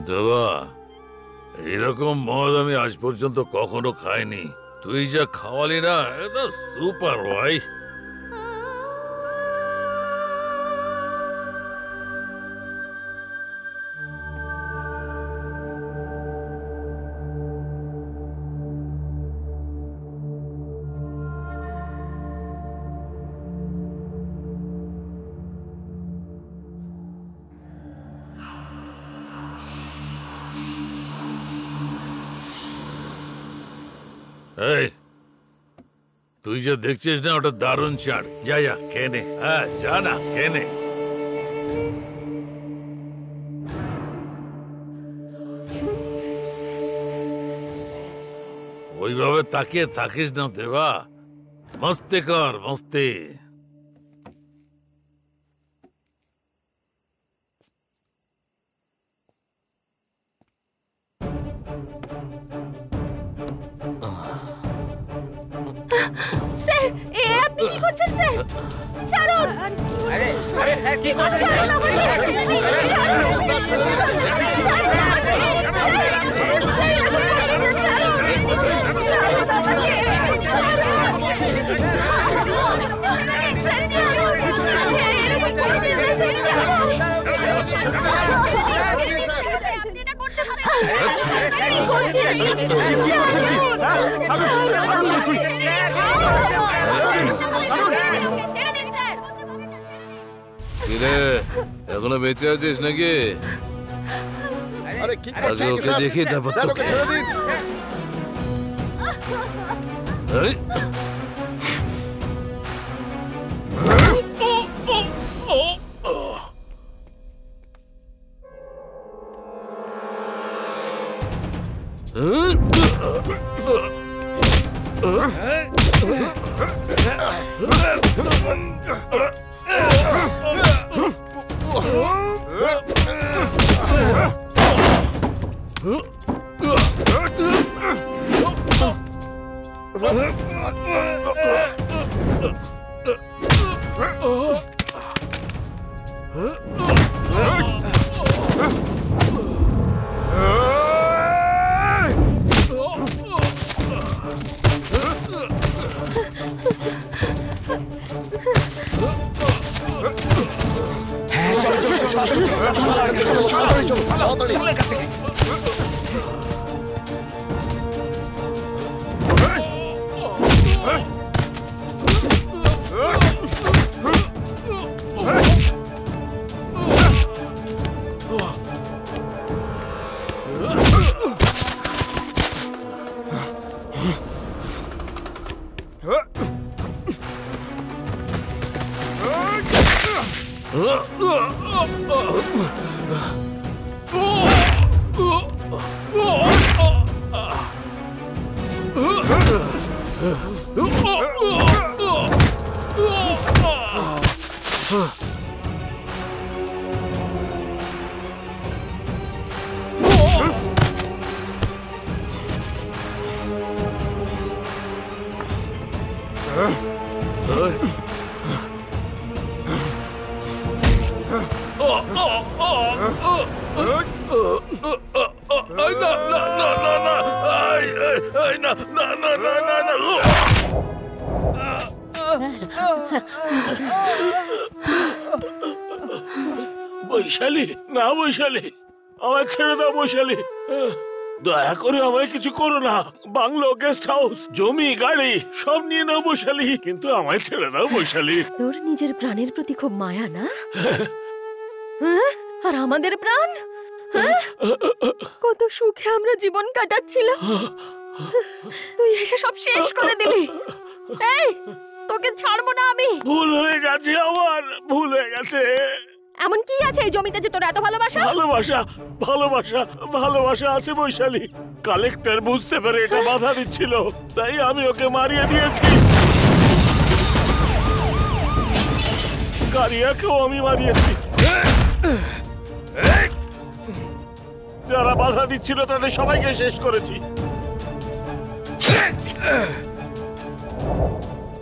S8: দেবা, এরকম মদ আমি আজ পর্যন্ত কখনো খাইনি। তুই যা খাওয়ালি না, এটা সুপার ভাই। এই তুই যে দেখছিস না, ওটা দারুণ চাট। যা যা খেয়ে নে। হ্যাঁ যা না, খেয়ে নে। ওইভাবে তাকিয়ে থাকিস না দেবা, মস্তি কর, মস্তি।
S15: স্যার, এ আপনি কি করছেন স্যার? ছাড়ুন।
S6: আরে আরে স্যার কি করছেন?
S15: ছাড়ুন আমাকে। ছাড়ুন। ছাড়ুন আমাকে। স্যার, ছাড়ুন। ছাড়ুন আমাকে। ছাড়ুন। স্যার, ছাড়ুন। এরকম করবেন না, স্যার, ছাড়ুন। কি করছেন?
S1: কিরে, এখনো বেঁচে আছিস নাকি?
S7: আরে কি
S1: আগে ওকে দেখি, তারপর তোকে। এই
S8: Oh! বৈশালী, না বৈশালী, আমার ছেড়ে দাও বৈশালী। দয়া করে আমায় কিছু করো না। বাংলো, গেস্ট হাউস, জমি, গাড়ি সব নিয়ে নাও বৈশালী, কিন্তু আমায় ছেড়ে দাও বৈশালী।
S11: তোর নিজের প্রাণের প্রতি খুব মায়া না? হ্যাঁ? আর আমাদের প্রাণ? হ্যাঁ? কত সুখে আমরা জীবন কাটাচ্ছিলাম, তুই এসে সব শেষ করে দিলি। এই, তোকে ছাড়বো না আমি।
S8: ভুল হয়ে গেছে, আমার ভুল হয়ে গেছে।
S11: এমন কি আছে এই জমিতে যে তোর এত ভালোবাসা?
S8: ভালোবাসা, ভালোবাসা, ভালোবাসা আছে বৈশালী। কালেক্টর বুঝতে পারে এটা বাধা দিচ্ছিল, তাই আমি ওকে মারিয়ে দিয়েছি। কারিয়াকেও আমি মারিয়েছি। যারা বাধা দিচ্ছিল তাদের সবাইকে শেষ করেছি।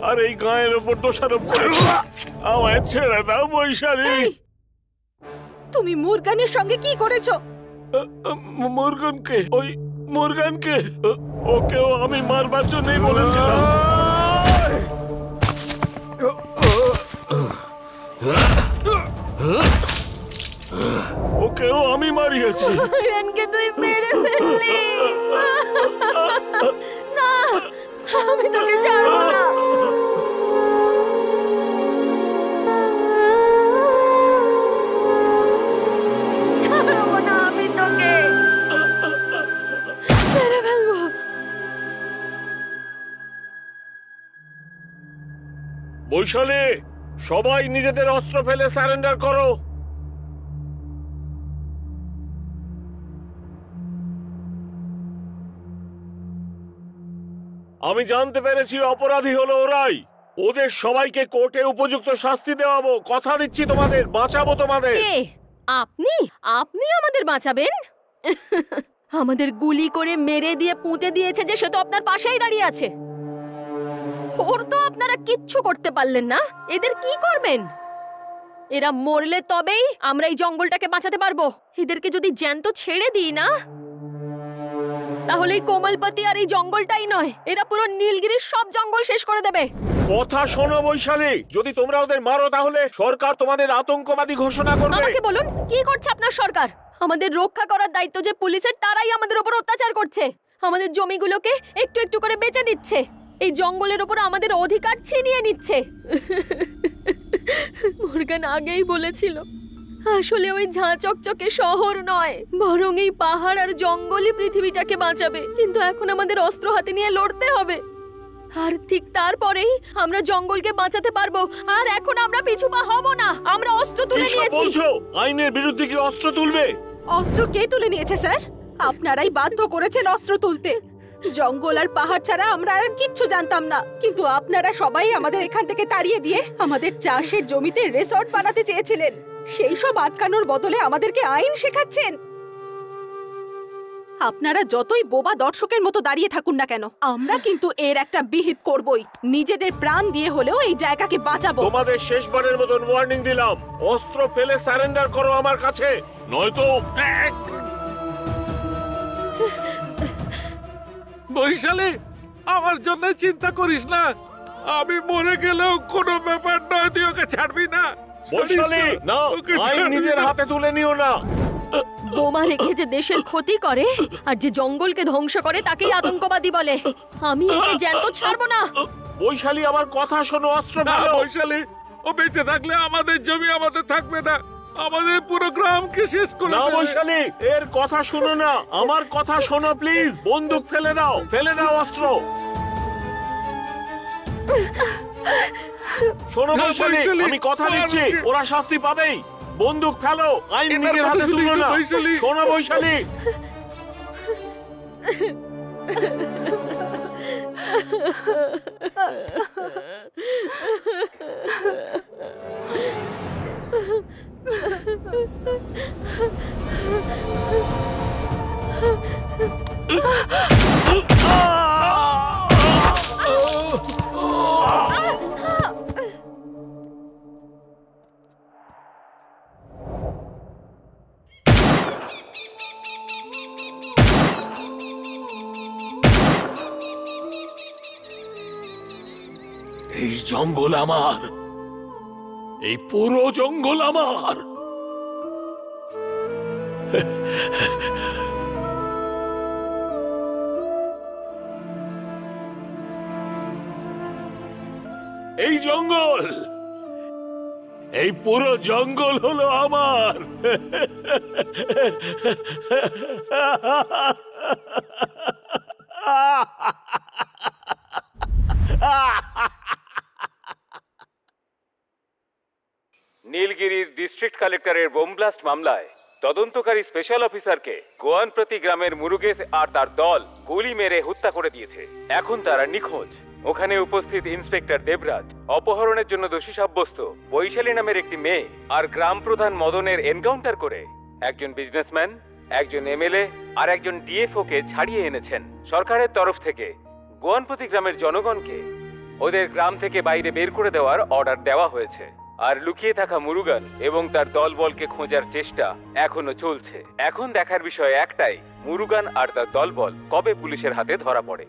S8: আর এই গায়ের ওপর দোষারোপ করেছি। আমায় ছেড়ে দাও বৈশালী।
S4: তুমি মুরগানের সঙ্গে কি করেছো?
S8: মুরগানকে, ওই মুরগানকে, ওকেও আমি মারবার জন্যই বলেছিলাম। ওকেও আমি মারিয়েছি।
S11: মুরগানকে তুই মেরে ফেললি। না, আমি তোকে ছাড়বো না।
S8: বৈশালী, সবাই নিজেদের অস্ত্র ফেলে সারেন্ডার করো। আমি জানতে পেরেছি অপরাধী হলো ওরাই। ওদের সবাইকে কোর্টে উপযুক্ত শাস্তি দেওয়াবো। কথা দিচ্ছি তোমাদের, বাঁচাবো তোমাদের।
S11: কে আপনি? আপনি আমাদের বাঁচাবেন? আমাদের গুলি করে মেরে দিয়ে পুঁতে দিয়েছে যে সে তো আপনার পাশেই দাঁড়িয়ে আছে। ওর তো আপনারা কিচ্ছু করতে পারলেন না। এদের কি করবেন? এরা মরলে তবেই আমরা এই জঙ্গলটাকে বাঁচাতে পারবো। এদেরকে যদি জ্যান্ত ছেড়ে দিই না, তাহলে এই কোমলপতি আর এই জঙ্গলটাই নয়, এরা পুরো নীলগিরির সব জঙ্গল শেষ করে দেবে।
S8: কথা শোনো বৈশালী, যদি তোমরা ওদের মারো তাহলে সরকার তোমাদের আতঙ্কবাদী ঘোষণা করবে।
S11: আমাকে বলুন, কি করছে আপনার সরকার? আমাদের রক্ষা করার দায়িত্ব যে পুলিশের, তারাই আমাদের উপর অত্যাচার করছে। আমাদের জমিগুলোকে একটু একটু করে বেচে দিচ্ছে। এই জঙ্গলের উপর আমাদের অধিকার ছিনিয়ে নিচ্ছে। মুরগান আগেই বলেছিল, আসলে ওই ঝাঁ চকচকে শহর নয়, বরং এই পাহাড় আর জঙ্গলই পৃথিবীটাকে বাঁচাবে। কিন্তু এখন আমাদের অস্ত্র হাতে নিয়ে লড়তে হবে। আর ঠিক তারপরেই আমরা জঙ্গলকে বাঁচাতে পারবো। আর এখন আমরা পিছু পা হব না। আমরা অস্ত্র তুলে নিয়েছি।
S8: আইনের বিরুদ্ধে কি অস্ত্র তুলবে?
S4: অস্ত্র কে তুলে নিয়েছে স্যার? আপনারাই বাধ্য করেছেন অস্ত্র তুলতে। জঙ্গল আর পাহাড় ছাড়া আমরা আর কিচ্ছু জানতাম না। কিন্তু আপনারা সবাই আমাদের এখান থেকে তাড়িয়ে দিয়ে আমাদের চাষের জমিতে রিসর্ট বানাতে চেয়েছিলেন। সেই সব আটকানোর বদলে আমাদেরকে আইন শেখাচ্ছেন। আপনারা যতই বোবা দর্শকের মতো দাঁড়িয়ে থাকুন না কেন, আমরা কিন্তু এর একটা বিহিত করবই। নিজেদের প্রাণ দিয়ে হলেও এই জায়গাকে বাঁচাবো।
S8: তোমাদের শেষবারের মতন ওয়ার্নিং দিলাম, অস্ত্র ফেলে সারেন্ডার করো আমার কাছে, নয়তো।
S2: বৈশালী, আমার জন্য চিন্তা করিস না। আমি মরে গেলেও কোনো ব্যাপার নয়, তুই ওকে ছাড়বি না।
S8: বৈশালী, না, আইন নিজের হাতে তুলে নিও না।
S11: বোমা রেখে যে দেশের ক্ষতি করে আর যে জঙ্গলকে ধ্বংস করে তাকেই আতঙ্কবাদী বলে। আমি একে জ্যান্ত ছাড়বো না।
S8: বৈশালী, আমার কথা শোনো, অস্ত্র
S2: ফেলো। বৈশালী, ও বেঁচে থাকলে আমাদের জমি আমাদের থাকবে না, আমাদের পুরো গ্রামকে শেষ করে দেবে।
S8: না বৈশালী, এর কথা শোনো না, আমার কথা শোনো প্লিজ। বন্দুক ফেলে দাও, ফেলে দাও অস্ত্র। শোনো বৈশালী, আমি কথা দিচ্ছি ওরা শাস্তি পাবেই। বন্দুক ফেলো, আইন নিজের হাতে তুলো না। শোনো বৈশালী। এই জঙ্গল আমার, এই পুরো জঙ্গল আমার। এই জঙ্গল, এই পুরো জঙ্গল হলো আমার।
S16: নীলগিরির ডিস্ট্রিক্ট কালেক্টরের বোম ব্লাস্ট মামলায় তদন্তকারী স্পেশাল অফিসারকে গোয়ানপ্রতি গ্রামের মুরুগেশ আর তার দল গুলি মেরে হত্যা করে দিয়েছে। এখন তারা নিখোঁজ। ওখানে উপস্থিত ইন্সপেক্টর দেবরাজ অপহরণের জন্য দোষী সাব্যস্ত বৈশালী নামের একটি মেয়ে আর গ্রাম প্রধান মদনের এনকাউন্টার করে একজন বিজনেসম্যান, একজন এমএলএ আর একজন ডিএফও কে ছাড়িয়ে এনেছেন। সরকারের তরফ থেকে গোয়ানপ্রতি গ্রামের জনগণকে ওদের গ্রাম থেকে বাইরে বের করে দেওয়ার অর্ডার দেওয়া হয়েছে। আর লুকিয়ে থাকা মুরুগান এবং তার দলবলকে খোঁজার চেষ্টা এখনো চলছে। এখন দেখার বিষয় একটাই, মুরুগান আর তার দলবল কবে পুলিশের হাতে ধরা পড়ে।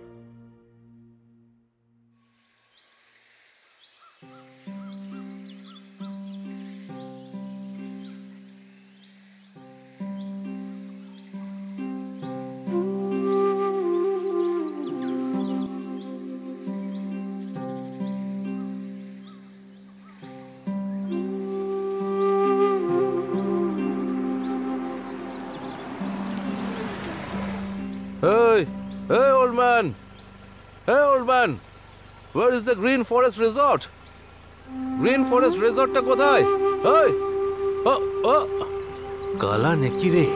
S10: Hey, old man! Hey, old man! Where is the Green Forest Resort? Green Forest Resort টা কোথায়? Hey! কালা নেকি রে?